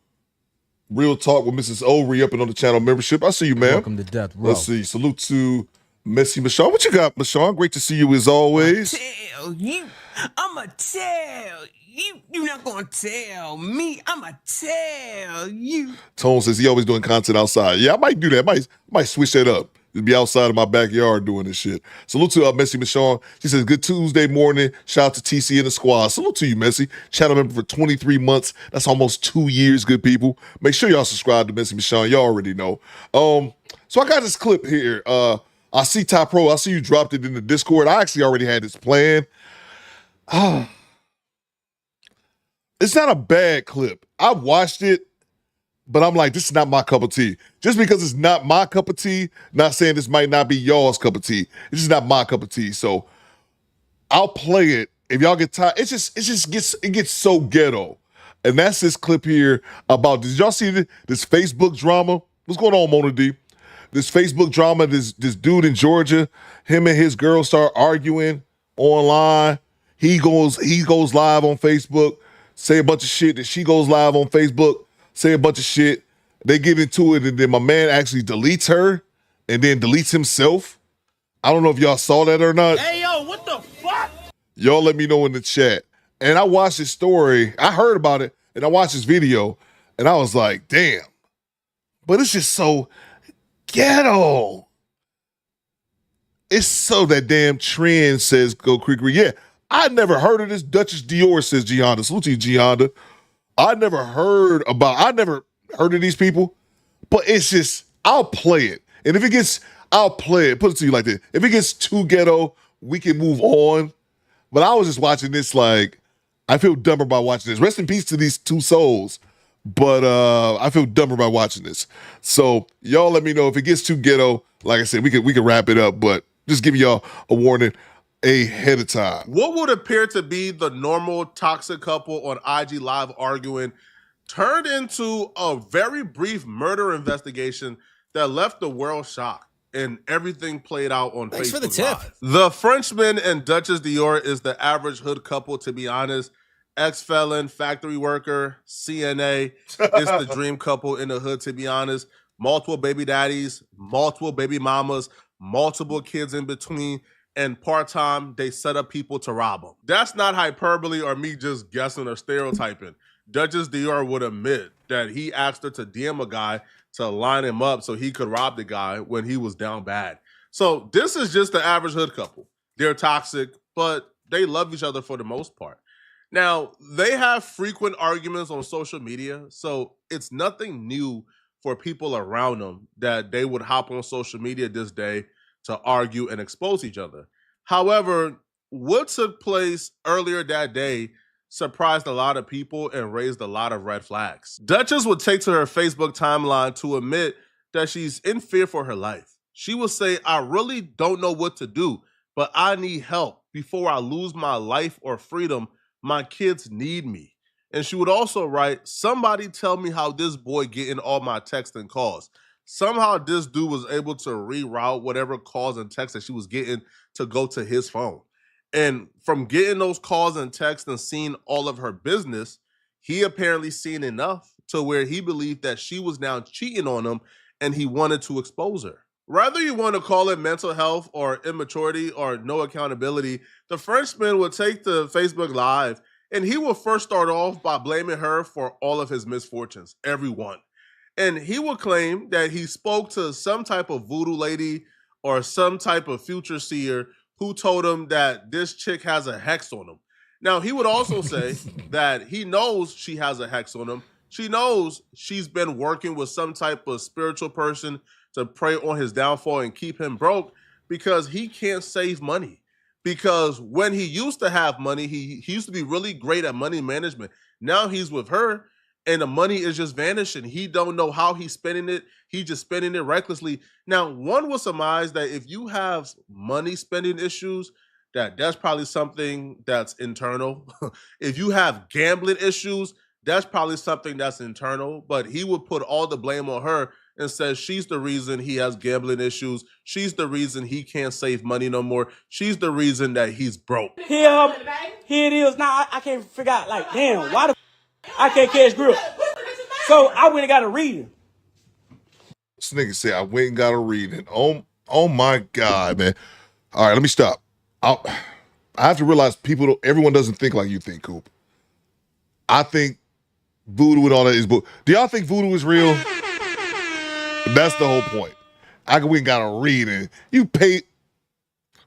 Real Talk with Mrs. O re-upping on the channel membership. I see you, man. Welcome to Death Row. Let's see. Salute to Messy Michonne. What you got, Michonne? Great to see you as always. I'ma tell you. You're not gonna tell me. I'ma tell you. Tone says he always doing content outside. Yeah, I might do that. I might switch that up. Just be outside of my backyard doing this shit. Salute to Messy Michonne. She says, good Tuesday morning. Shout out to TC and the squad. Salute to you, Messy. Channel member for 23 months. That's almost 2 years, good people. Make sure y'all subscribe to Messy Michonne. Y'all already know. So I got this clip here. I see Ty Pro. I see you dropped it in the Discord. I actually already had this planned. It's not a bad clip. I watched it, but I'm like, this is not my cup of tea. Just because it's not my cup of tea, not saying this might not be y'all's cup of tea. It's just not my cup of tea. So I'll play it. If y'all get tired, it gets so ghetto. And that's this clip here about, did y'all see this Facebook drama? What's going on, Mona D? This Facebook drama, this dude in Georgia, him and his girl start arguing online. He goes live on Facebook, say a bunch of shit. Then she goes live on Facebook, say a bunch of shit. They get into it, and then my man actually deletes her and then deletes himself. I don't know if y'all saw that or not. Hey, yo, what the fuck? Y'all let me know in the chat. And I watched this story. I heard about it, and I watched this video, and I was like, damn. But it's just so ghetto. It's so that damn trend says go creek. Yeah, I never heard of this. Duchess Dior, says Gianna. Salute to you, Gianna. I never heard of these people, but it's just, I'll play it. And if it gets, I'll play it. Put it to you like this. If it gets too ghetto, we can move on. But I was just watching this like, I feel dumber by watching this. Rest in peace to these two souls. But I feel dumber by watching this. So y'all let me know if it gets too ghetto. Like I said, we can wrap it up, but just give y'all a warning ahead of time. What would appear to be the normal toxic couple on IG Live arguing turned into a very brief murder investigation that left the world shocked, and everything played out on Thanks Facebook for the tip. Live. The Frenchman and Duchess Dior is the average hood couple, to be honest. Ex-felon, factory worker, CNA. It's the dream couple in the hood, to be honest. Multiple baby daddies, multiple baby mamas, multiple kids in between, and part-time, they set up people to rob them. That's not hyperbole or me just guessing or stereotyping. Duchess Dior would admit that he asked her to DM a guy to line him up so he could rob the guy when he was down bad. So this is just the average hood couple. They're toxic, but they love each other for the most part. Now, they have frequent arguments on social media, so it's nothing new for people around them that they would hop on social media this day to argue and expose each other. However, what took place earlier that day surprised a lot of people and raised a lot of red flags. Duchess would take to her Facebook timeline to admit that she's in fear for her life. She would say, I really don't know what to do, but I need help. Before I lose my life or freedom, my kids need me. And she would also write, somebody tell me how this boy getting all my texts and calls. Somehow this dude was able to reroute whatever calls and texts that she was getting to go to his phone. And from getting those calls and texts and seeing all of her business, he apparently seen enough to where he believed that she was now cheating on him and he wanted to expose her. Whether you want to call it mental health or immaturity or no accountability, the Frenchman would take to Facebook Live and he will first start off by blaming her for all of his misfortunes, everyone. And he would claim that he spoke to some type of voodoo lady or some type of future seer who told him that this chick has a hex on him. Now, he would also say that he knows she has a hex on him She knows she's been working with some type of spiritual person to pray on his downfall and keep him broke because he can't save money. Because when he used to have money, he used to be really great at money management. Now he's with her and the money is just vanishing. He don't know how he's spending it. He's just spending it recklessly. Now, one would surmise that if you have money spending issues, that's probably something that's internal. If you have gambling issues, that's probably something that's internal, but he would put all the blame on her and says she's the reason he has gambling issues. She's the reason he can't save money no more. She's the reason that he's broke. Here it is. Now I can't figure out, like, damn, why the I can't catch grip. So I went and got a reading. This nigga said I went and got a reading. Oh my God, man. All right, let me stop. I have to realize everyone doesn't think like you think, Coop. I think voodoo and all that is book. Do y'all think voodoo is real? That's the whole point. I went and got a reading. You pay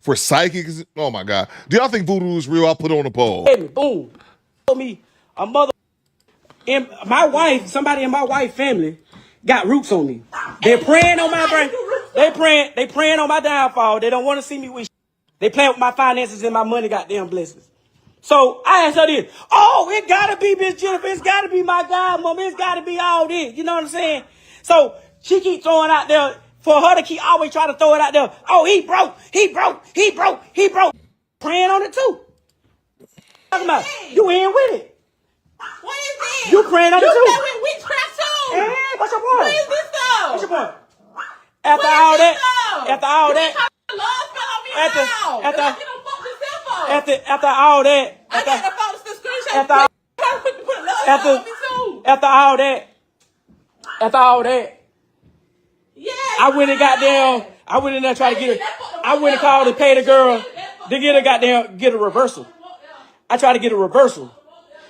for psychics? Oh my God. Do y'all think voodoo is real? I'll put it on a poll. Boom. Told me a mother and my wife, somebody in my wife's family got roots on me. They're praying on my brain. They praying on my downfall. They don't want to see me with. They playing with my finances and my money, goddamn blessings. So I asked her this. Oh, it gotta be Miss Jennifer. It's gotta be my godmama. It's gotta be all this. You know what I'm saying? So she keep throwing out there for her to keep always try to throw it out there. Oh, he broke. Praying on it too. Talking about you in with it. What is this? You praying on it too. You said we witchcraft too. Hey, what's your point? What is this though? What's your point? After all that, after all that, yeah, I went and got down. I went in there trying to get it. I went and called and paid the girl to get a reversal. I tried to get a reversal.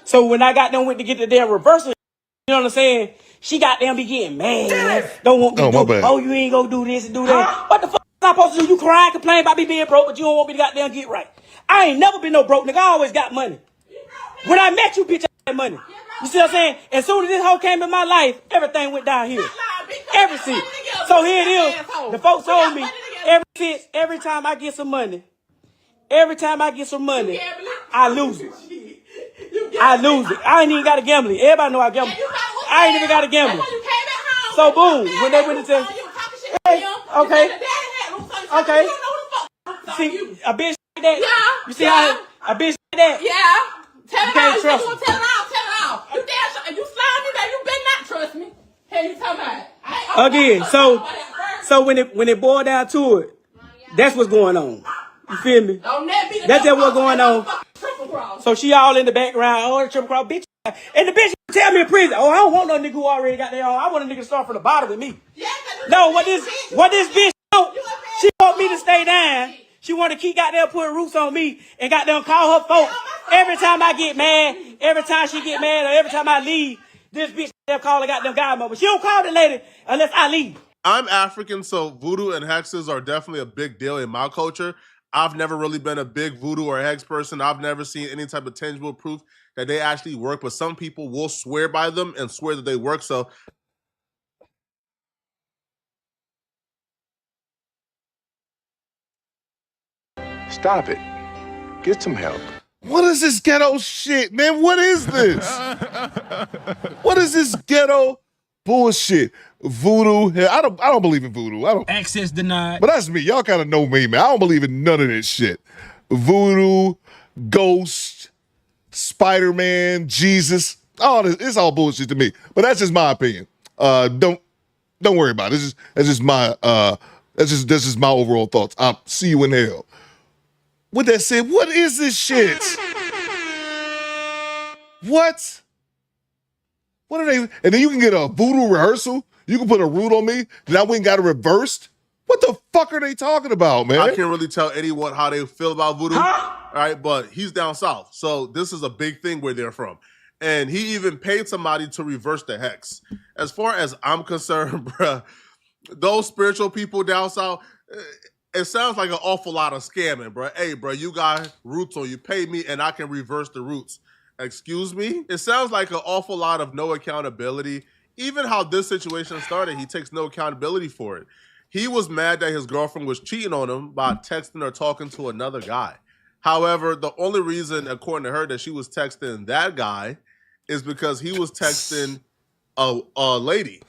So when I got done went to get the damn reversal, you know what I'm saying? She got them be getting mad. Don't want me to do. Oh, you ain't gonna do this and do that. What the fuck am I supposed to do? You cry, complain about me being broke, but you don't want me to goddamn get right. I ain't never been no broke nigga. I always got money. When I met you, bitch, I had money. You see what I'm saying? As soon as this hoe came in my life, everything went down here. Everything. So here it is. The folks told me every time I get some money, I lose it. I ain't even got a gambling. Everybody know I gamble. I ain't even got a gambling. So boom, when they went into okay. See, a bitch like that. Yeah. You see how a bitch like that? Yeah. Tell it all. You trust gonna tell it all. You damn you slime me, baby. You better not trust me. Hey, you talking about? Again, so when it boiled down to it, that's what's going on. You feel me? That's just what's going on. So she all in the background, oh, the triple cross, bitch. And the bitch tell me in prison, oh, I don't want no nigga who already got their own. I want a nigga to start from the bottom with me. No, what this bitch want? She want me to stay down. She want to keep goddamn putting roots on me and goddamn call her folks. Every time I get mad, every time she get mad, or every time I leave, this bitch call her goddamn godmother. She don't call the lady unless I leave. I'm African, so voodoo and hexes are definitely a big deal in my culture. I've never really been a big voodoo or hex person. I've never seen any type of tangible proof that they actually work, but some people will swear by them and swear that they work. So Stop it. Get some help. What is this ghetto shit, man? What is this? What is this ghetto bullshit? Voodoo. I don't believe in voodoo. I don't. Access denied. But that's me. Y'all kind of know me, man. I don't believe in none of this shit. Voodoo, ghost, Spider-Man, Jesus. All this, it's all bullshit to me. But that's just my opinion. Don't worry about it. That's just my overall thoughts. I'll see you in hell. With that said, what is this shit? What? What are they? And then you can get a voodoo rehearsal. You can put a root on me. Then I went and got it reversed. What the fuck are they talking about, man? I can't really tell anyone how they feel about voodoo. All right, but he's down south. So this is a big thing where they're from. And he even paid somebody to reverse the hex. As far as I'm concerned, bruh, those spiritual people down south, it sounds like an awful lot of scamming, bro. Hey, bro, you got roots on you. Pay me and I can reverse the roots. Excuse me? It sounds like an awful lot of no accountability. Even how this situation started, he takes no accountability for it. He was mad that his girlfriend was cheating on him by texting or talking to another guy. However, the only reason, according to her, that she was texting that guy is because he was texting a lady.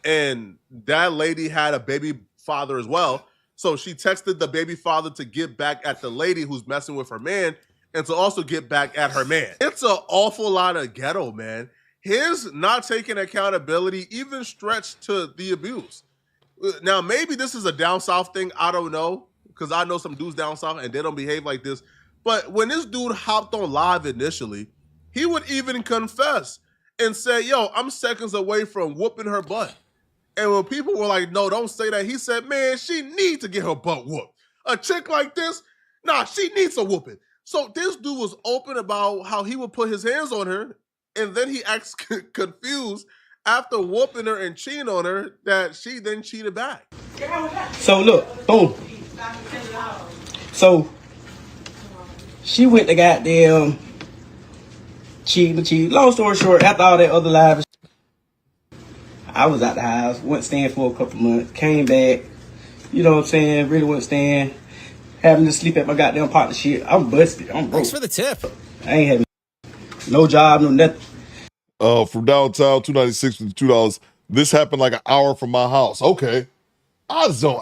And that lady had a baby father as well. So she texted the baby father to get back at the lady who's messing with her man and to also get back at her man. It's an awful lot of ghetto, man. His not taking accountability even stretched to the abuse. Now, maybe this is a down south thing. I don't know, because I know some dudes down south and they don't behave like this. But when this dude hopped on live initially, he would even confess and say, yo, I'm seconds away from whooping her butt. And when people were like, no, don't say that, he said, man, she needs to get her butt whooped. A chick like this, nah, she needs a whooping. So this dude was open about how he would put his hands on her, and then he acts confused after whooping her and cheating on her that she then cheated back. So look, boom. So she went to goddamn cheating. Long story short, after all that other live, I was out the house, went staying for a couple months, came back, you know what I'm saying, really went staying, having to sleep at my goddamn partnership. I'm busted, I'm broke. Thanks for the tip. I ain't having no job, no nothing. From downtown, $2.96 for $2. This happened like an hour from my house. Okay. I just don't.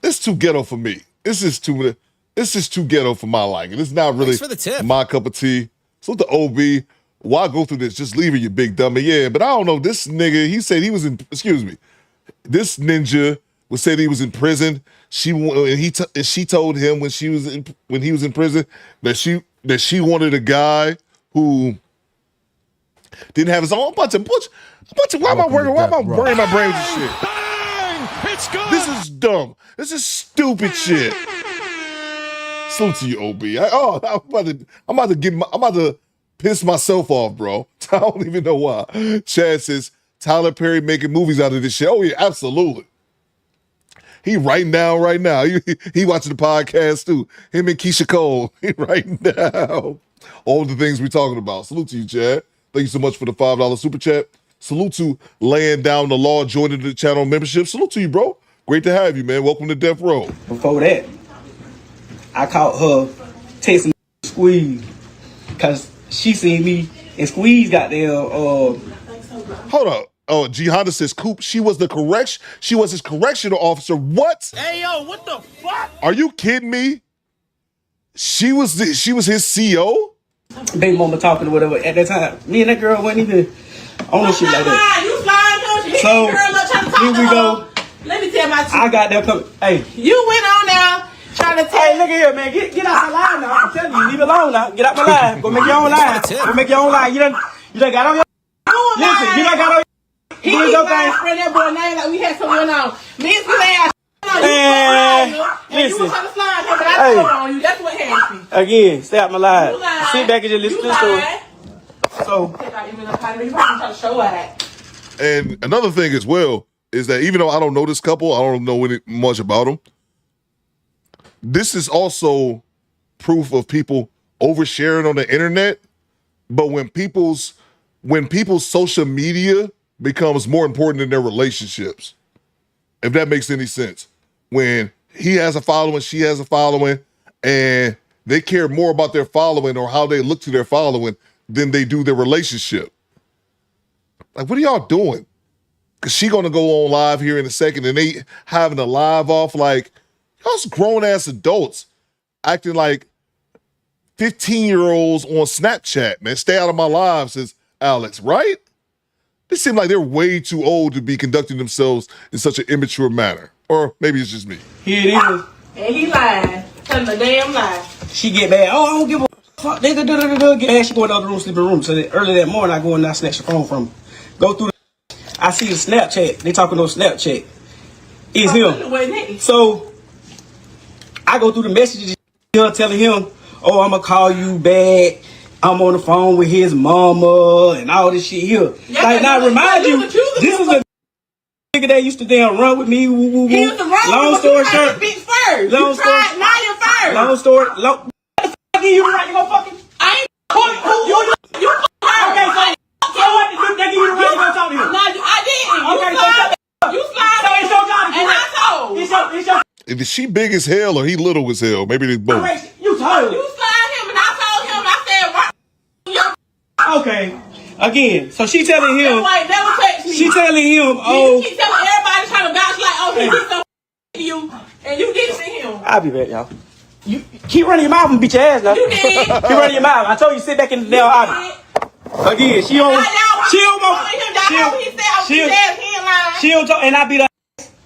It's too ghetto for me. It's just too ghetto for my liking. It's not really for the tip. my cup of tea. So the OB, why go through this? Just leave it, you big dummy. Yeah, but I don't know. This nigga, he said he was in, this ninja was said he was in prison. She told him when he was in prison that she wanted a guy who didn't have his own bunch of why am I burning my brains and shit? Bang! It's good. This is dumb. This is stupid shit. Salute to you, OB. I'm about to piss myself off, bro. I don't even know why. Chad says Tyler Perry making movies out of this shit. Oh yeah, absolutely. He writing down right now. He watching the podcast too. Him and Keisha Cole. He writing down all the things we're talking about. Salute to you, Chad. Thank you so much for the $5 super chat. Salute to laying down the law, joining the channel membership. Salute to you, bro. Great to have you, man. Welcome to Death Row. Before that, I caught her texting Squeeze because she seen me and Squeeze got there. Hold up. Oh, G Honda says Coop. She was his correctional officer. What? Hey, yo, what the fuck? Are you kidding me? She was his CO? Baby mama talking or whatever. At that time, me and that girl wasn't even on the shit like that. You lying, don't you? So, Girl up trying to talk here we to go. her. Let me tell my truth. I got there coming. Hey. You went on now trying to tell. Hey, look here, man. Get out my line now. I'm telling you, leave it alone now. Get out my line. Go make your own line. Go make your own line. You done got on your. Listen, you done got on your. He keep spread that boy name like we had something on. Me and Slay listen. You was trying to slide him, but I told on you. That's what happened. Again, stay out my line. Sit back and just listen to the story. So. Trying to show her that. And another thing as well is that even though I don't know this couple, I don't know much about them, this is also proof of people oversharing on the internet. But when people's social media becomes more important than their relationships, if that makes any sense. When he has a following, she has a following, and they care more about their following or how they look to their following than they do their relationship. Like, what are y'all doing? Because she going to go on live here in a second, and they having a live off like, y'all's grown-ass adults acting like 15-year-olds on Snapchat, man. Stay out of my live, says Alex, right? They seem like they're way too old to be conducting themselves in such an immature manner. Or maybe it's just me. Here it is. And he lying. Telling the damn lie. She get mad. Oh, I don't give a fuck. Get mad. She go in the other room, sleeping room. So early that morning, I go in and I snatch the phone from her. Go through I see the Snapchat. They talking on Snapchat. It's him. So I go through the messages telling him, oh, I'm going to call you back. I'm on the phone with his mama and all this shit here. Yeah, like, now remind you, this is a nigga that used to damn run with me. Woo. He used to run long with story you. Short. Speak first. Long you story. tried, now you're first. Long story. What the fuck are you right? You gonna fucking. Okay, so what? They give you the right to go talk to him. No, I didn't. Okay, You slide. So it's your job to And I told. It's your. Is she big as hell or he little as hell? Maybe they both. You told. You slide him, and I told him. I said, Okay. Again, so she telling him. Wait, never text me. She telling him, You keep telling everybody trying to bounce like, oh, he did something to you, and you did to him. I'll be back, y'all. You keep running your mouth and beat your ass now. You did. Keep running your mouth. I told you sit back in the damn audience. Again, she don't talk, and I be like,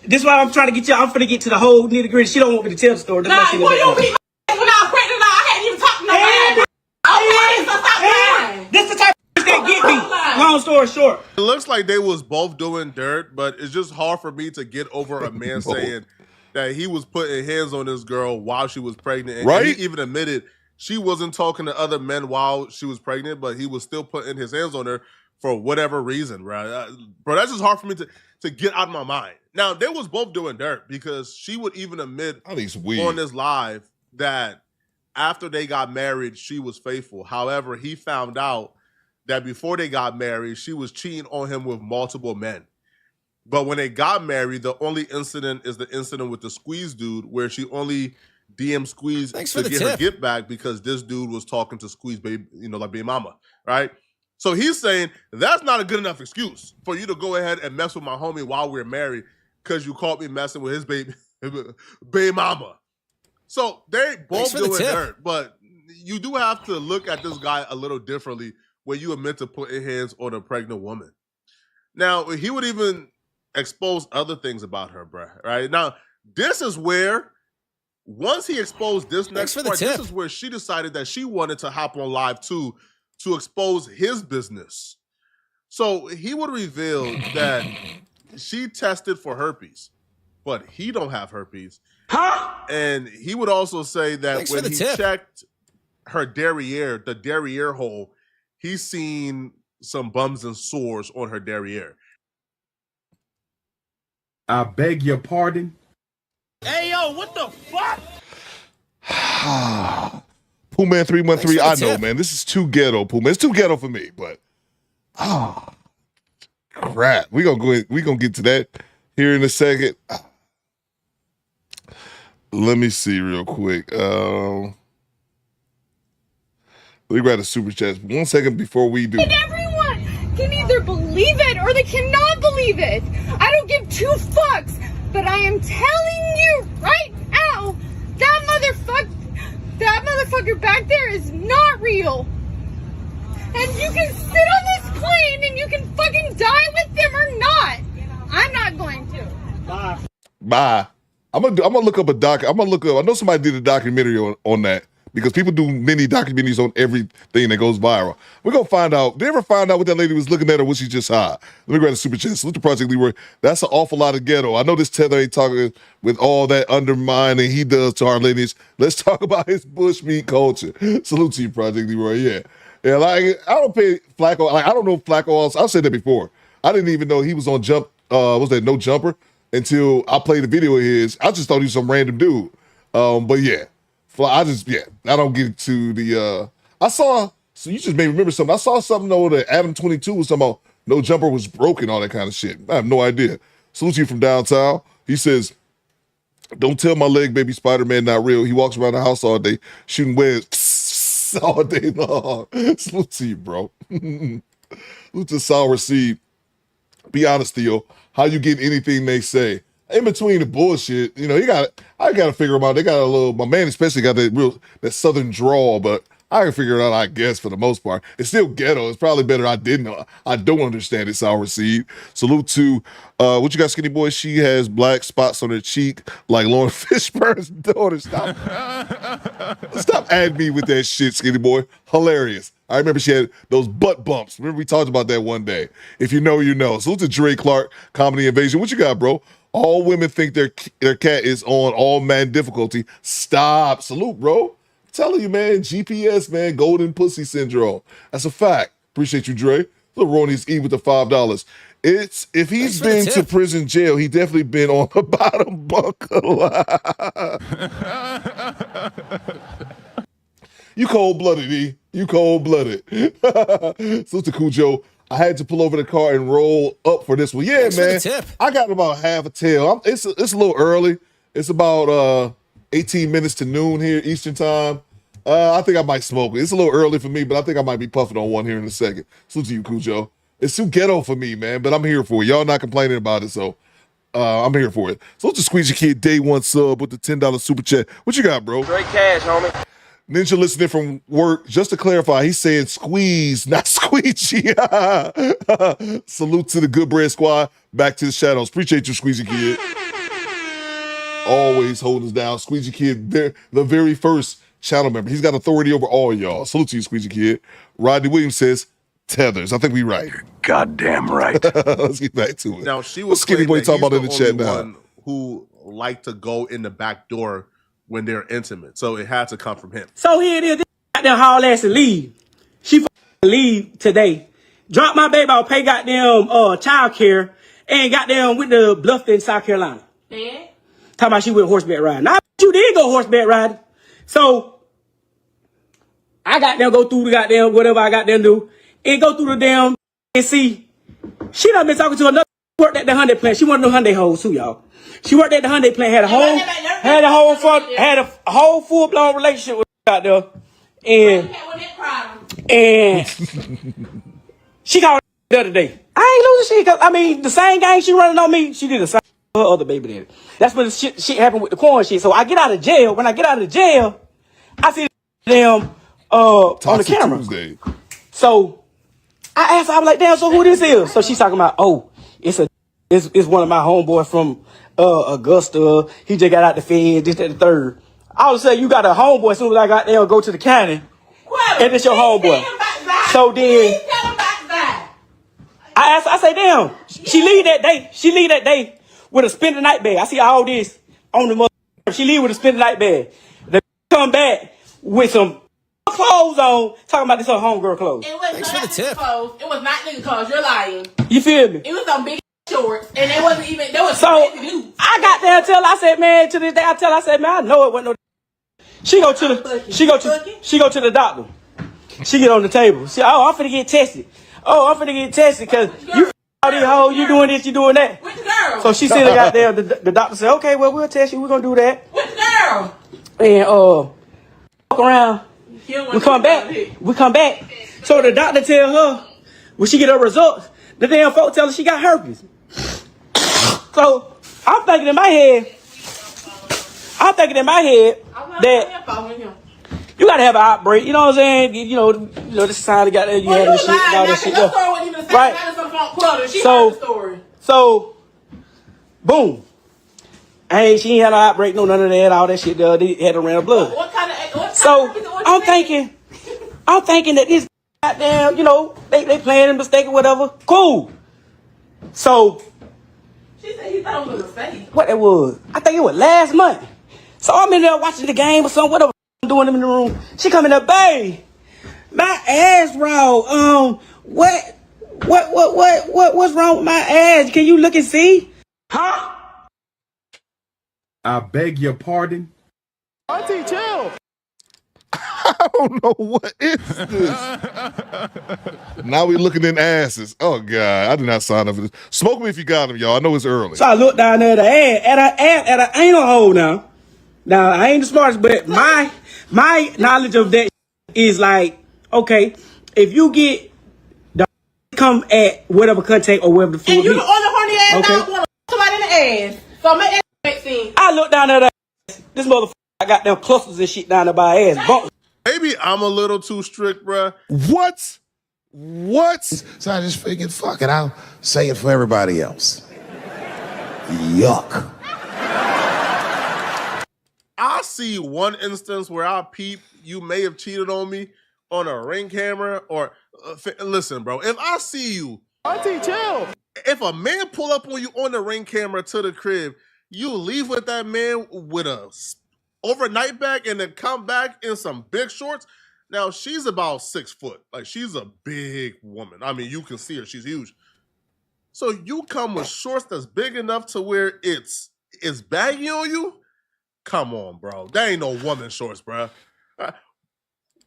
this is why I'm trying to get you. I'm finna get to the whole nitty gritty. She don't want me to tell the story. Nah, you beat my ass when I was pregnant. I hadn't even talked to nobody. Okay, so stop lying. This the type of that get me. Long story short. It looks like they was both doing dirt, but it's just hard for me to get over a man saying that he was putting hands on this girl while she was pregnant. And right? He even admitted she wasn't talking to other men while she was pregnant, but he was still putting his hands on her for whatever reason, right? Bro, that's just hard for me to get out of my mind. Now, they was both doing dirt because she would even admit on this live that after they got married, she was faithful. However, he found out that before they got married, she was cheating on him with multiple men. But when they got married, the only incident is the incident with the Squeeze dude, where she only DM Squeeze to get her get back because this dude was talking to Squeeze, baby, like baby mama, right? So he's saying that's not a good enough excuse for you to go ahead and mess with my homie while we're married because you caught me messing with his baby mama. So they both doing dirt, but you do have to look at this guy a little differently when you admit to putting hands on a pregnant woman. Now, he would even expose other things about her, bruh, right? Now, this is where, once he exposed this next part, this is where she decided that she wanted to hop on live too to expose his business. So he would reveal that she tested for herpes, but he don't have herpes. Huh? And he would also say that when he checked her derriere, the derriere hole, he's seen some bumps and sores on her derriere. I beg your pardon? Hey, yo, what the fuck? Pooh Man 313, I know, man. This is too ghetto, Pooh Man. It's too ghetto for me, but crap. We gonna get to that here in a second. Let me see real quick. Let me grab the super chats 1 second before we do. And everyone can either believe it or they cannot believe it. I don't give two fucks, but I am telling you right now, that motherfucker back there is not real. And you can sit on this plane and you can fucking die with them or not. I'm not going to. Bye. I'm gonna look up a doc. I know somebody did a documentary on that because people do many documentaries on everything that goes viral. We're gonna find out. Did they ever find out what that lady was looking at or was she just high? Let me grab the super chat. Salute to Project Leroy. That's an awful lot of ghetto. I know this Tether ain't talking with all that undermining he does to our ladies. Let's talk about his bushmeat culture. Salute to you, Project Leroy. Yeah. Like I don't pay Flacco. Like I don't know Flacco. I've said that before. I didn't even know he was on Jump. Was that No Jumper? Until I played the video of his. I just thought he was some random dude. But yeah. I don't get to the so you just made me remember something. I saw something though that Adam 22 was talking about No Jumper was broken, all that kind of shit. I have no idea. Salute to you from downtown. He says, don't tell my leg baby Spider-Man not real. He walks around the house all day shooting webs all day long. Salute to you, bro. Salute to Sour Seed. Be honest, Theo. How you get anything they say? In between the bullshit, I gotta figure them out. They got my man especially got that southern drawl, but I can figure it out, I guess, for the most part. It's still ghetto. It's probably better I don't understand it, Sour Seed. Salute to, what you got, Skinny Boy? She has black spots on her cheek like Lauren Fishburne's daughter. Stop adding me with that shit, Skinny Boy. Hilarious. I remember she had those butt bumps. Remember we talked about that one day. If you know, you know. Salute to Dre Clark, Comedy Invasion. What you got, bro? All women think their cat is on all man difficulty. Stop. Salute, bro. I'm telling you, man. GPS, man. Golden pussy syndrome. That's a fact. Appreciate you, Dre. Little Ronnie's E with the $5. If he's been to prison jail, he definitely been on the bottom bunk a lot. You cold-blooded, E. You cold-blooded. Salute to Cujo. I had to pull over the car and roll up for this one. Yeah, Thanks man. for the tip. I got about half a tail. It's a little early. It's about 18 minutes to noon here, Eastern time. I think I might smoke it. It's a little early for me, but I think I might be puffing on one here in a second. Salute to you, Cujo. It's too ghetto for me, man, but I'm here for it. Y'all not complaining about it, so I'm here for it. So let's just squeeze your kid day one sub with the $10 super chat. What you got, bro? Straight cash, homie. Ninja listening from work. Just to clarify, he's saying squeeze, not squeegee. Salute to the Good Bread Squad. Back to the shadows. Appreciate you, Squeezy Kid. Always holding us down. Squeezy Kid, the very first channel member. He's got authority over all y'all. Salute to you, Squeezy Kid. Rodney Williams says, tethers. I think we right. Goddamn right. Let's get back to it. Now, she was Skinny Boy talking about in the chat now. one who liked to go in the back door when they're intimate. So it had to come from him. So here it is. This goddamn haul ass and leave. She leave today. Drop my baby off, pay goddamn child care, and goddamn went to Bluffton, South Carolina. Yeah. Talking about she went horseback riding. Now you did go horseback riding. So I got them go through the goddamn whatever I got them do. And go through the damn and see. She done been talking to another worked at the Hyundai plant. She one of them Hyundai hoes too, y'all. She worked at the Hyundai plant, had a whole full blown relationship with out there. And she called the other day. I ain't losing shit, cause I mean the same game she running on me, she did the same for her other baby daddy. That's when the shit happened with the corn shit. So I get out of jail. When I get out of jail, I see them on the camera. Tuesday. So I asked her, I was like, damn, so who this is? So she's talking about, oh, it's one of my homeboys from Augusta. He just got out the Fed, this, that, the third. All of a sudden, you got a homeboy. As soon as I got there, go to the county, and it's your homeboy. So then, I asked her, I say, damn, she leave that day. She leave that day with a spend the night bag. I see all this on the mother. She leave with a spend the night bag. They come back with some clothes on, talking about this her homegirl clothes. Thanks for the tip. Clothes. It was not nigga clothes. You're lying. You feel me? It was some big shorts, and it wasn't even. There was so I got there until I said, man, to this day, I said, man, I know it wasn't no. She go to the doctor. She get on the table. She, oh, I'm finna get tested. Oh, I'm finna get tested because you all these hoes, you doing this, you doing that. With the girl. So she said, got there. The doctor said, okay, well, we'll test you. We're gonna do that. With the girl. And walk around. We come back. So the doctor tell her when she get her results, the damn folks tell her she got herpes. So I'm thinking in my head that you gotta have an outbreak. You know what I'm saying? You know this is how they got you have this shit and all this shit. Right. So boom. She ain't had no outbreak, no none of that, all that shit. They had to run blood. So I'm thinking that this goddamn, they playing a mistake or whatever. Cool. So she said he thought it was a mistake. What it was? I think it was last month. So I'm in there watching the game or something, whatever I'm doing in the room. She come in there, babe, my ass raw. What's wrong with my ass? Can you look and see? Huh? I beg your pardon. Auntie, chill. I don't know what is this. Now we looking in asses. Oh God, I did not sign up for this. Smoke me if you got them, y'all. I know it's early. So I look down there at an anal hole now. Now I ain't the smartest, but my knowledge of that is like, okay, if you get the come at whatever contact or whatever the food. And you the only horny ass dog want to somebody in the ass. So make that make sense. I look down at ass. This motherfucker, I got them clusters and shit down there by her ass. Bump. Maybe I'm a little too strict, bruh. What? So I just figured, fuck it, I'll say it for everybody else. Yuck. I see one instance where I peep you may have cheated on me on a Ring camera or listen, bro. If I see you, Auntie, chill. If a man pull up on you on the Ring camera to the crib, you leave with that man with a overnight bag and then come back in some big shorts. Now she's about 6 foot, like she's a big woman. I mean, you can see her; she's huge. So you come with shorts that's big enough to where it's baggy on you. Come on, bro. That ain't no woman shorts, bro.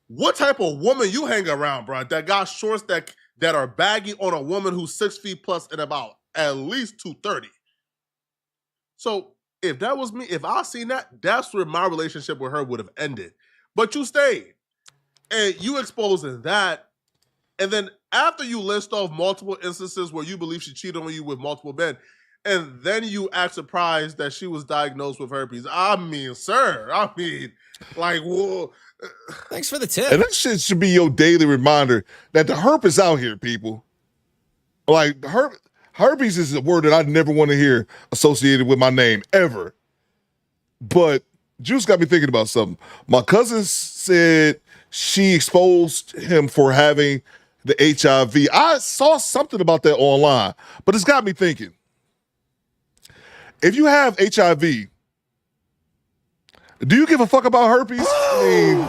what type of woman you hang around, bro, that got shorts that are baggy on a woman who's 6 feet plus and about at least 230. So if that was me, if I seen that, that's where my relationship with her would have ended. But you stayed. And you exposing that. And then after you list off multiple instances where you believe she cheated on you with multiple men, and then you act surprised that she was diagnosed with herpes. I mean, sir, like, whoa. Thanks for the tip. And that shit should be your daily reminder that the herp is out here, people. Like, herpes is a word that I never want to hear associated with my name, ever. But Juice got me thinking about something. My cousin said she exposed him for having the HIV. I saw something about that online, but it's got me thinking. If you have HIV, do you give a fuck about herpes? I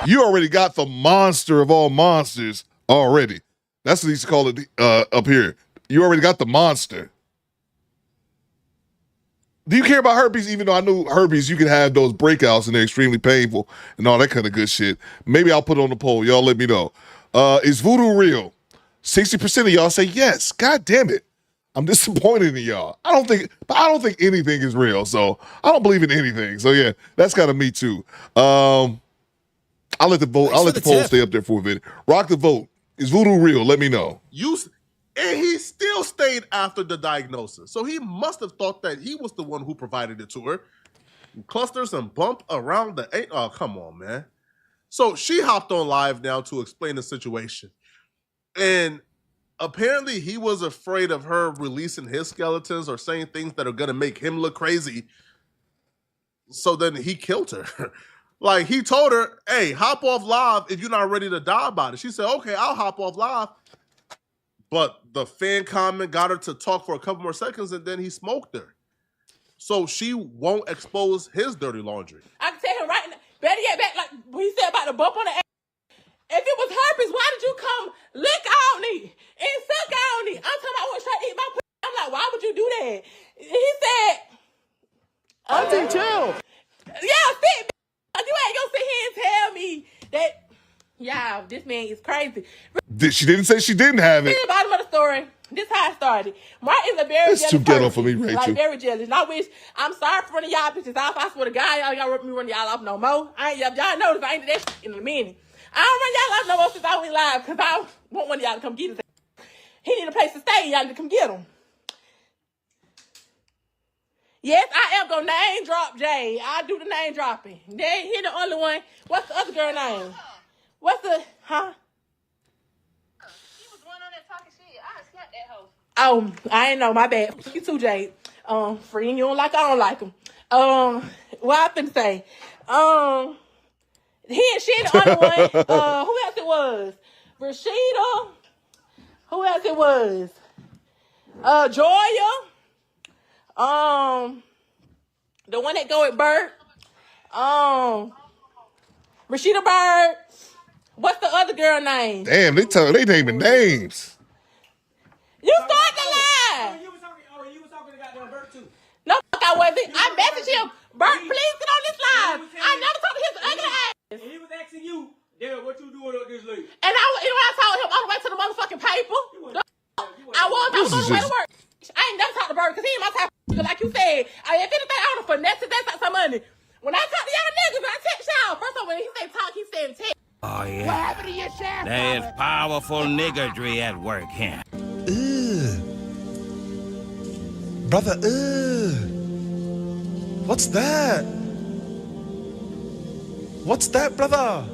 mean, you already got the monster of all monsters already. That's what they used to call it up here. You already got the monster. Do you care about herpes? Even though I knew herpes, you can have those breakouts and they're extremely painful and all that kind of good shit. Maybe I'll put it on the poll. Y'all let me know. Is voodoo real? 60% of y'all say yes. God damn it. I'm disappointed in y'all. I don't think anything is real. So I don't believe in anything. So yeah, that's kind of me too. I'll let the vote. I'll let the poll stay up there for a minute. Rock the vote. Is voodoo real? Let me know. And he still stayed after the diagnosis. So he must have thought that he was the one who provided it to her. Clusters and bump around the... Oh, come on, man. So she hopped on live now to explain the situation. And apparently he was afraid of her releasing his skeletons or saying things that are going to make him look crazy. So then he killed her. Like, he told her, hey, hop off live if you're not ready to die about it. She said, okay, I'll hop off live. But the fan comment got her to talk for a couple more seconds, and then he smoked her. So she won't expose his dirty laundry. I can tell him right now. Better get back, like what he said about the bump on the ass. If it was herpes, why did you come lick on me and suck on me? I'm talking about I was trying to eat my pussy. I'm like, why would you do that? He said, Auntie, chill. Yeah, sit. You ain't gonna sit here and tell me that. Yeah, this man is crazy. She didn't say she didn't have it. The bottom of the story. This how it started. Martin is a very It's too ghetto for me, Rachel. Like, very jealous. And I wish, I'm sorry for running y'all bitches off. I swear to God, y'all gotta rip me running y'all off no more. Y'all know if I ain't do that in a minute. I don't run y'all off no more since I went live because I want one of y'all to come get his ass. He need a place to stay. Y'all need to come get him. Yes, I am gonna name drop Jay. I do the name dropping. He the only one. What's the other girl name? What's the, huh? He was one on that talking shit. I slapped that hoe. Oh, I ain't know. My bad. You too, Jade. Friend, you don't like, I don't like him. What I finna say? She the only one. Who else it was? Rashida. Who else it was? Joya. The one that go with Bert. Rashida Bird. What's the other girl name? Damn, they naming names. You start the lie. You was talking to goddamn Bert too. No, I wasn't. I messaged him. Bert, please get on this live. I never talked to his ugly ass. And he was asking you, Dad, what you doing up this late? And I told him on the way to the motherfucking paper. I was on the way to work. I ain't never talked to Bert because he ain't my type of like you said. If anything, I want to finesse that's some money. When I talk to y'all niggas, I text y'all. First of all, when he said talk, he said text. Oh, yeah. What happened to your sheriff? There's powerful niggardry at work here. Brother, what's that? What's that, brother?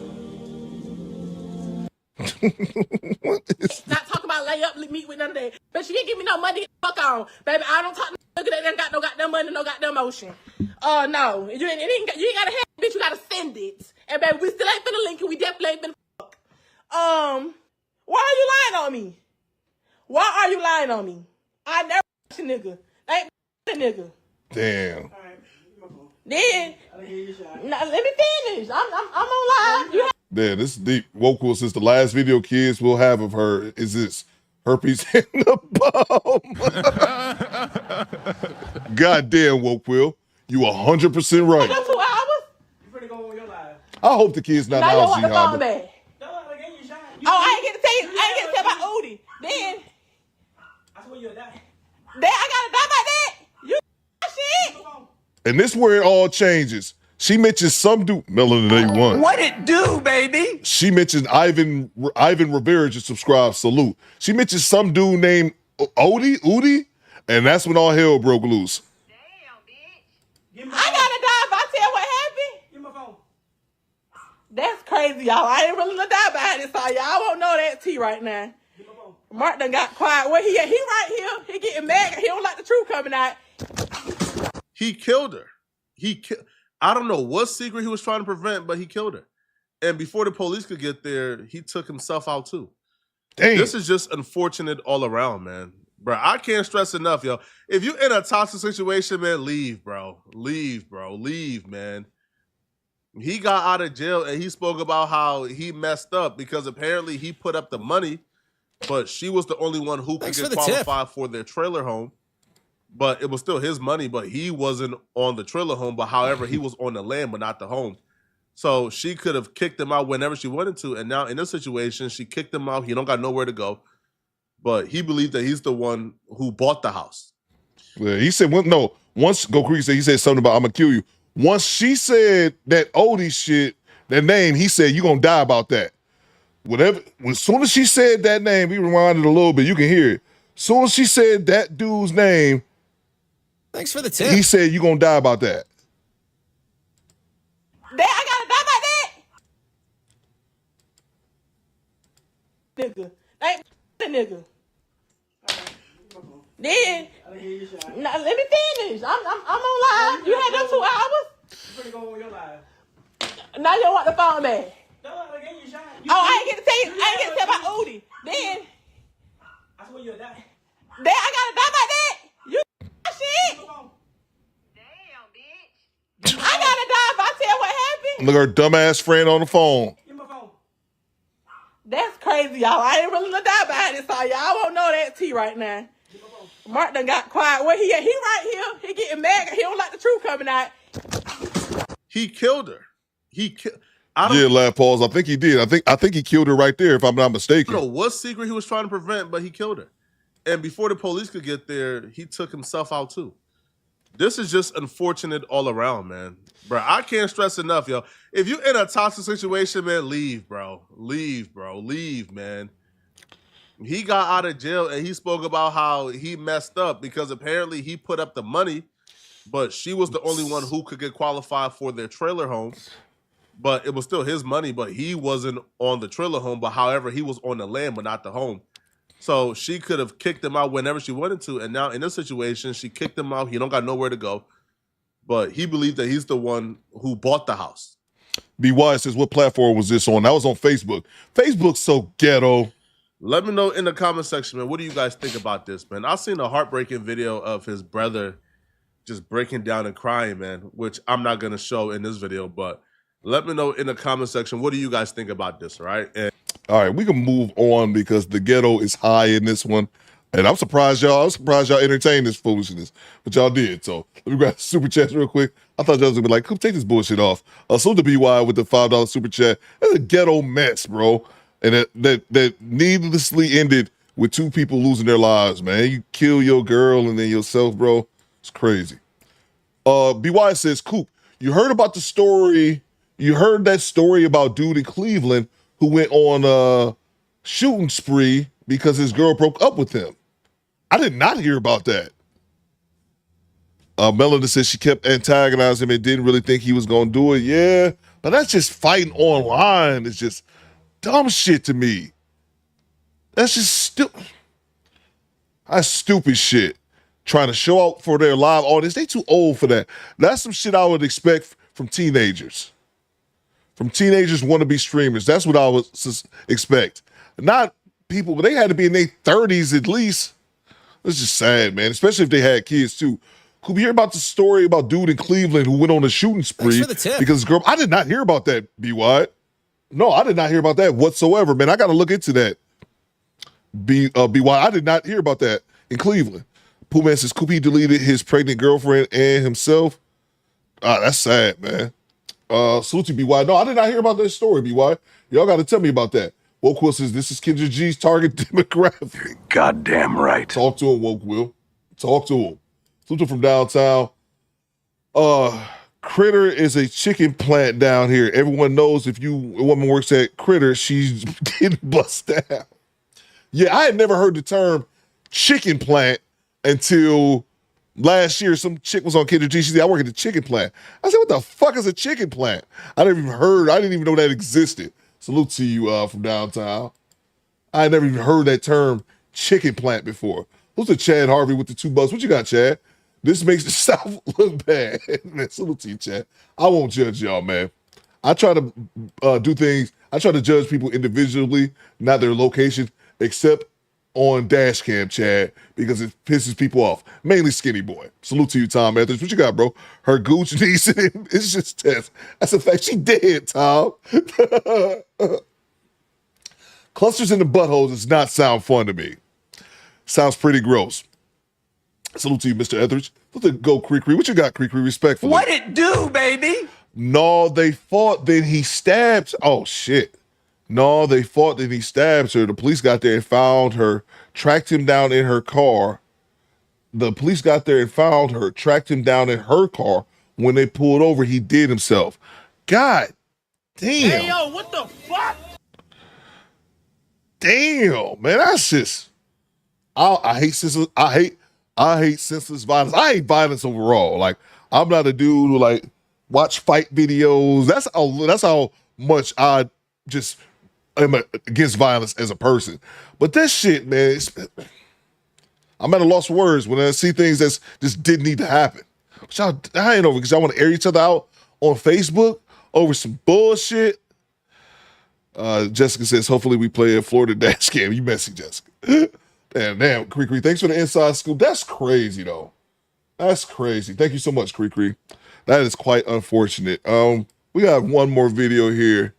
Not talking about lay up, meet with none of that. But she didn't give me no money. Fuck on. Baby, I don't talk to nigga that ain't got no goddamn money, no goddamn motion. No. You ain't gotta have it, bitch. You gotta send it. And baby, we still ain't finna link it. We definitely ain't finna fuck. Why are you lying on me? Why are you lying on me? I never a nigga. I ain't a nigga. Damn. Then, let me finish. I'm on live. Damn, this is deep. Woke Will says the last video kids will have of her is this herpes in the bum. Goddamn, Woke Will. You 100% right. I got 2 hours. I hope the kid's not Now you out, want G the phone Honda. back. I ain't get to tell you. I ain't get to tell about Odie. Then. I swear you'll die. Then I gotta die by that. You shit. And this where it all changes. She mentions some dude, Melanin A1. What it do, baby? She mentioned Ivan Rivera just subscribed. Salute. She mentioned some dude named Udi, and that's when all hell broke loose. I gotta die if I tell what happened. Give my phone. That's crazy, y'all. I ain't really gonna die behind this, so y'all won't know that tea right now. Mark done got quiet. Where he at? He right here. He getting mad. He don't like the truth coming out. He killed her. I don't know what secret he was trying to prevent, but he killed her. And before the police could get there, he took himself out too. Damn. This is just unfortunate all around, man. Bro, I can't stress enough, yo. If you're in a toxic situation, man, leave, bro. Leave, bro. Leave, man. He got out of jail and he spoke about how he messed up because apparently he put up the money, but she was the only one who could get qualified for their trailer home. But it was still his money, but he wasn't on the trailer home. But however, he was on the land, but not the home. So she could have kicked him out whenever she wanted to. And now in this situation, she kicked him out. He don't got nowhere to go. But he believed that he's the one who bought the house. Yeah, he said, once Go Creek said, he said something about, I'm going to kill you. Once she said that Odie shit, that name, he said, you're going to die about that. Whatever. As soon as she said that name, we rewinded a little bit, you can hear it. As soon as she said that dude's name, thanks for the tip. He said, you're going to die about that. I gotta die by that. Nigga. Ain't the nigga. Then, now, let me finish. I'm on live. You had them 2 hours. Now you want the phone back. I ain't get to tell you. I ain't get to tell about Odie. Then, I swear you'll die. Then I gotta die by that. You shit. I gotta die if I tell what happened. Look at her dumbass friend on the phone. That's crazy, y'all. I ain't really gonna die behind this, so y'all won't know that tea right now. Mark done got quiet. Where he at? He right here. He getting mad. He don't like the truth coming out. He killed her. Last pause. I think he did. I think he killed her right there, if I'm not mistaken. I don't know what secret he was trying to prevent, but he killed her. And before the police could get there, he took himself out too. This is just unfortunate all around, man. Bro, I can't stress enough, yo. If you're in a toxic situation, man, leave, bro. Leave, bro. Leave, man. He got out of jail and he spoke about how he messed up because apparently he put up the money, but she was the only one who could get qualified for their trailer home. But it was still his money, but he wasn't on the trailer home. But however, he was on the land, but not the home. So she could have kicked him out whenever she wanted to. And now in this situation, she kicked him out. He don't got nowhere to go. But he believed that he's the one who bought the house. BY says, what platform was this on? That was on Facebook. Facebook's so ghetto. Let me know in the comment section, man. What do you guys think about this, man? I've seen a heartbreaking video of his brother just breaking down and crying, man, which I'm not going to show in this video. But let me know in the comment section. What do you guys think about this, right? All right, we can move on because the ghetto is high in this one. And I'm surprised y'all entertained this foolishness, but y'all did. So let me grab the super chats real quick. I thought y'all was gonna be like, "Coop, take this bullshit off." So the BY with the $5 super chat. That's a ghetto mess, bro. And that needlessly ended with 2 people losing their lives, man. You kill your girl and then yourself, bro. It's crazy. BY says, Coop, you heard about the story. You heard that story about dude in Cleveland who went on a shooting spree because his girl broke up with him. I did not hear about that. Melanie says she kept antagonizing him and didn't really think he was going to do it. Yeah, but that's just fighting online. It's just dumb shit to me. That's just stupid. That's stupid shit. Trying to show out for their live audience. They too old for that. That's some shit I would expect from teenagers. From teenagers wannabe streamers. That's what I would expect. Not people, but they had to be in their 30s at least. It's just sad, man. Especially if they had kids too. Could we hear about the story about dude in Cleveland who went on a shooting spree because his girl? I did not hear about that, B.Y. No, I did not hear about that whatsoever, man. I got to look into that. B.Y. I did not hear about that in Cleveland. Pooh Man says Coopy deleted his pregnant girlfriend and himself. That's sad, man. Salute to BY. No, I did not hear about this story, BY. Y'all got to tell me about that. Woke Will says this is Kendra G's target demographic. Goddamn right. Talk to him, Woke Will. Talk to him. Salute from downtown. Critter is a chicken plant down here. Everyone knows if a woman works at Critter, she's getting busted down. Yeah, I had never heard the term chicken plant until last year. Some chick was on Kendra G. She said, I work at the chicken plant. I said, what the fuck is a chicken plant? I didn't even know that existed. Salute to you from downtown. I had never even heard that term chicken plant before. Who's the Chad Harvey with the $2? What you got, Chad? This makes the South look bad. Man, salute to you, Chad. I won't judge y'all, man. I try to do things. I try to judge people individually, not their location, except on dash cam, Chad, because it pisses people off. Mainly Skinny Boy. Salute to you, Tom Anthony. What you got, bro? Her gooch needs it. It's just test. That's a fact. She dead, Tom. Clusters in the buttholes does not sound fun to me. Sounds pretty gross. Salute to you, Mr. Etheridge. Let's go, Cree. What you got, Cree? Respectfully. What it do, baby? No, they fought, then he stabbed. Oh, shit. No, they fought, then he stabbed her. The police got there and found her, tracked him down in her car. The police got there and found her, tracked him down in her car. When they pulled over, he did himself. God damn. Hey, yo, what the fuck? Damn, man, that's just. I hate senseless. I hate senseless violence. I hate violence overall. Like, I'm not a dude who like watch fight videos. That's how much I just am against violence as a person. But that shit, man, I'm at a loss for words when I see things that just didn't need to happen. Which I ain't over because y'all want to air each other out on Facebook over some bullshit. Jessica says, hopefully we play a Florida dash cam. You messy, Jessica. Damn, Cree. Thanks for the inside scoop. That's crazy, though. That's crazy. Thank you so much, Cree. That is quite unfortunate. We got one more video here.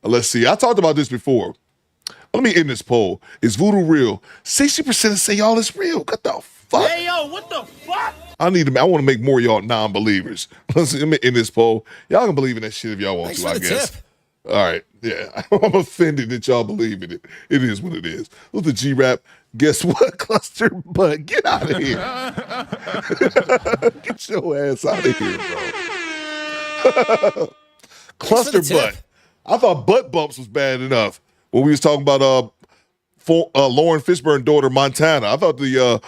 Let's see. I talked about this before. Let me end this poll. Is voodoo real? 60% say y'all is real. What the fuck? Hey, yo, what the fuck? I want to make more of y'all non-believers. Let me end this poll. Y'all can believe in that shit if y'all want to, I guess. Tip. All right. Yeah. I'm offended that y'all believe in it. It is what it is. With the G-Rap, guess what? Cluster butt. Get out of here. Get your ass out of here, bro. Cluster butt. I thought butt bumps was bad enough when we was talking about Lauren Fishburne's daughter, Montana. I thought the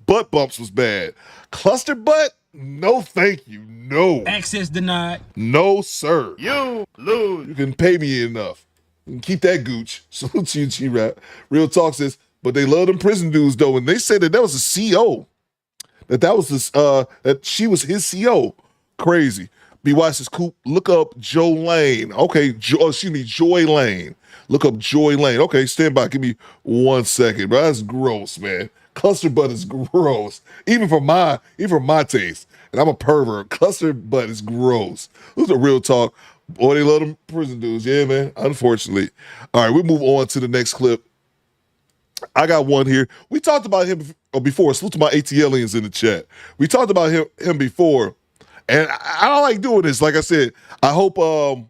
butt bumps was bad. Cluster butt? No, thank you. No. Access denied. No, sir. You lose. You can pay me enough. You can keep that gooch. Salute to you, G-Rap. Real Talk says, but they love them prison dudes, though. And they said that was a CO. That she was his CO. Crazy. BY says, Coop, look up Joe Lane. Okay, Joy Lane. Look up Joy Lane. Okay, stand by. Give me 1 second, bro. That's gross, man. Cluster butt is gross. Even for my taste. And I'm a pervert. Cluster butt is gross. This is a Real Talk. Boy, they love them prison dudes. Yeah, man. Unfortunately. All right, we move on to the next clip. I got one here. We talked about him before. Salute to my ATLians in the chat. We talked about him before. And I don't like doing this. Like I said, I hope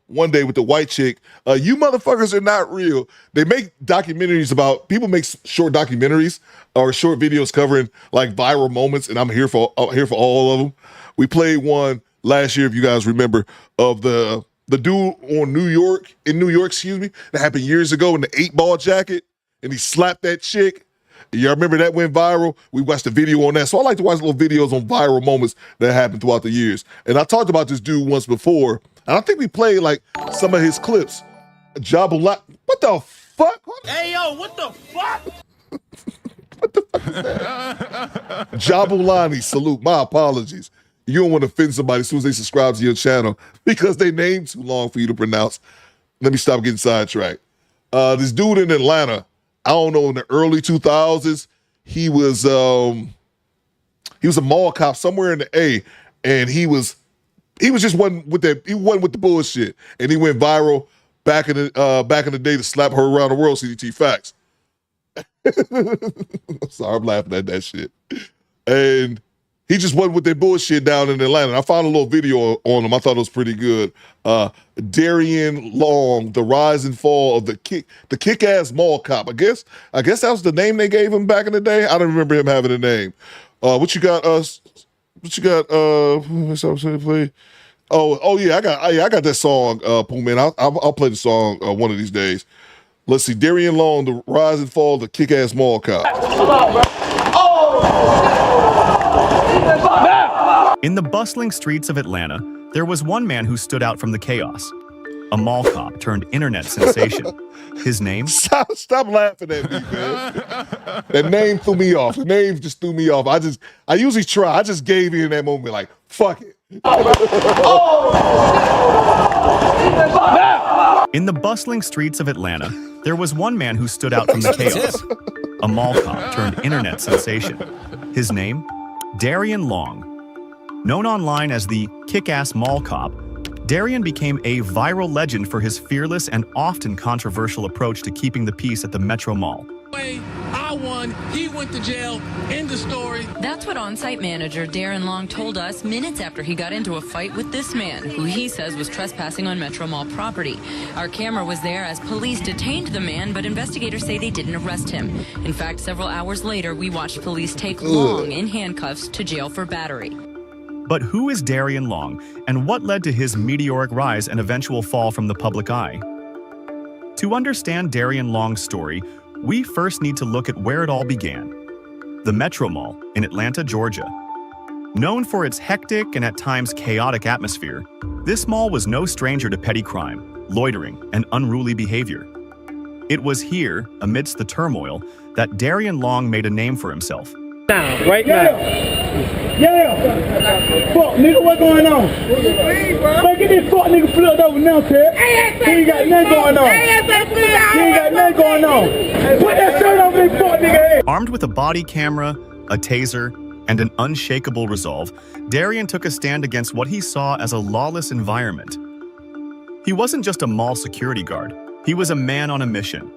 one day with the white chick, you motherfuckers are not real. They make documentaries people make short documentaries or short videos covering like viral moments, and I'm here for all of them. We played one last year, if you guys remember, of the dude in New York, that happened years ago in the 8-ball jacket, and he slapped that chick. Y'all remember that went viral? We watched a video on that. So I like to watch little videos on viral moments that happen throughout the years. And I talked about this dude once before, and I think we played like some of his clips. Jabulani. What the fuck? Hey, yo, what the fuck? What the fuck is that? Jabulani, salute. My apologies. You don't want to offend somebody as soon as they subscribe to your channel because they name too long for you to pronounce. Let me stop getting sidetracked. This dude in Atlanta, I don't know, in the early 2000s, he was a mall cop somewhere in the A, and he just wasn't with the bullshit, and he went viral back in the day to slap her around the world. CDT facts. Sorry, I'm laughing at that shit. And He just wasn't with their bullshit down in Atlanta. I found a little video on him. I thought it was pretty good. Darian Long, the rise and fall of the kick-ass mall cop. I guess that was the name they gave him back in the day. I don't remember him having a name. What you got? Play. Oh yeah, I got that song, Pooh Man. I'll play the song one of these days. Let's see, Darian Long, the rise and fall of the kick-ass mall cop. In the bustling streets of Atlanta, there was one man who stood out from the chaos. A mall cop turned internet sensation. His name? Stop laughing at me, man. That name threw me off. The name just threw me off. I usually try. I just gave in that moment like, fuck it. In the bustling streets of Atlanta, there was one man who stood out from the chaos. A mall cop turned internet sensation. His name? Darian Long. Known online as the kick-ass mall cop, Darian became a viral legend for his fearless and often controversial approach to keeping the peace at the Metro Mall. I won, he went to jail, end the story. That's what on-site manager Darren Long told us minutes after he got into a fight with this man, who he says was trespassing on Metro Mall property. Our camera was there as police detained the man, but investigators say they didn't arrest him. In fact, several hours later, we watched police take Long in handcuffs to jail for battery. But who is Darian Long, and what led to his meteoric rise and eventual fall from the public eye? To understand Darian Long's story, we first need to look at where it all began. The Metro Mall in Atlanta, Georgia. Known for its hectic and at times chaotic atmosphere, this mall was no stranger to petty crime, loitering, and unruly behavior. It was here, amidst the turmoil, that Darian Long made a name for himself. Right now. Yeah! Fuck, nigga, what going on? Man, get this fuck nigga flipped over now, kid. He ain't got nothing going on. He ain't got nothing going on. Put that shirt over this fuck nigga head. Armed with a body camera, a taser, and an unshakable resolve, Darian took a stand against what he saw as a lawless environment. He wasn't just a mall security guard. He was a man on a mission.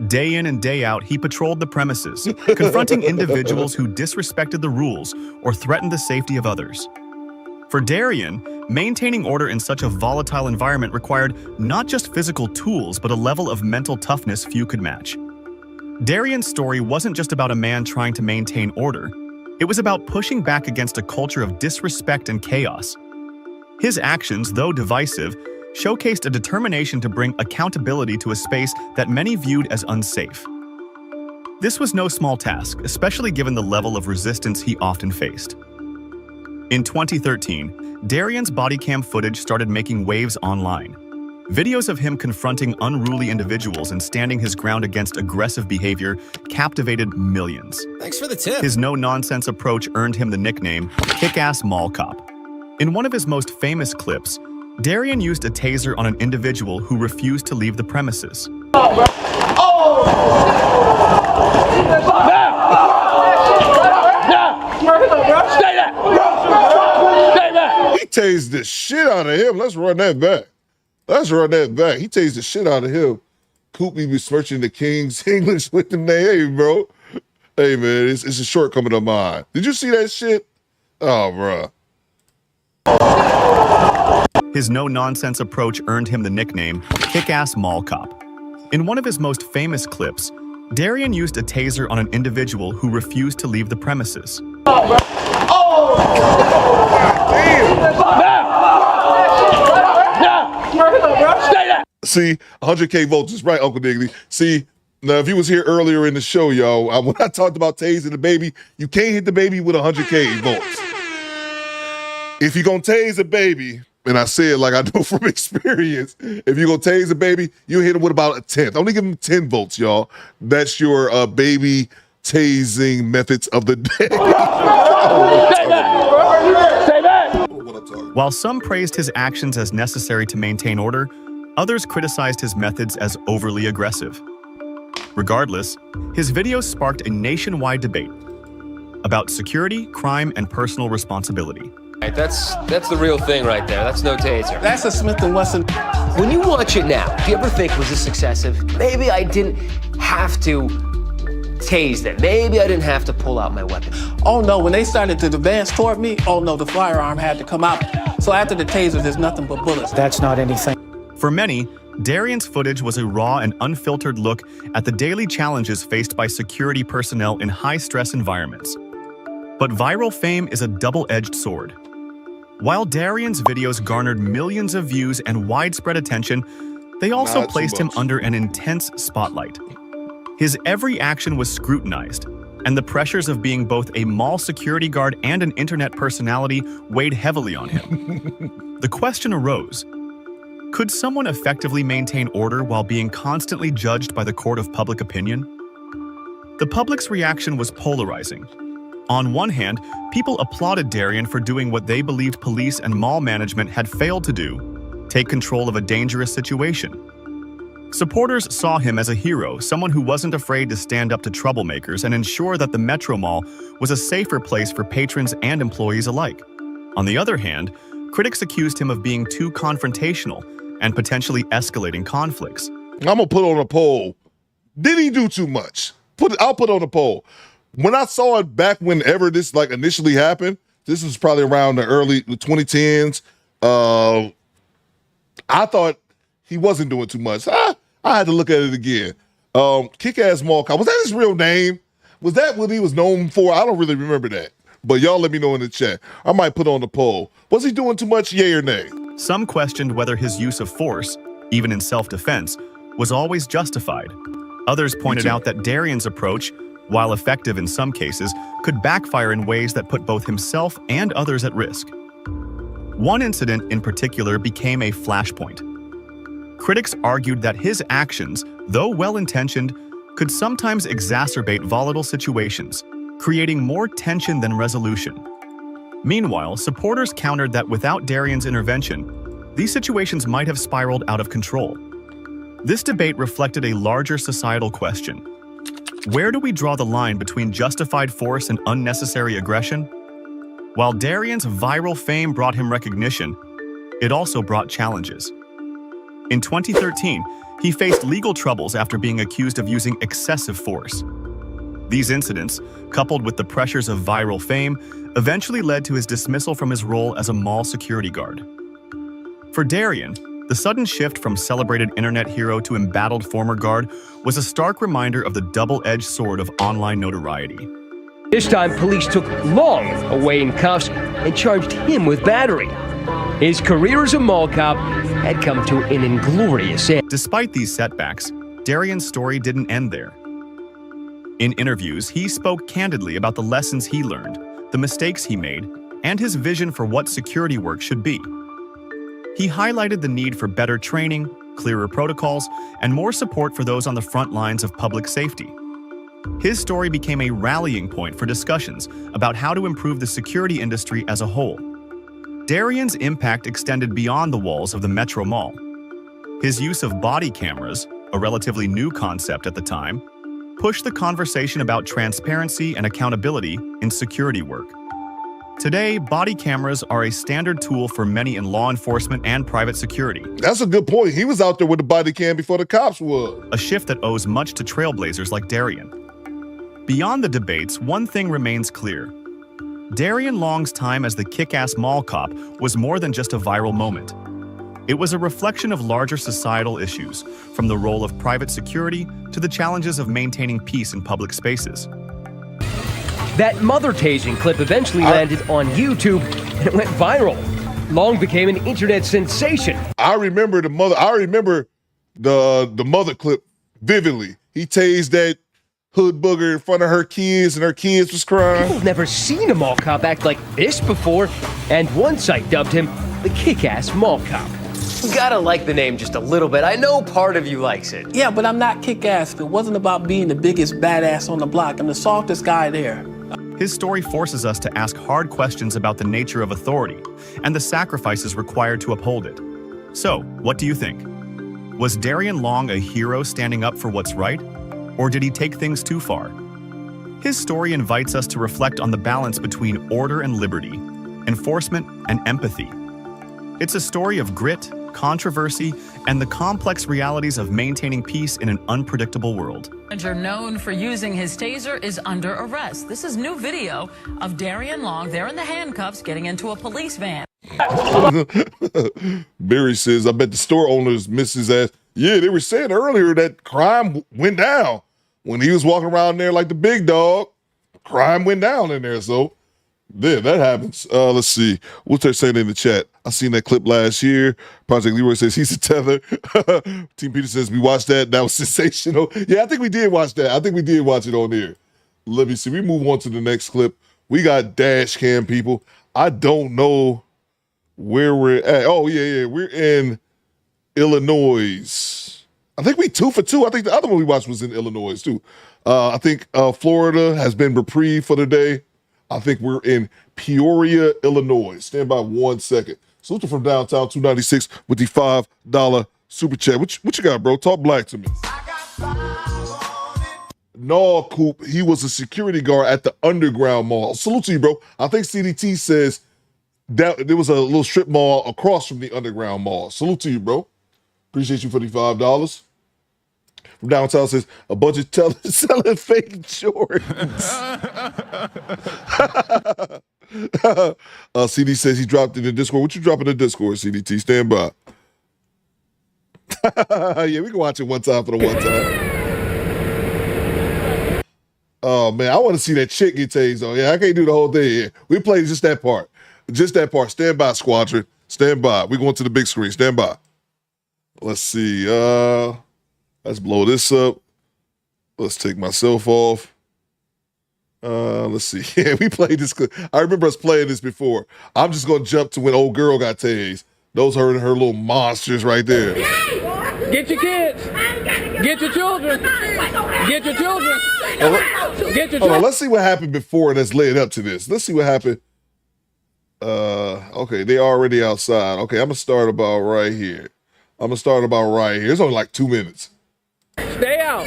Day in and day out, he patrolled the premises, confronting individuals who disrespected the rules or threatened the safety of others. For Darian, maintaining order in such a volatile environment required not just physical tools, but a level of mental toughness few could match. Darian's story wasn't just about a man trying to maintain order. It was about pushing back against a culture of disrespect and chaos. His actions, though divisive, showcased a determination to bring accountability to a space that many viewed as unsafe. This was no small task, especially given the level of resistance he often faced. In 2013, Darian's body cam footage started making waves online. Videos of him confronting unruly individuals and standing his ground against aggressive behavior captivated millions. Thanks for the tip. His no-nonsense approach earned him the nickname Kick-Ass Mall Cop. In one of his most famous clips, Darian used a taser on an individual who refused to leave the premises. He tased the shit out of him. Let's run that back. He tased the shit out of him. Coop be besmirching the King's English with them. Hey, bro. Hey, man, it's a shortcoming of mine. Did you see that shit? Oh, bro. His no-nonsense approach earned him the nickname Kick-Ass Mall Cop. In one of his most famous clips, Darian used a taser on an individual who refused to leave the premises. See, 100K votes is right, Uncle Diggly. See, now if you was here earlier in the show, y'all, when I talked about tasing the baby, you can't hit the baby with 100K votes. If you're going to tase a baby, and I say it like I know from experience, if you're going to tase a baby, you hit him with about a 10th. Only give him 10 votes, y'all. That's your baby tasing methods of the day. While some praised his actions as necessary to maintain order, others criticized his methods as overly aggressive. Regardless, his videos sparked a nationwide debate about security, crime, and personal responsibility. That's the real thing right there. That's no taser. That's a Smith & Wesson. When you watch it now, do you ever think, was this excessive? Maybe I didn't have to tased them. Maybe I didn't have to pull out my weapon. Oh no, when they started to advance toward me, oh no, the firearm had to come out. So after the taser, there's nothing but bullets. That's not anything. For many, Darian's footage was a raw and unfiltered look at the daily challenges faced by security personnel in high-stress environments. But viral fame is a double-edged sword. While Darian's videos garnered millions of views and widespread attention, they also placed him under an intense spotlight. His every action was scrutinized, and the pressures of being both a mall security guard and an internet personality weighed heavily on him. The question arose: could someone effectively maintain order while being constantly judged by the court of public opinion? The public's reaction was polarizing. On one hand, people applauded Darian for doing what they believed police and mall management had failed to do: take control of a dangerous situation. Supporters saw him as a hero, someone who wasn't afraid to stand up to troublemakers and ensure that the Metro Mall was a safer place for patrons and employees alike. On the other hand, critics accused him of being too confrontational and potentially escalating conflicts. I'm gonna put on a poll. Did he do too much? I'll put on a poll. When I saw it back whenever this initially happened, this was probably around the early 2010s. I thought he wasn't doing too much. I had to look at it again. Kick-Ass Mall Cop, was that his real name? Was that what he was known for? I don't really remember that. But y'all let me know in the chat. I might put on the poll. Was he doing too much, yay or nay? Some questioned whether his use of force, even in self-defense, was always justified. Others pointed out that Darian's approach, while effective in some cases, could backfire in ways that put both himself and others at risk. One incident in particular became a flashpoint. Critics argued that his actions, though well-intentioned, could sometimes exacerbate volatile situations, creating more tension than resolution. Meanwhile, supporters countered that without Darian's intervention, these situations might have spiraled out of control. This debate reflected a larger societal question. Where do we draw the line between justified force and unnecessary aggression? While Darian's viral fame brought him recognition, it also brought challenges. In 2013, he faced legal troubles after being accused of using excessive force. These incidents, coupled with the pressures of viral fame, eventually led to his dismissal from his role as a mall security guard. For Darian, the sudden shift from celebrated internet hero to embattled former guard was a stark reminder of the double-edged sword of online notoriety. This time, police took Long away in cuffs and charged him with battery. His career as a mall cop had come to an inglorious end. Despite these setbacks, Darian's story didn't end there. In interviews, he spoke candidly about the lessons he learned, the mistakes he made, and his vision for what security work should be. He highlighted the need for better training, clearer protocols, and more support for those on the front lines of public safety. His story became a rallying point for discussions about how to improve the security industry as a whole. Darian's impact extended beyond the walls of the Metro Mall. His use of body cameras, a relatively new concept at the time, pushed the conversation about transparency and accountability in security work. Today, body cameras are a standard tool for many in law enforcement and private security. That's a good point. He was out there with the body cam before the cops was. A shift that owes much to trailblazers like Darian. Beyond the debates, one thing remains clear. Darian Long's time as the kick-ass mall cop was more than just a viral moment. It was a reflection of larger societal issues, from the role of private security to the challenges of maintaining peace in public spaces. That mother tasing clip eventually landed on YouTube and it went viral. Long became an internet sensation. I remember the mother clip vividly. He tased that hood booger in front of her kids and her kids was crying. People have never seen a mall cop act like this before, and one site dubbed him the kick-ass mall cop. You gotta like the name just a little bit. I know part of you likes it. Yeah, but I'm not kick-ass. If it wasn't about being the biggest badass on the block, I'm the softest guy there. His story forces us to ask hard questions about the nature of authority and the sacrifices required to uphold it. So, what do you think? Was Darian Long a hero standing up for what's right? Or did he take things too far? His story invites us to reflect on the balance between order and liberty, enforcement and empathy. It's a story of grit, controversy, and the complex realities of maintaining peace in an unpredictable world. Manager known for using his taser is under arrest. This is new video of Darian Long there in the handcuffs getting into a police van. Barry says, I bet the store owners miss his ass. Yeah, they were saying earlier that crime went down when he was walking around there like the big dog. Crime went down in there, so yeah, that happens. Let's see. What's they saying in the chat? I seen that clip last year. Project Leroy says he's a tether. Team Peter says we watched that. That was sensational. Yeah, I think we did watch that. I think we did watch it on here. Let me see. We move on to the next clip. We got dash cam people. I don't know where we're at. Oh, yeah. We're in Illinois. I think we 2 for 2. I think the other one we watched was in Illinois, too. I think Florida has been reprieved for the day. I think we're in Peoria, Illinois. Stand by 1 second. Salute from downtown 296 with the $5 super chat. What you got, bro? Talk black to me. No, Coop, he was a security guard at the Underground Mall. Salute to you, bro. I think CDT says that there was a little strip mall across from the Underground Mall. Salute to you, bro. Appreciate you for the $5. From downtown says a bunch of tellers selling fake Jordans. CD says he dropped in the Discord. What you drop in the Discord, CDT? Stand by. Yeah, we can watch it one time for the one time. Oh, man, I want to see that chick get tased, though. Yeah, I can't do the whole thing here. We played just that part. Just that part. Stand by, Squadron. Stand by. We're going to the big screen. Stand by. Let's see. Let's blow this up. Let's take myself off. Let's see. Yeah, we played this. I remember us playing this before. I'm just going to jump to when old girl got tased. Those are her little monsters right there. Get your kids. Get your children. Get your children. Get your children. Hold on, let's see what happened before that's led up to this. Let's see what happened. Okay, they already outside. Okay, I'm going to start about right here. It's only like 2 minutes. Stay out.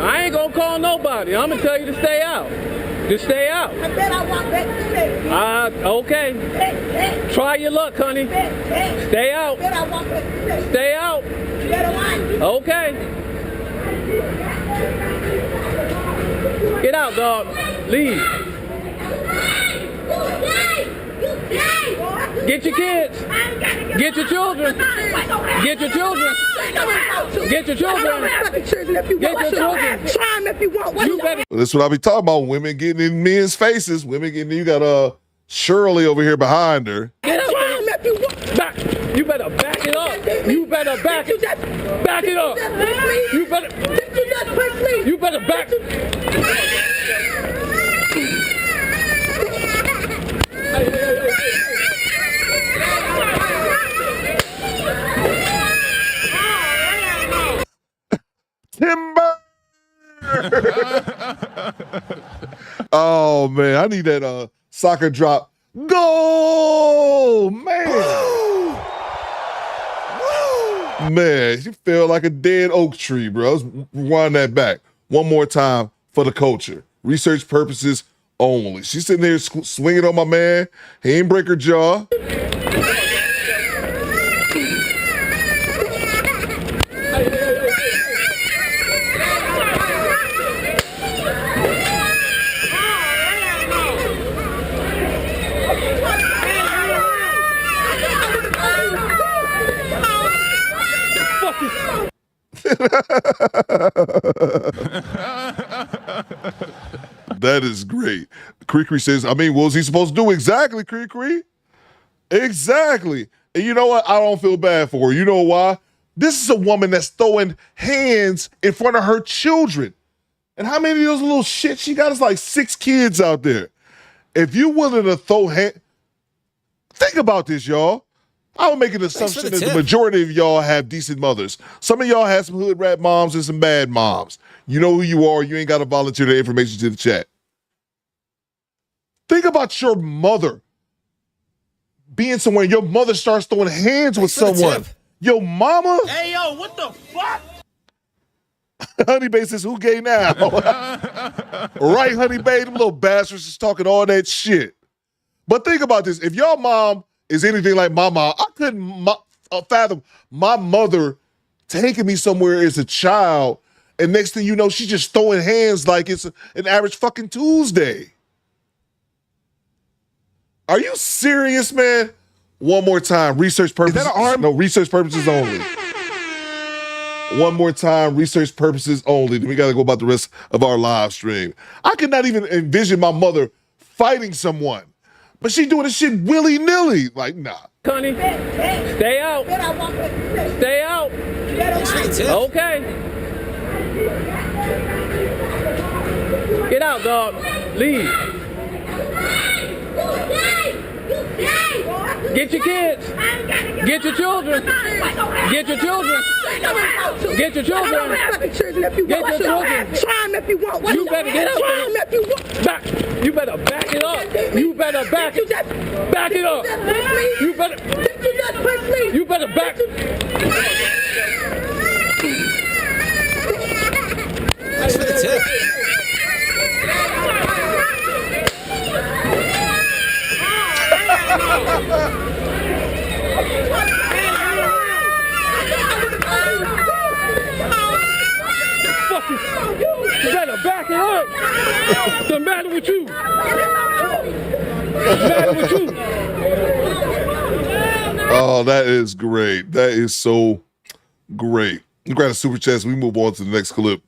I ain't gonna call nobody. I'm gonna tell you to stay out. Just stay out. I bet I walk back to stay. Okay. Try your luck, honey. Stay out. Stay out. Okay. Get out, dog. Leave. Get your kids. Get your children. Get your children. Get your children. Get your children. Try them if you want. You better. That's what I be talking about. Women getting in men's faces. Women getting. You got Shirley over here behind her. Get up. Try them if you want. Back. You better back it up. You better back it. Back it up. You better. You better back. Timber. Oh man, I need that soccer drop. Go, man. Man, you feel like a dead oak tree, bro. Let's rewind that back one more time for the culture. Research purposes only. She's sitting there swinging on my man. He ain't break her jaw. That is great. Cree says, what was he supposed to do? Exactly, Cree. Exactly. And you know what? I don't feel bad for her. You know why? This is a woman that's throwing hands in front of her children. And how many of those little shit she got? Is like 6 kids out there. If you're willing to throw hands, think about this, y'all. I would make an assumption that the majority of y'all have decent mothers. Some of y'all have some hood rat moms and some bad moms. You know who you are. You ain't got to volunteer the information to the chat. Think about your mother being somewhere. Your mother starts throwing hands with someone. Your mama? Hey, yo, what the fuck? Honey Bae says, who gay now? Right, Honey Bae? Them little bastards is talking all that shit. But think about this. If your mom is anything like my mom, I couldn't fathom my mother taking me somewhere as a child, and next thing you know, she's just throwing hands like it's an average fucking Tuesday. Are you serious, man? One more time, research purposes. Is that an arm? No, research purposes only. One more time, research purposes only. Then we got to go about the rest of our live stream. I could not even envision my mother fighting someone, but she doing this shit willy-nilly. Like, nah. Connie, stay out. Stay out. Okay. Get out, dog. Leave. Get your kids. Get your children. Get your children. Get your children. Get your children. Try him if you want. You better get up. Try him if you want. Back. You better back it up. You better back it up. You better. You better back. Thanks for the tip. You better back it up. What's the matter with you? What's the matter with you? Oh, that is great. That is so great. We grab a super chat as we move on to the next clip.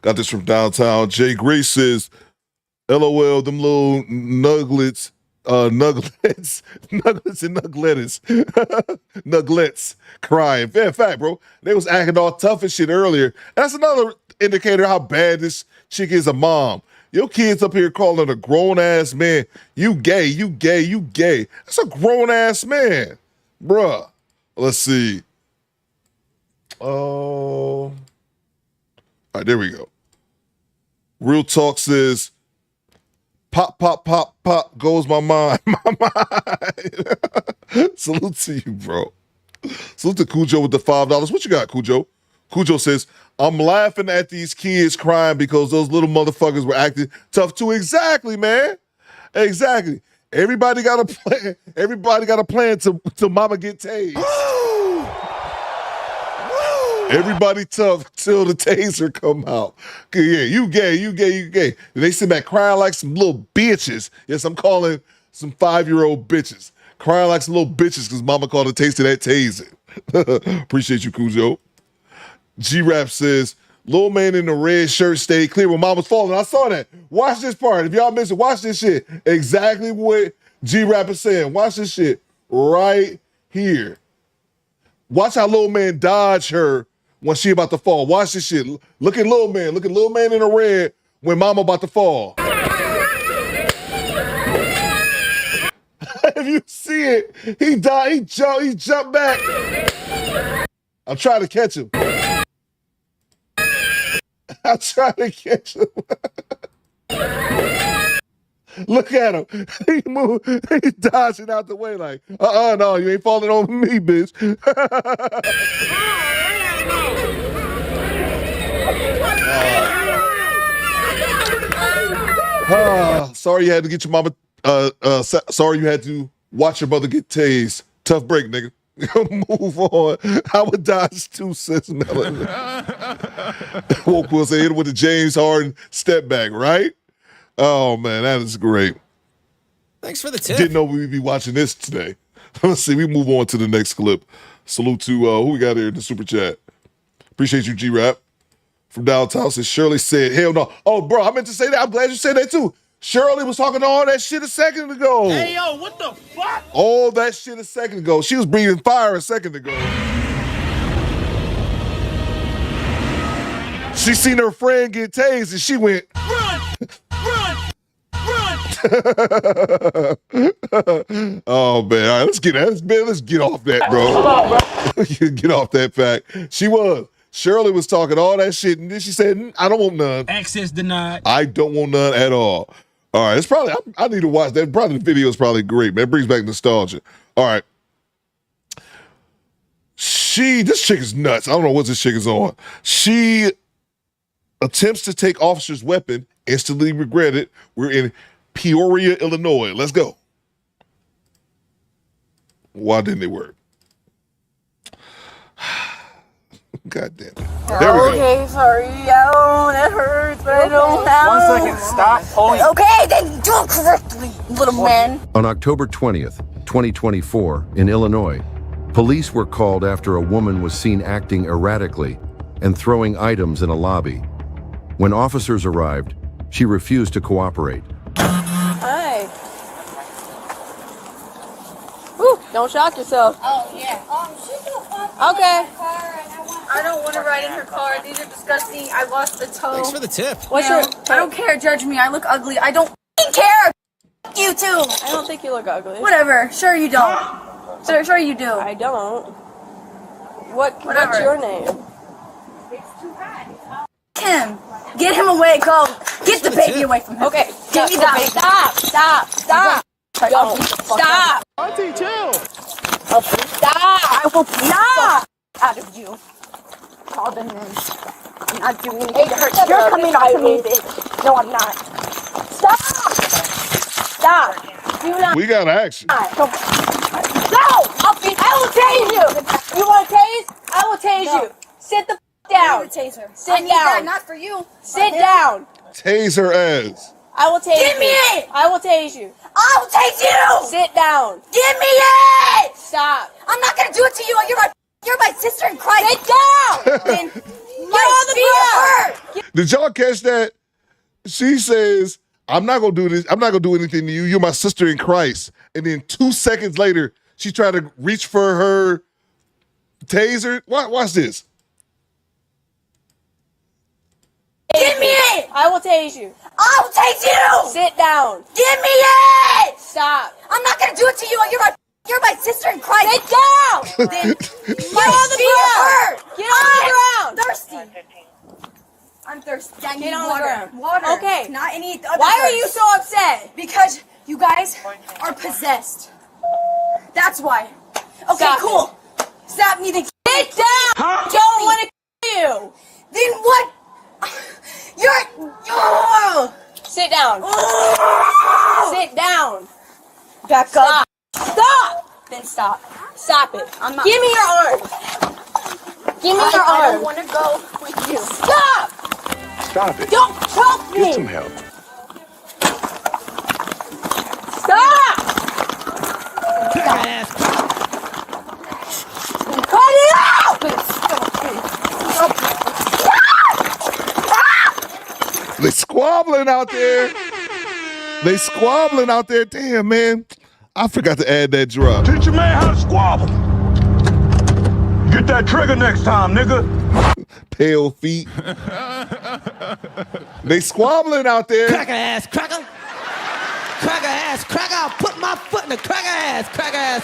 Got this from downtown. Jay Grace says, LOL, them little nuggets and nuggets crying. In fact, bro, they was acting all tough and shit earlier. That's another indicator how bad this chick is a mom. Your kids up here calling a grown-ass man, you gay, you gay, you gay. That's a grown-ass man. Bruh. Let's see. All right, there we go. Real Talk says, pop, pop, pop, pop goes my mind. My mind. Salute to you, bro. Salute to Cujo with the $5. What you got, Cujo? Cujo says, I'm laughing at these kids crying because those little motherfuckers were acting tough too. Exactly, man. Exactly. Everybody got a plan. Everybody got a plan till mama get tased. Everybody tough till the taser come out. Yeah, you gay, you gay, you gay. And they sit back crying like some little bitches. Yes, I'm calling some 5-year-old bitches. Crying like some little bitches because mama called the taste of that taser. Appreciate you, Cujo. G-Rap says, little man in the red shirt stayed clear when mom was falling. I saw that. Watch this part. If y'all missed it, watch this shit. Exactly what G-Rap is saying. Watch this shit right here. Watch how little man dodge her when she about to fall. Watch this shit. Look at little man. Look at little man in the red when mama about to fall. If you see it, he died. He jumped back. I'm trying to catch him. I'm trying to catch him. Look at him. He moved. He's dodging out the way like, no, you ain't falling over me, bitch. Sorry you had to get your mama, sorry you had to watch your mother get tased. Tough break, nigga. Move on. I would dodge too, says Melon. Woke will say it with the James Harden step back, right? Oh, man, that is great. Thanks for the tip. Didn't know we'd be watching this today. Let's see, we move on to the next clip. Salute to who we got here in the super chat. Appreciate you, G-Rap. From downtown says, Shirley said, hell no. Oh, bro, I meant to say that. I'm glad you said that, too. Shirley was talking all that shit a second ago. Hey, yo, what the fuck? All that shit a second ago. She was breathing fire a second ago. She seen her friend get tased and she went, run, run, run. Oh, man. All right, let's get off that, bro. Get off that fact. She was. Shirley was talking all that shit, and then she said, I don't want none. Access denied. I don't want none at all. All right, it's probably, I need to watch that. Probably the video is probably great, man. It brings back nostalgia. All right. This chick is nuts. I don't know what this chick is on. She attempts to take officer's weapon, instantly regret it. We're in Peoria, Illinois. Let's go. Why didn't it work? God damn it. There we go. Okay, sorry. Oh, that hurts, but I don't have. 1 second. Stop pulling. Okay, then do it correctly, little man. On October 20th, 2024, in Illinois, police were called after a woman was seen acting erratically and throwing items in a lobby. When officers arrived, she refused to cooperate. Hi. Woo, don't shock yourself. Oh, yeah. Okay. I don't want to ride in her car. These are disgusting. I lost the toe. Thanks for the tip. What's your... I don't care. Judge me. I look ugly. I don't care. You too. I don't think you look ugly. Whatever. Sure you don't. Sure you do. I don't. What's Whatever. your name? Him. Get him away. Go. Get the baby away from him. Okay. Give me the baby. Stop. Don't. Stop. Auntie, chill. Stop. I will stop out of you. Call them in. I'm not doing anything to hurt you. You're coming off of me, bitch. No, I'm not. Stop. Stop. Do not. We got action. No! I will tase you! You want to tase? I will tase you. Sit the down. Taser. Sit I need down. that, not for you. Sit down. Tase her ass. I will tase you. Give me it! I will tase you. I will tase you! Sit down. Give me it! Stop. I'm not gonna do it to you. You're my sister in Christ. Sit down. Then Get on the ground. Did y'all catch that? She says, I'm not gonna do this. I'm not gonna do anything to you. You're my sister in Christ. And then 2 seconds later, she tried to reach for her taser. Watch this. Give me it! I will tase you. I will tase you! Sit down. Give me it! Stop. I'm not gonna do it to you. You're my sister in Christ. Sit down. Then Get on the ground. Get on the ground. Thirsty. I'm thirsty. I need Get on the water. ground. Water. Okay. Not any other Why are thirst. you so upset? Because you guys are possessed. That's why. Okay, Stop cool. Stop me then. Sit down. Don't want to kill you. Then what? Sit down. Sit down. Back Stop. up. Stop. Then stop. Stop it. I'm not. Give me your arm. Give me your I arm. don't want to go with you. Stop. Stop it. Don't choke me. Get some help. Stop. Cut it out. They squabbling out there. They squabbling out there. Damn, man. I forgot to add that drop. Teach your man how to squabble. Get that trigger next time, nigga. Pale feet. They squabbling out there. Cracker ass cracker. Cracker ass cracker. I'll put my foot in the cracker ass cracker.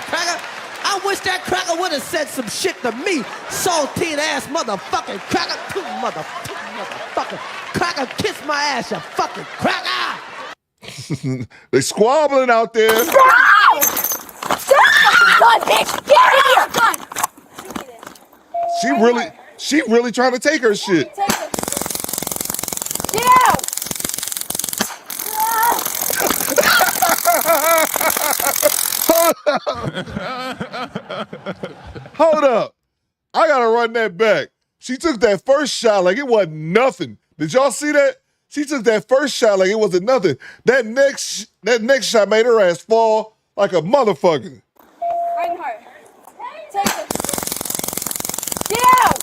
I wish that cracker would have said some shit to me. Saltine ass motherfucking cracker. Motherfucker. Cracker, kiss my ass, you fucking cracker. They squabbling out there. Stop. Stop. Gun, bitch. Get here. Gun. She really trying to take her shit. Get out. Hold up. I gotta run that back. She took that first shot like it wasn't nothing. Did y'all see that? She took that first shot like it wasn't nothing. That next shot made her ass fall like a motherfucker. Reinhardt. Take it. Get out.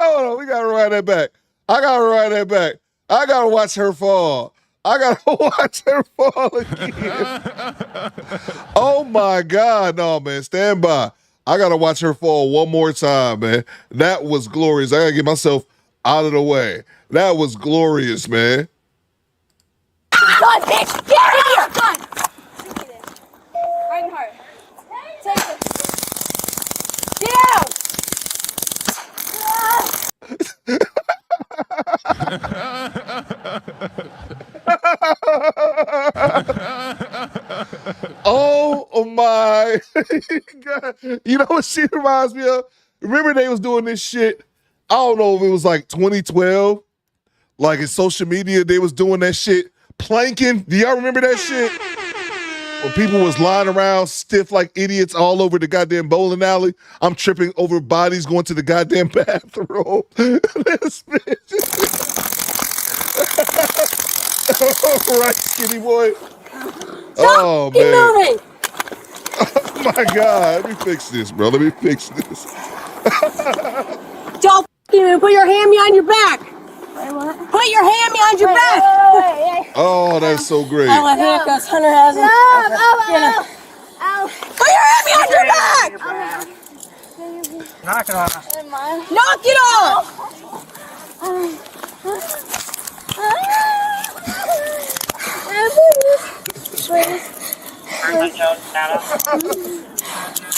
Hold on, we gotta ride that back. I gotta watch her fall. I gotta watch her fall again. Oh my God, no, man, stand by. I gotta watch her fall one more time, man. That was glorious. I gotta get myself out of the way. That was glorious, man. Gun, bitch. Get here. Gun. Reinhardt. Take it. Get out. Oh my God. You know what she reminds me of? remember they was doing this shit? I don't know if it was like 2012. Like in social media, they was doing that shit. Planking. Do y'all remember that shit? When people was lying around stiff like idiots all over the goddamn bowling alley. I'm tripping over bodies going to the goddamn bathroom. This bitch. Right, skinny boy. Oh, Keep man. moving. Oh, my God. Let me fix this, bro. Let me fix this. Don't put your hand behind your back. Put your hand behind your back. Oh, that's so great. I want handcuffs. Hunter has them. Put your hand behind your back. Knock it off. Knock it off.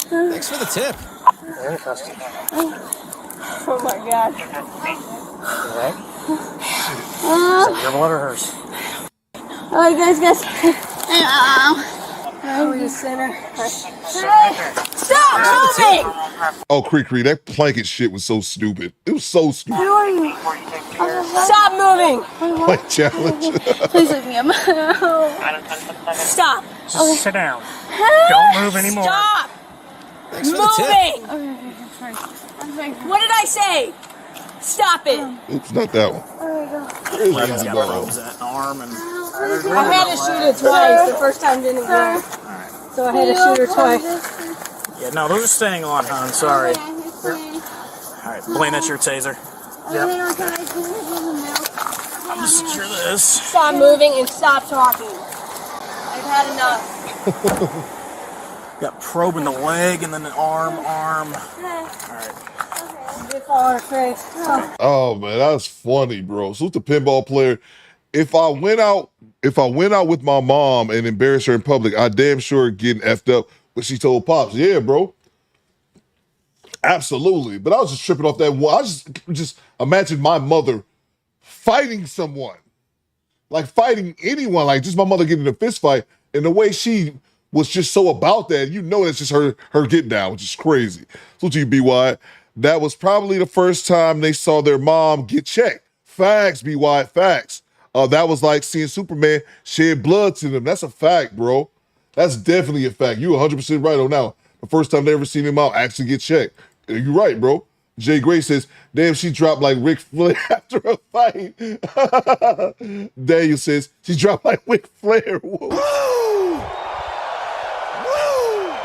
Thanks for the tip. Oh my God. Your blood or hers? Alright, guys. Oh, you sinner. Stop moving! Oh, Cree, that planket shit was so stupid. It was so stupid. Who are you? Stop moving! Plank challenge. Please leave me alone. Stop. Just sit down. Don't move anymore. Stop Thanks for the tip. moving! What did I say? Stop it! Oops, not that one. Where's Legs the got ball? probes at arm and. I had to shoot it twice. The first time didn't go. So I had to shoot her twice. Yeah, no, those are staying on, hon. Sorry. Alright, Blaine, that's your taser. Yep. I'm gonna secure this. Stop moving and stop talking. I've had enough. Got probe in the leg and then an arm. Alright. Get all her face. Oh man, that's funny, bro. So the pinball player. If I went out with my mom and embarrassed her in public, I damn sure getting effed up. But she told Pops, yeah, bro. Absolutely. But I was just tripping off that one. I just imagine my mother fighting someone. Like fighting anyone. Like just my mother getting in a fist fight. And the way she was just so about that, you know that's just her getting down, which is crazy. So to you, B.Y., that was probably the first time they saw their mom get checked. Facts, B.Y., facts. That was like seeing Superman shed blood to them. That's a fact, bro. That's definitely a fact. You 100% right on that one. The first time they ever seen him out actually get checked. You're right, bro. Jay Gray says, damn, she dropped like Ric Flair after a fight. Daniel says, she dropped like Ric Flair. Whoa.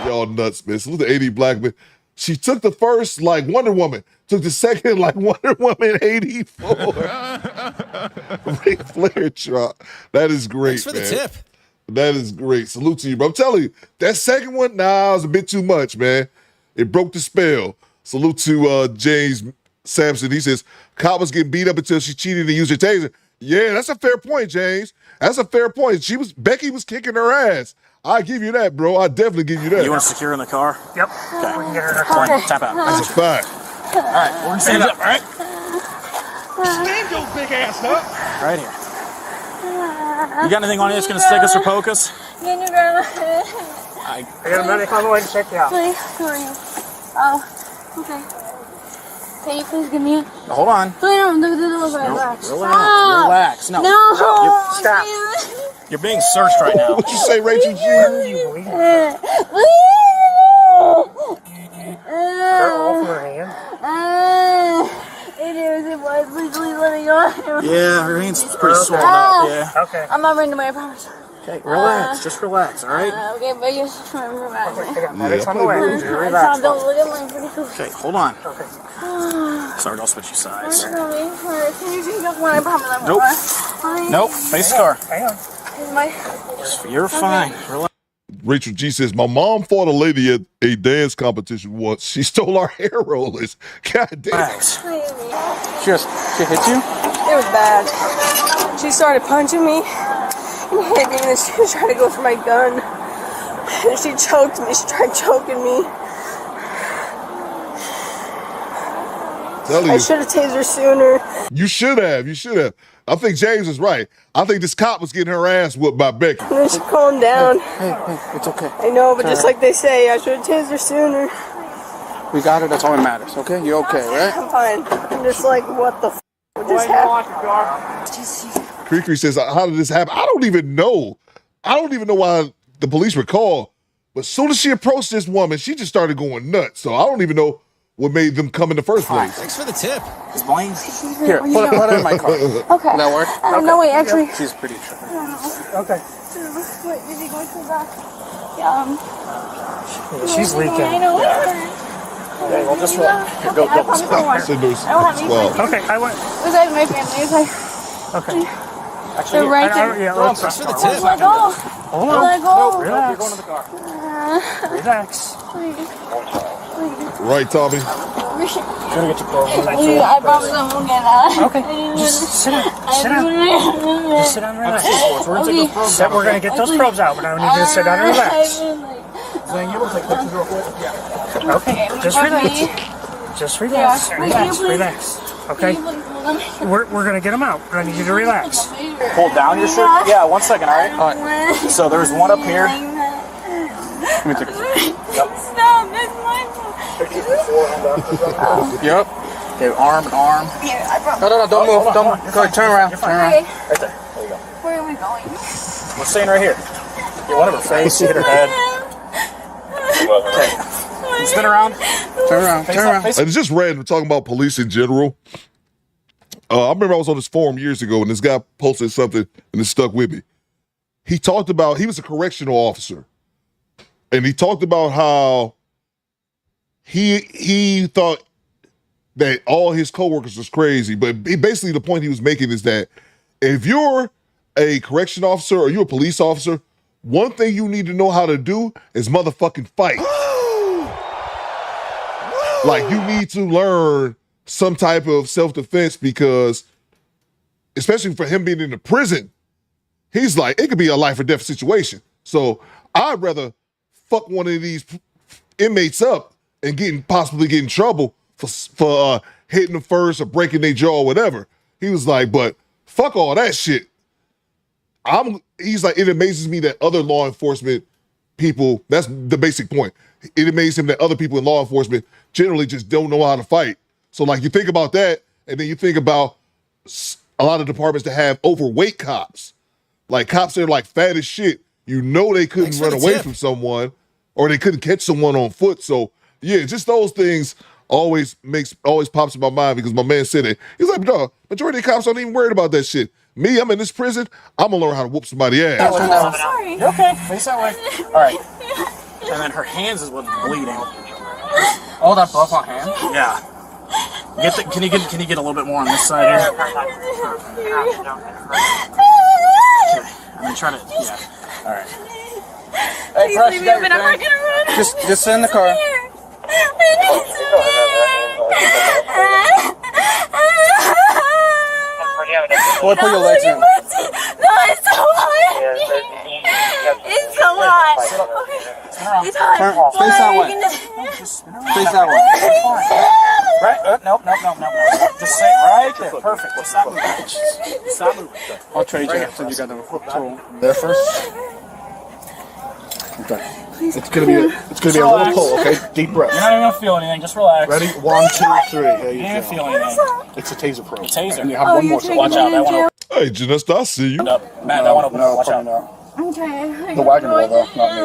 Y'all nuts, man. Salute to 80 Blackman. She took the first like Wonder Woman. Took the second like Wonder Woman 84. Ric Flair drop. That is great, Thanks for man. the tip. That is great. Salute to you, bro. I'm telling you, that second one, it was a bit too much, man. It broke the spell. Salute to James Sampson. He says, cop was getting beat up until she cheated and used her taser. Yeah, that's a fair point, James. That's a fair point. Becky was kicking her ass. I give you that, bro. I definitely give you that. You want to secure in the car? Yep. Okay. We can get her in her car. Tap out. That's a fact. All right, we're gonna stand up, all right? Stand your big ass up. Right here. You got anything on you that's gonna stick us or poke us? Can you grab I got a medic on the way to check you out. Please, who are you? Oh, okay. Can you please give me a... Hold on. Please don't do this. Relax. Relax. No. No. Stop. You're being searched right now. What'd you say, Rachel G? Girl, off her hand. It is. It was. Please let me go. Yeah, her hand's pretty swollen up. Yeah. Okay. I'm not running away, I promise. Okay, relax. Just relax, all right? Okay, but you try to relax. Medics on the way. Relax. Don't look at my pretty cool. Okay, hold on. Okay. Sorry, I'll switch you sides. Can you take off when I promise I Nope. won't? Nope. Face the car. Hang on. You're fine. Relax. Rachel G says, my mom fought a lady at a dance competition once. She stole our hair rollers. God damn. Relax. She hit you? It was bad. She started punching me and hit me, and then she was trying to go for my gun. And she choked me. She tried choking me. I should have tased her sooner. You should have. You should have. I think James is right. I think this cop was getting her ass whooped by Becky. And then she calmed down. Hey, it's okay. I know, but just like they say, I should have tased her sooner. We got her. That's all that matters. Okay, you're okay, right? I'm fine. I'm just like, what the f*** just happened? Cree says, how did this happen? I don't even know. I don't even know why the police were called. But as soon as she approached this woman, she just started going nuts. So I don't even know what made them come in the first place. Thanks for the tip. Is Blames? Here, put her in my car. Okay. Will that work? No, wait, actually. She's pretty sure. Okay. Wait, is he going to the back? Yeah, she's leaking. I know. Okay, well, just relax. Here, go. I promise I won't. I don't have any friends. Okay, I went. It was like my family. It's like, Okay. Actually, they're right there. Yeah, let's Thanks for the tip. Let go. Hold on. Let go. Relax. You're going to the car. Relax. Right, Tommy? Gotta get your clothes. I promise I won't get out. Okay, just sit down. Sit down. Just sit down and relax. We're gonna get those probes out, but I need you to sit down and relax. Zane, you look like that real quick. Yeah. Okay, just relax. Just relax. Relax. Okay? We're gonna get them out, but I need you to relax. Hold down your shirt? Yeah, 1 second, alright? Alright. So there's one up here. Let me take a picture. Stop, that's my fault. Yep. Okay, arm. Here, I promise. No, don't move. Don't move. Go ahead, turn around. Turn around. Okay. Right there. There you go. Where are we going? We're staying right here. Get one of her face, hit her head. Okay. Spin around. Turn around. Turn around. And it's just random talking about police in general. I remember I was on this forum years ago and this guy posted something and it stuck with me. He talked about, he was a correctional officer. And he talked about how he thought that all his coworkers was crazy. But basically the point he was making is that if you're a correction officer or you're a police officer, one thing you need to know how to do is motherfucking fight. Like you need to learn some type of self-defense because, especially for him being in the prison, he's like, it could be a life or death situation. So I'd rather fuck one of these inmates up and possibly get in trouble for hitting them first or breaking their jaw or whatever. He was like, but fuck all that shit. He's like, it amazes me that other law enforcement people, that's the basic point. It amazes him that other people in law enforcement generally just don't know how to fight. So like you think about that, and then you think about a lot of departments that have overweight cops. Like cops that are like fat as shit. You know they couldn't run away from someone or they couldn't catch someone on foot. So yeah, just those things always pops in my mind because my man said it. He's like, dog, majority of cops aren't even worried about that shit. Me, I'm in this prison, I'm gonna learn how to whoop somebody's ass. Sorry. You're okay. Face that way. All right. And then her hands is what's bleeding. Oh, that buff on hand? Yeah. Can you get a little bit more on this side here? Okay. And then try to, yeah. All right. Hey, Fresh, you got your thing? Just sit in the car. Well, put your legs in. No, it's so hot. It's so hot. Okay. It's hot. Face that way. Face that way. Right? Nope. Just stay right there. Perfect. Stop moving. Stop moving. I'll trade you so you got the tool. There first. Okay. It's gonna be a little pull, okay? Deep breath. You're not even gonna feel anything, just relax. Ready? 1, 2, 3. There you go. Feel anything. It's a taser probe. Taser. And you have one more, so watch out. That one open. Hey, Janesta, I see you. Matt, that one open. No, watch out. I'm trying. The wagon will, though, not me.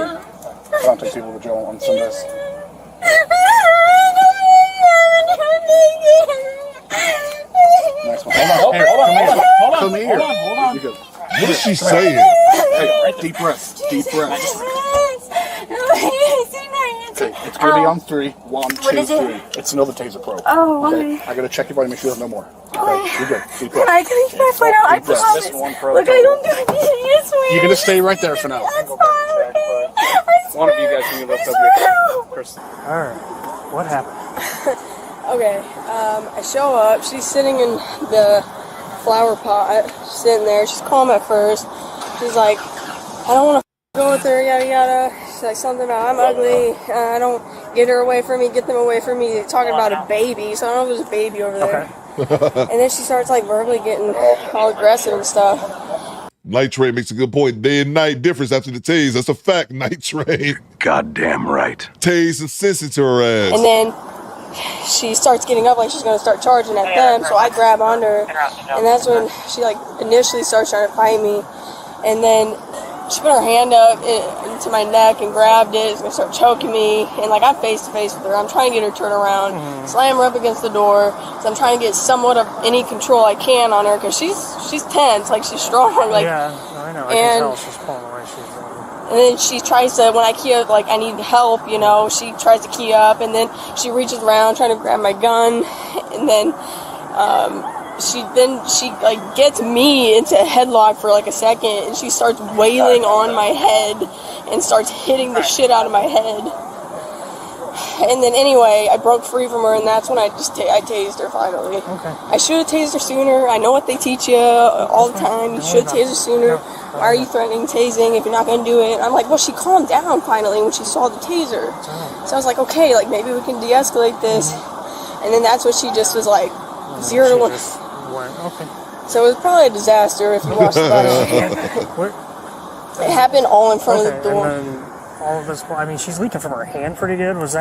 I don't take people to jail on Sundays. Nice one. Hold on. Come here. Hold on. You're good. What is she saying? Hey, deep breath. Deep breath. Okay, it's gonna be on 3. 1, 2, 3. It's another taser probe. Oh, okay. I gotta check your body, make sure there's no more. Okay, you're good. Deep breath. I can keep my foot out. I promise. Look, I don't do anything. I swear. You're gonna stay right there for now. That's fine. Okay. One of you guys can lift up your person. All right. What happened? Okay. I show up. She's sitting in the flower pot, sitting there. She's calm at first. She's like, I don't want to go with her, yada yada. She's like something about I'm ugly. I don't get her away from me, get them away from me. Talking about a baby, so I don't know if there's a baby over there. Okay. And then she starts like verbally getting all aggressive and stuff. Night Train makes a good point. Day and night difference after the tase. That's a fact, Night Train. Goddamn right. Tase and sense it to her ass. And then she starts getting up like she's gonna start charging at them, so I grab onto her, and that's when she like initially starts trying to fight me, and then she put her hand up into my neck and grabbed it. She's gonna start choking me, and like I'm face to face with her. I'm trying to get her turned around, slam her up against the door. So I'm trying to get somewhat of any control I can on her because she's tense, like she's strong, like yeah, I know. I can tell she's pulling away. And then she tries to, when I key up, like I need help, you know, she tries to key up, and then she reaches around trying to grab my gun, and then she like gets me into a headlock for like a second, and she starts wailing on my head and starts hitting the shit out of my head. And then anyway, I broke free from her, and that's when I tased her finally. Okay. I should have tased her sooner. I know what they teach you all the time. You should have tased her sooner. Why are you threatening tasing if you're not going to do it? And I'm like, well, she calmed down finally when she saw the taser. So I was like, okay, like maybe we can de-escalate this. And then that's when she just was like 0 to 1. Okay. So it was probably a disaster if you watched the video. It happened all in front of the door. And then all of this, I mean, she's leaking from her hand pretty good. Was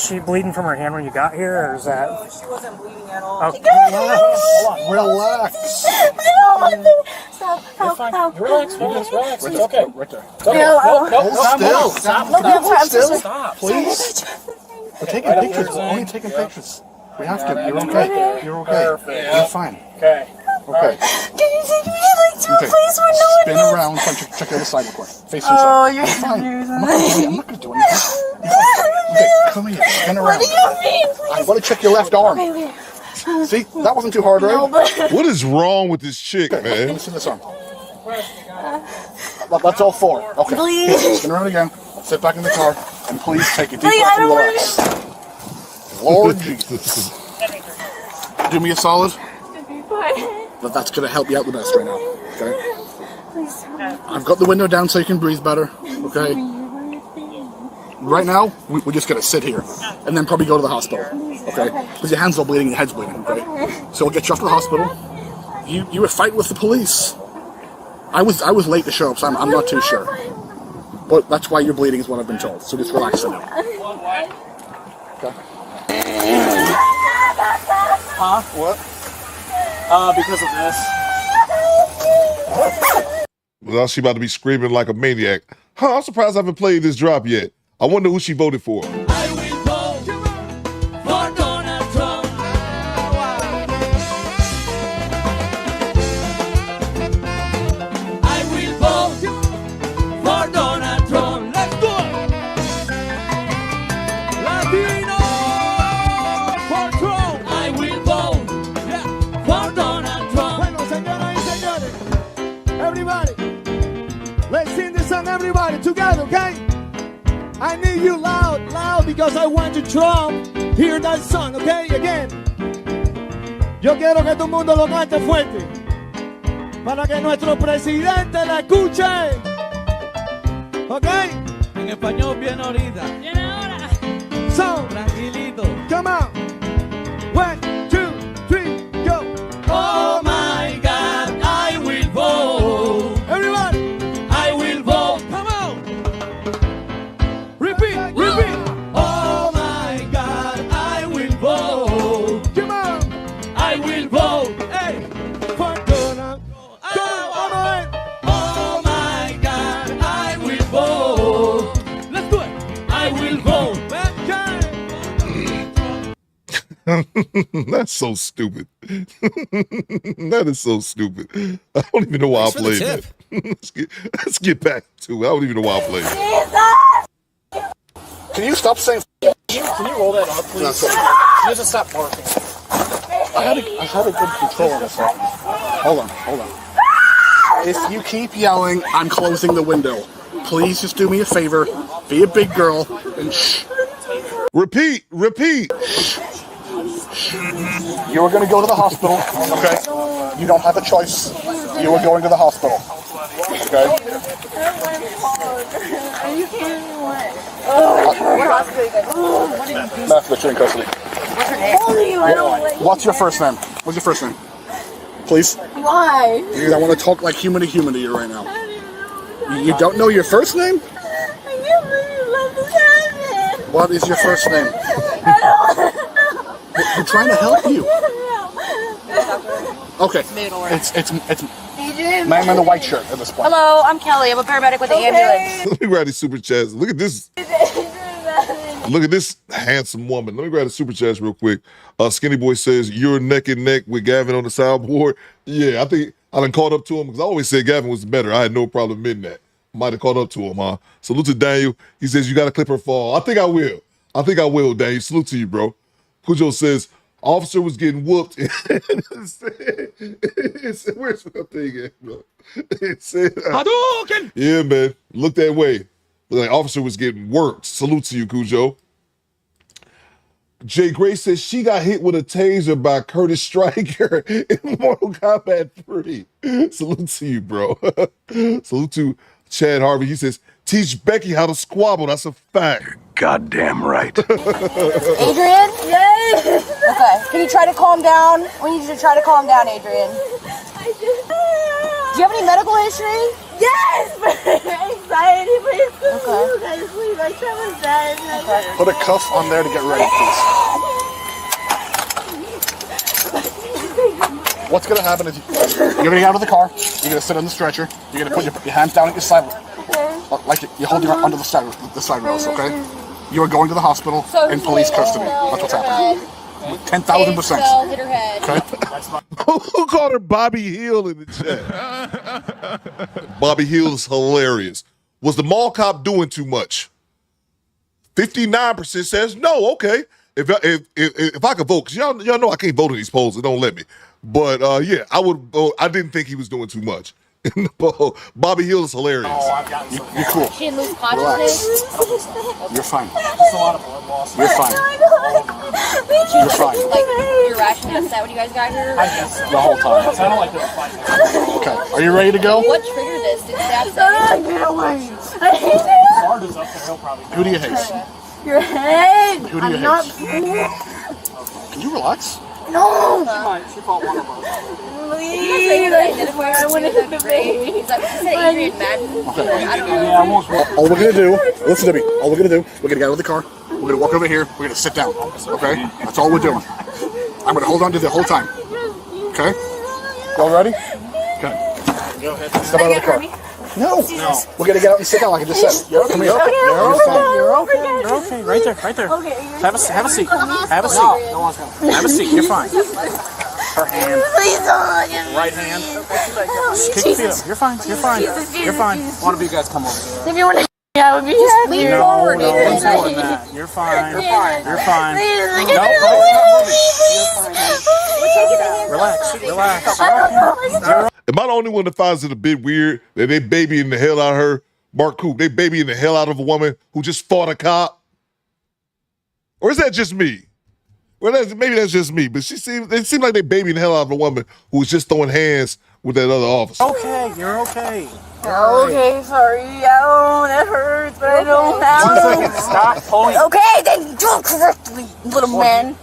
she bleeding from her hand when you got here, or is that? No, she wasn't bleeding at all. Okay. Relax. I don't want to. Stop. Relax. It's okay. Right there. Stop, please. We're taking pictures. We're only taking pictures. We have to. You're okay. You're okay. You're fine. Okay. Okay. Can you take me like 2 places where no one Spin knows? around. Check the other side real quick. Face Oh, inside. you're fine. confusing I'm not gonna do anything. Okay, come here. Spin around. What do you mean? I want to check your left arm. Okay. See, that wasn't too hard, right? No, but What is wrong with this chick, Let man? me see this arm. That's all 4. Okay. Please. Spin around again. Sit back in the car, and please take a deep Please, breath I and don't relax. Lord Jesus. Do me a solid. But that's going to help you out the best right now, okay? I've got the window down so you can breathe better, okay? Right now, we're just going to sit here and then probably go to the hospital, okay? Because your hand's all bleeding, your head's bleeding, okay? So we'll get you off to the hospital. You were fighting with the police. I was late to show up, so I'm not too sure. But that's why you're bleeding is what I've been told, so just relax now. Okay? Huh? What? Because of this. Well, she about to be screaming like a maniac. Huh, I'm surprised I haven't played this drop yet. I wonder who she voted for. Everybody together, okay? I need you loud, because I want to Trump hear that song, okay? Again. Yo quiero que todo el mundo lo cante fuerte para que nuestro presidente la escuche, ¿ok? En español bien ahorita. Bien ahora. So, Tranquilito. come on. 1, 2, 3, go. Oh my God, I will vote. Everybody. I will vote. Come on. Repeat. Oh my God, I will vote. Come on. I will vote. Hey. For Donald. Come on. Oh my God, I will vote. Let's do it. I will vote. That's so stupid. That is so stupid. I don't even know why I played that. Let's get back to it. I don't even know why I played it. Can you stop saying Can you roll that up, please? Can you just stop barking? I had a good control on this one. Hold on. If you keep yelling, I'm closing the window. Please just do me a favor. Be a big girl and shh. Repeat. You are going to go to the hospital, okay? You don't have a choice. You are going to the hospital, okay? Are you kidding me? What? What hospital are you going to? You're in custody. What's your first name? What's your first name? Please? Why? Because I want to talk like human to human to you right now. You don't know your first name? I can't believe you let this happen. What is your first name? We're trying to help you. Okay. It's man in the white shirt at this point. Hello, I'm Kelly. I'm a paramedic with the ambulance. Let me grab these super chats. Look at this. Look at this handsome woman. Let me grab the super chats real quick. Skinny Boy says, you're neck and neck with Gavin on the soundboard. Yeah, I think I done caught up to him because I always said Gavin was better. I had no problem admitting that. Might have caught up to him, huh? Salute to Daniel. He says, you got to clip her fall. I think I will. Daniel. Salute to you, bro. Cujo says, officer was getting whooped. Where's the thing at, bro? It said, Hadouken! Yeah, man. Look that way. Like officer was getting worked. Salute to you, Cujo. Jay Gray says she got hit with a taser by Curtis Stryker in Mortal Kombat 3. Salute to you, bro. Salute to Chad Harvey. He says, teach Becky how to squabble. That's a fact. Goddamn right. Adrian? Yes! Okay, can you try to calm down? We need you to try to calm down, Adrian. Do you have any medical history? Yes! Anxiety, please. Okay. You guys, please. I traumatized. Okay. Put a cuff on there to get ready, please. What's going to happen is you're going to get out of the car, you're going to sit on the stretcher, you're going to put your hands down at your side, like you hold your under the side rails, okay? You are going to the hospital in police custody. That's what's happening. 10,000%. Hit her head. Okay? Who called her Bobby Hill in the chat? Bobby Hill is hilarious. Was the mall cop doing too much? 59% says no. Okay, if I could vote, because y'all know I can't vote in these polls. They don't let me. But yeah, I would vote. I didn't think he was doing too much. Bobby Hill is hilarious. You're cool. She didn't lose consciousness. You're fine. Just a lot of blood loss. You're fine. You're fine. Like, you're rationally upset when you guys got here? I guess so. The whole time. I don't like this. Okay, are you ready to go? What triggered this? Did Dad say? I can't wait. I hate it. Bard is up there, he'll probably. Who do you hate? Your head. Who do you I'm not. Can you relax? No. She fought one of us. Please. I want to hit the baby. Is that Adrian Madden? Okay. I don't know. Yeah, almost. All we're gonna do, listen to me. All we're gonna do, we're gonna get out of the car. We're gonna walk over here. We're gonna sit down. Okay? That's all we're doing. I'm gonna hold on to the whole time. Okay? Y'all ready? Okay. Go ahead. Step out of the car. No. We're gonna get out and sit down like I just said. Come here. You're okay. You're okay. Right there. Right there. Have a seat. Have a seat. Have a seat. You're fine. Her hand. Right hand. Kick your feet up. You're fine. You're fine. You're fine. One of you guys come over. If you want to, I would be happy. No, one's doing that. You're fine. You're fine. No. Relax. Am I the only one that finds it a bit weird that they babying the hell out of her? Mark Coop, they babying the hell out of a woman who just fought a cop? Or is that just me? Well, maybe that's just me, but it seems like they babying the hell out of a woman who was just throwing hands with that other officer. Okay, you're okay. Okay, sorry. That hurts, but I don't have. 1 second. Stop pulling. Okay, then do it correctly, little man.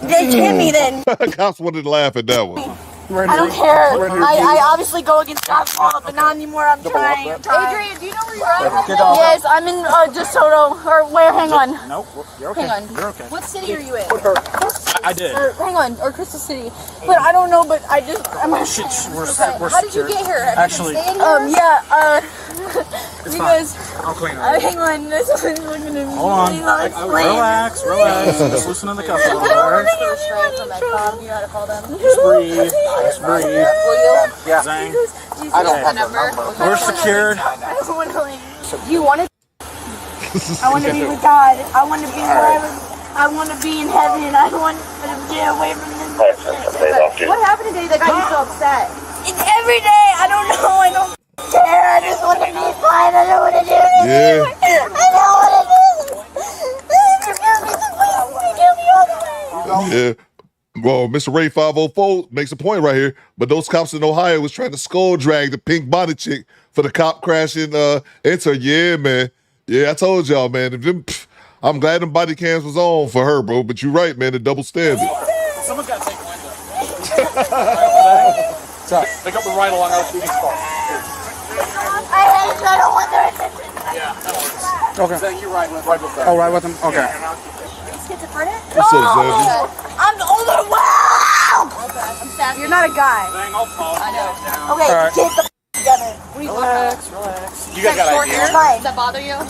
Just hit me then. Cops wanted to laugh at that one. I don't care. I obviously go against God's law, but not anymore. I'm trying. Adrian, do you know where you're at? Yes, I'm in DeSoto. Or where? Hang on. Nope, you're okay. Hang on. You're okay. What city are you in? I did. Hang on, or Crystal City. But I don't know, but I just... We're How did you get here? Have Actually, you been staying here? because... I'll clean her. Hang on, someone's looking at me. Hold on. Relax. Just loosen the cuff a little bit. From that cop. You know how to call them? Just breathe. Just breathe. Will you? Yeah. Zang. I don't have the number. We're secured. Do you want to... I want to be with God. I want to be wherever... I want to be in heaven. I want to get away from this. What happened today that got you so upset? It's every day. I don't know. I don't care. I just want to be fine. I don't want to do anything. Yeah. I don't want to do Yeah. Well, Mr. Ray 504 makes a point right here, but those cops in Ohio was trying to skull drag the pink bonnet chick for the cop crashing into her. Yeah, man. Yeah, I told y'all, man. I'm glad them body cams was on for her, bro. But you're right, man. The double standard. Someone's got to take the window. Pick up the ride along our speeding car. I don't want their attention. Okay. Saying you're right with that. Oh, right with him? Okay. Schizophrenic? What's up, Xavier? I'm overwhelmed! I'm sad. You're not a guy. I know. Okay, All right. get the together. Relax. You guys got ideas? Does that bother you? I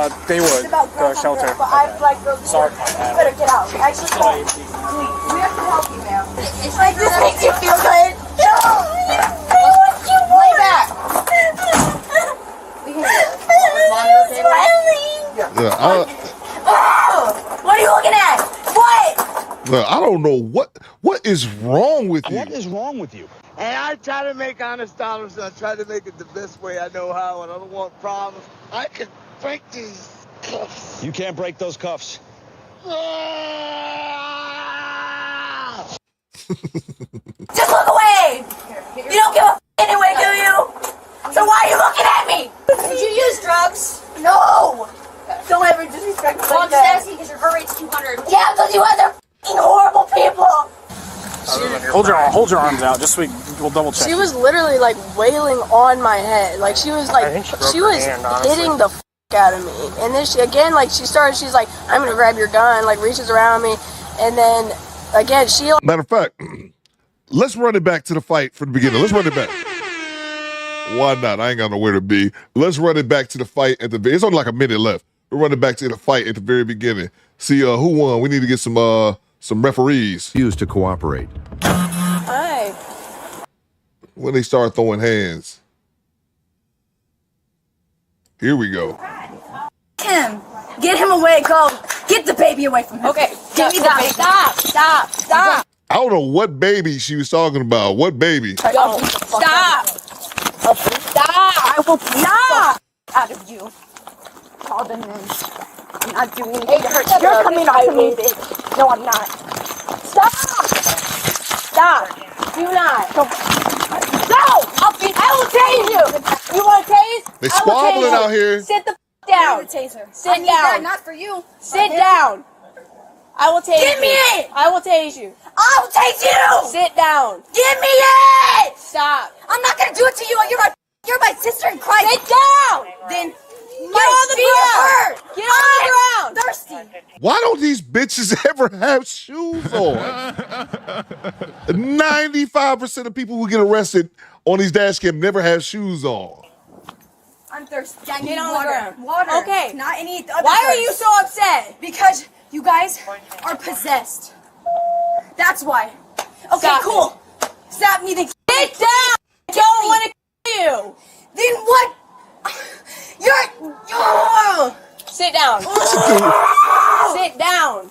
do. They would. The shelter. But I've like, Sorry. you better get out. Actually, we have to help you now. It's like, this makes you feel good. Lay back. We can what are you looking at? What? I don't know what is wrong with you. What is wrong with you? And I try to make honest dollars, and I try to make it the best way I know how, and I don't want problems. I can break these cuffs. You can't break those cuffs. Just look away! You don't give a anyway, do you? So why are you looking at me? Did you use drugs? No! Don't ever disrespect me like that. I'm just asking because your heart rate's 200. Yeah, because you other horrible people! Hold your arms out, just so we'll double check. She was literally like wailing on my head. Like she was like, she was hitting the out of me. And then she's like, I'm gonna grab your gun, like reaches around me. And then again, she. Matter of fact, let's run it back to the fight from the beginning. Let's run it back. Why not? I ain't got nowhere to be. Let's run it back to the fight at the. It's only like a minute left. We'll run it back to the fight at the very beginning. See who won. We need to get some referees. Used to cooperate. Hi. When they start throwing hands. Here we go. Him. Get him away, Cole. Get the baby away from him. Okay. Give me the baby. Stop. I don't know what baby she was talking about. What baby? Stop. I will stop out of you. Call them in. I'm not doing anything to hurt you. You're coming after me, bitch. No, I'm not. Stop. Do not. No. I will tase you. You want to tase? They squabbling out here. Sit the down. Sit down. Not for you. Sit down. I will tase you. Give me it. I will tase you. I will tase you. Sit down. Give me it. Stop. I'm not gonna do it to you. You're my sister in Christ. Sit down. Then get on the ground. Get on the ground. Thirsty. Why don't these bitches ever have shoes on? 95% of people who get arrested on these dash cam never have shoes on. I'm thirsty. Get on the ground. Water. Okay. Not any other. Why are you so upset? Because you guys are possessed. That's why. Okay, Stop cool. Stop me. Then sit down. I don't want to kill you. Then what? Sit down. Sit down.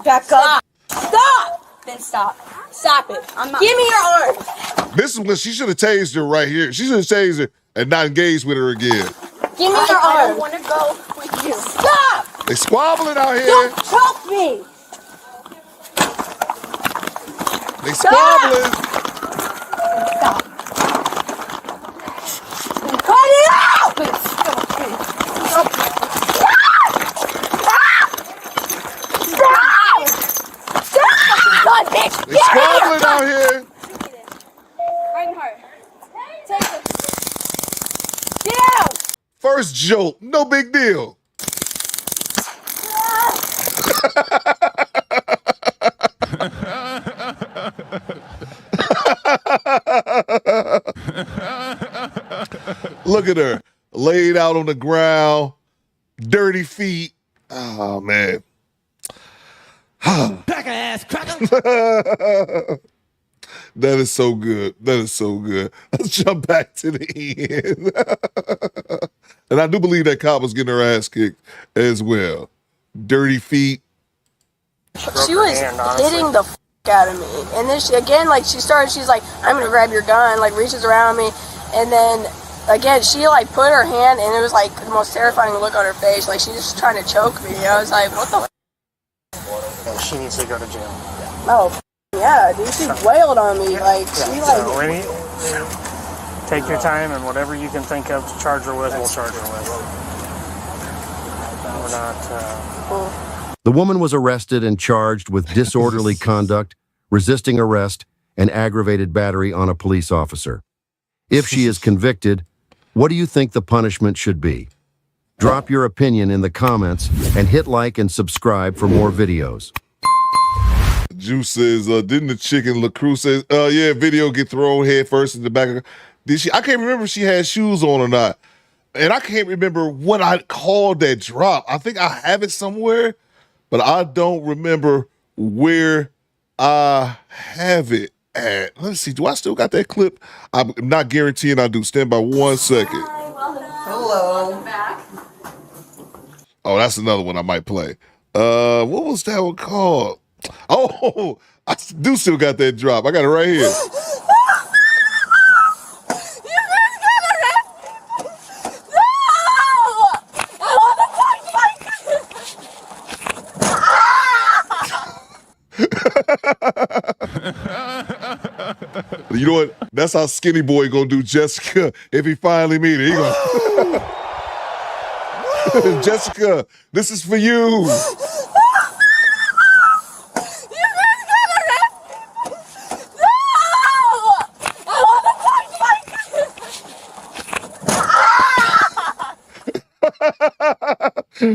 Back up. Stop. Then stop. Stop it. I'm not. Give me your arm. This is when she should have tased her right here. She should have tased her and not engaged with her again. Give me your I arm. don't want to go with you. Stop. They squabbling out here. Don't choke me. They squabbling. Stop. Cut it out. God, bitch. They squabbling out here. Reinhardt. Take it. Get out. First joke, no big deal. Look at her, laid out on the ground, dirty feet. Oh, man. Cracker ass, cracker. That is so good. That is so good. Let's jump back to the end. And I do believe that cop was getting her ass kicked as well. Dirty feet. She was hitting the out of me. And then she's like, I'm gonna grab your gun, like reaches around me. And then again, she like put her hand, and it was like the most terrifying look on her face. Like she's just trying to choke me. I was like, what the? She needs to go to jail. Oh, yeah, dude. She wailed on me. Like, she like. So take your time, and whatever you can think of to charge her with, we'll charge her with. We're not. The woman was arrested and charged with disorderly conduct, resisting arrest, and aggravated battery on a police officer. If she is convicted, What do you think the punishment should be? Drop your opinion in the comments and hit like and subscribe for more videos. Juice says, didn't the chicken LaCruz says, yeah, video get thrown head first in the back of her. Did she? I can't remember if she had shoes on or not. And I can't remember what I called that drop. I think I have it somewhere, but I don't remember where I have it at. Let's see. Do I still got that clip? I'm not guaranteeing I do. Stand by 1 second. Hello. Welcome back. Oh, that's another one I might play. What was that one called? Oh, I do still got that drop. I got it right here. You know what? That's how Skinny Boy gonna do Jessica if he finally meet her. He gonna Jessica, this is for you.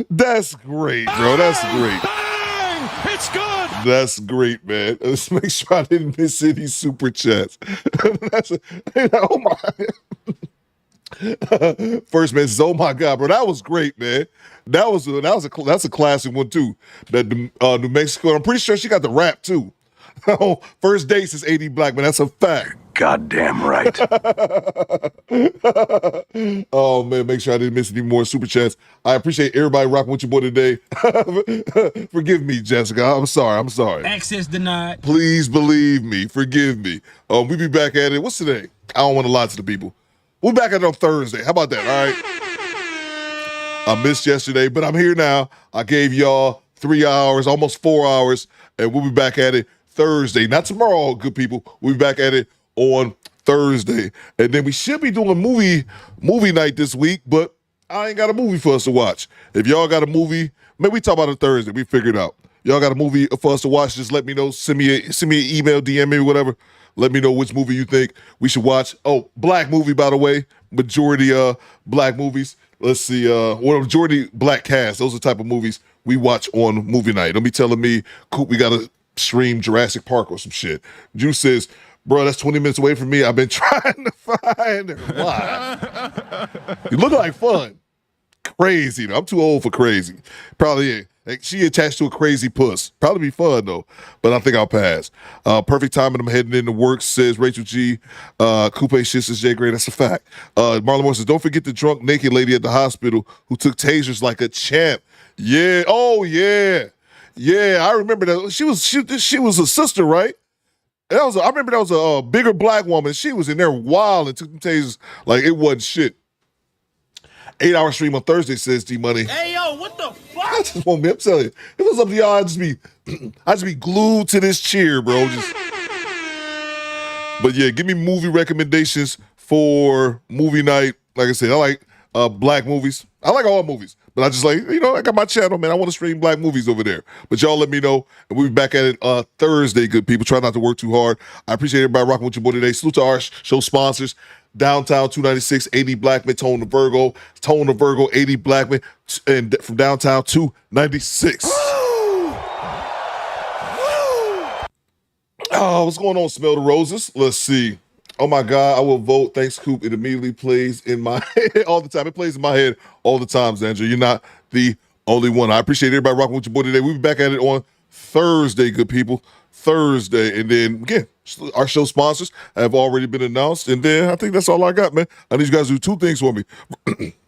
That's great, bro. That's great. It's good. That's great, man. Let's make sure I didn't miss any super chats. Oh my. First man says, "Oh my God, bro, that was great, man. That's a classic one too. That New Mexico. I'm pretty sure she got the rap too. First Dates is AD Black, man. That's a fact. Goddamn right. Oh man, make sure I didn't miss any more super chats. I appreciate everybody rocking with your boy today. Forgive me, Jessica. I'm sorry. Access denied. Please believe me. Forgive me. We be back at it. What's today? I don't want to lie to the people. We'll be back at it on Thursday. How about that? All right. I missed yesterday, but I'm here now. I gave y'all 3 hours, almost 4 hours, and we'll be back at it Thursday. Not tomorrow, good people. We'll be back at it on Thursday. And then we should be doing a movie night this week, but I ain't got a movie for us to watch. If y'all got a movie, maybe we talk about it Thursday. We figure it out. Y'all got a movie for us to watch, just let me know. Send me an email, DM me, whatever. Let me know which movie you think we should watch. Oh, black movie, by the way. Majority black movies. Let's see, or majority black cast. Those are the type of movies we watch on movie night. Don't be telling me, Coop, we got to stream Jurassic Park or some shit. Juice says, bro, that's 20 minutes away from me. I've been trying to find her. Why? You look like fun. Crazy, though. I'm too old for crazy. Probably ain't. Like, she attached to a crazy puss. Probably be fun, though. But I think I'll pass. Perfect timing. I'm heading into work, says Rachel G. Coupe shit says Jay Gray. That's a fact. Marlon Moore says, don't forget the drunk naked lady at the hospital who took tasers like a champ. Yeah. Oh, yeah. Yeah, I remember that. She was a sister, right? I remember that was a bigger black woman. She was in there wild and took them tasers like it wasn't shit. 8-hour stream on Thursday, says D Money. Hey yo, what the fuck? I just want me. I'm telling you, if it was up to y'all, I'd just be glued to this chair, bro. But yeah, give me movie recommendations for movie night. Like I said, I like black movies. I like all movies, but I just like, I got my channel, man. I want to stream black movies over there. But y'all let me know, and we'll be back at it Thursday, good people. Try not to work too hard. I appreciate everybody rocking with your boy today. Salute to our show sponsors. Downtown 296, 80 Blackman, Tone the Virgo, 80 Blackman, and from downtown 296. Oh, what's going on, Smell the Roses? Let's see. Oh my God, I will vote. Thanks, Coop. It immediately plays in my head all the time. It plays in my head all the time, Xandra. You're not the only one. I appreciate everybody rocking with your boy today. We'll be back at it on Thursday, good people. Thursday. And then, again, our show sponsors have already been announced. And then I think that's all I got, man. I need you guys to do 2 things for me.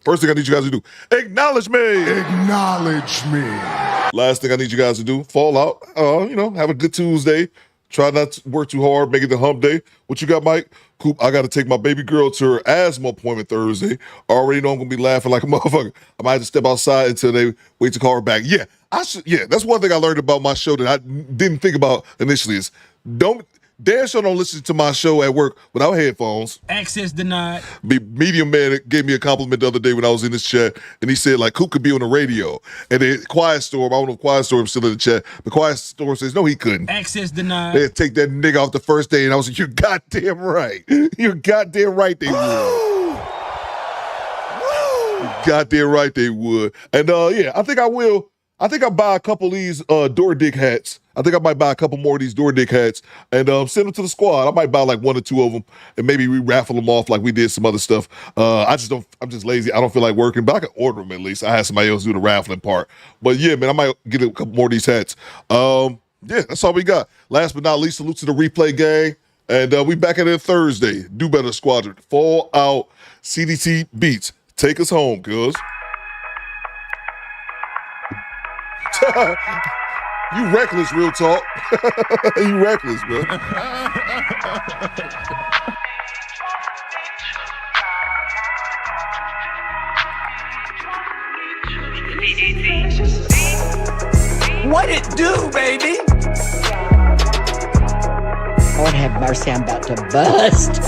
First thing I need you guys to do, acknowledge me. Acknowledge me. Last thing I need you guys to do, fall out. Have a good Tuesday. Try not to work too hard, make it the hump day. What you got, Mike? Coop, I got to take my baby girl to her asthma appointment Thursday. I already know I'm going to be laughing like a motherfucker. I might have to step outside until they wait to call her back. Yeah, that's one thing I learned about my show that I didn't think about initially is Dan Show don't listen to my show at work without headphones. Access denied. Medium Man gave me a compliment the other day when I was in this chat, and he said, like, Coop could be on the radio. And then Quiet Storm, I don't know if Quiet Storm's still in the chat, but Quiet Storm says, no, he couldn't. Access denied. They'd take that nigga off the first day, and I was like, you're goddamn right. You're goddamn right they would. Goddamn right they would. And yeah, I think I will. I think I'll buy a couple of these door dick hats. I think I might buy a couple more of these door dick hats and send them to the squad. I might buy like 1 or 2 of them and maybe we raffle them off like we did some other stuff. I'm just lazy. I don't feel like working, but I can order them at least. I had somebody else do the raffling part. But yeah, man, I might get a couple more of these hats. Yeah, that's all we got. Last but not least, salute to the replay gang. And we back at it Thursday. Do Better Squadron. Fall out. CDT Beats. Take us home, cuz. You reckless, real talk. You reckless, bro. What it do, baby? Lord have mercy, I'm about to bust.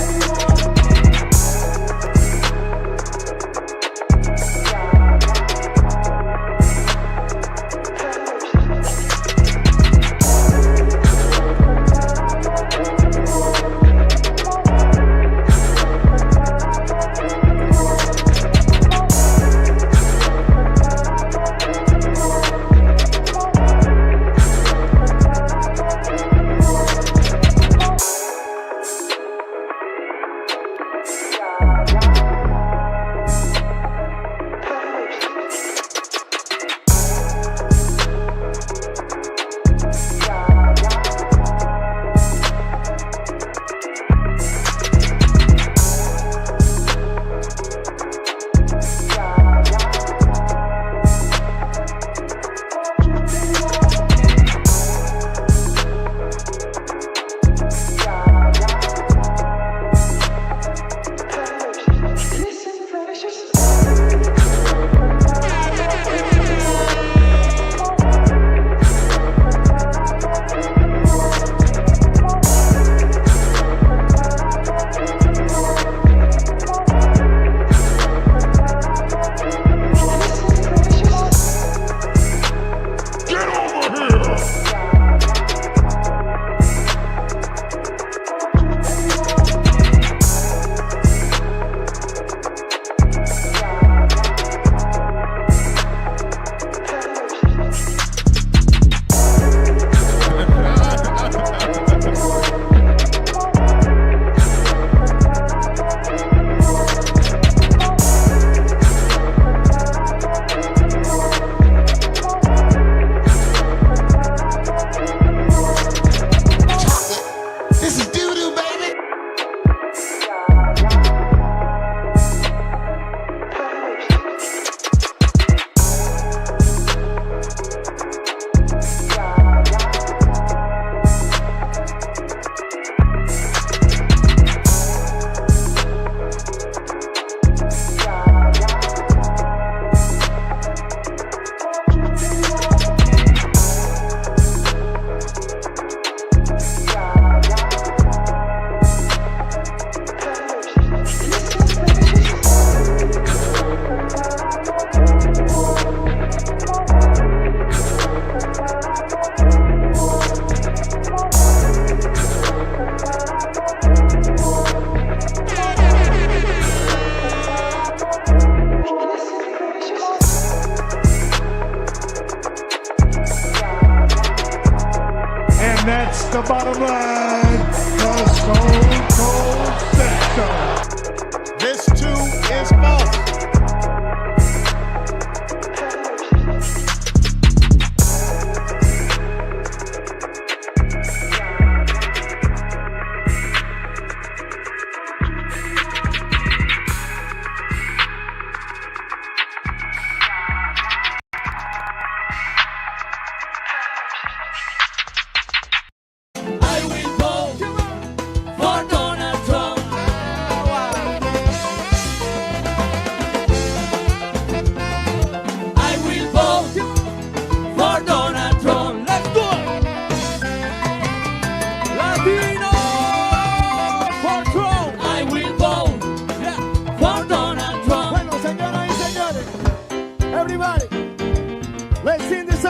That's the bottom line. The Stone Cold Sector. This too is false.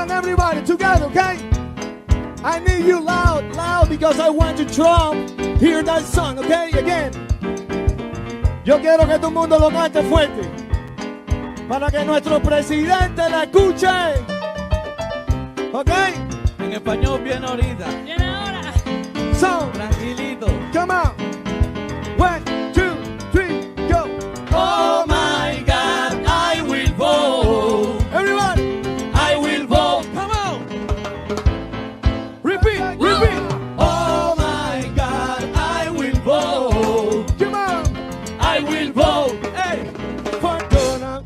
Everybody together, okay? I need you loud, because I want to Trump hear that song, okay? Again. Yo quiero que todo el mundo lo cante fuerte. para que nuestro presidente la escuche. ¿Ok? En español viene ahorita. Viene ahora. So, tranquilito. Come on. 1, 2, 3, go. Oh my God, I will vote. Everyone, I will vote. Come on. Repeat, repeat. Oh my God, I will vote. Come on. I will vote. Hey, for Donald.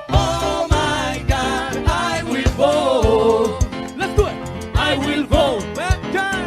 Oh my God, I will vote. Let's do it. I will vote. Okay.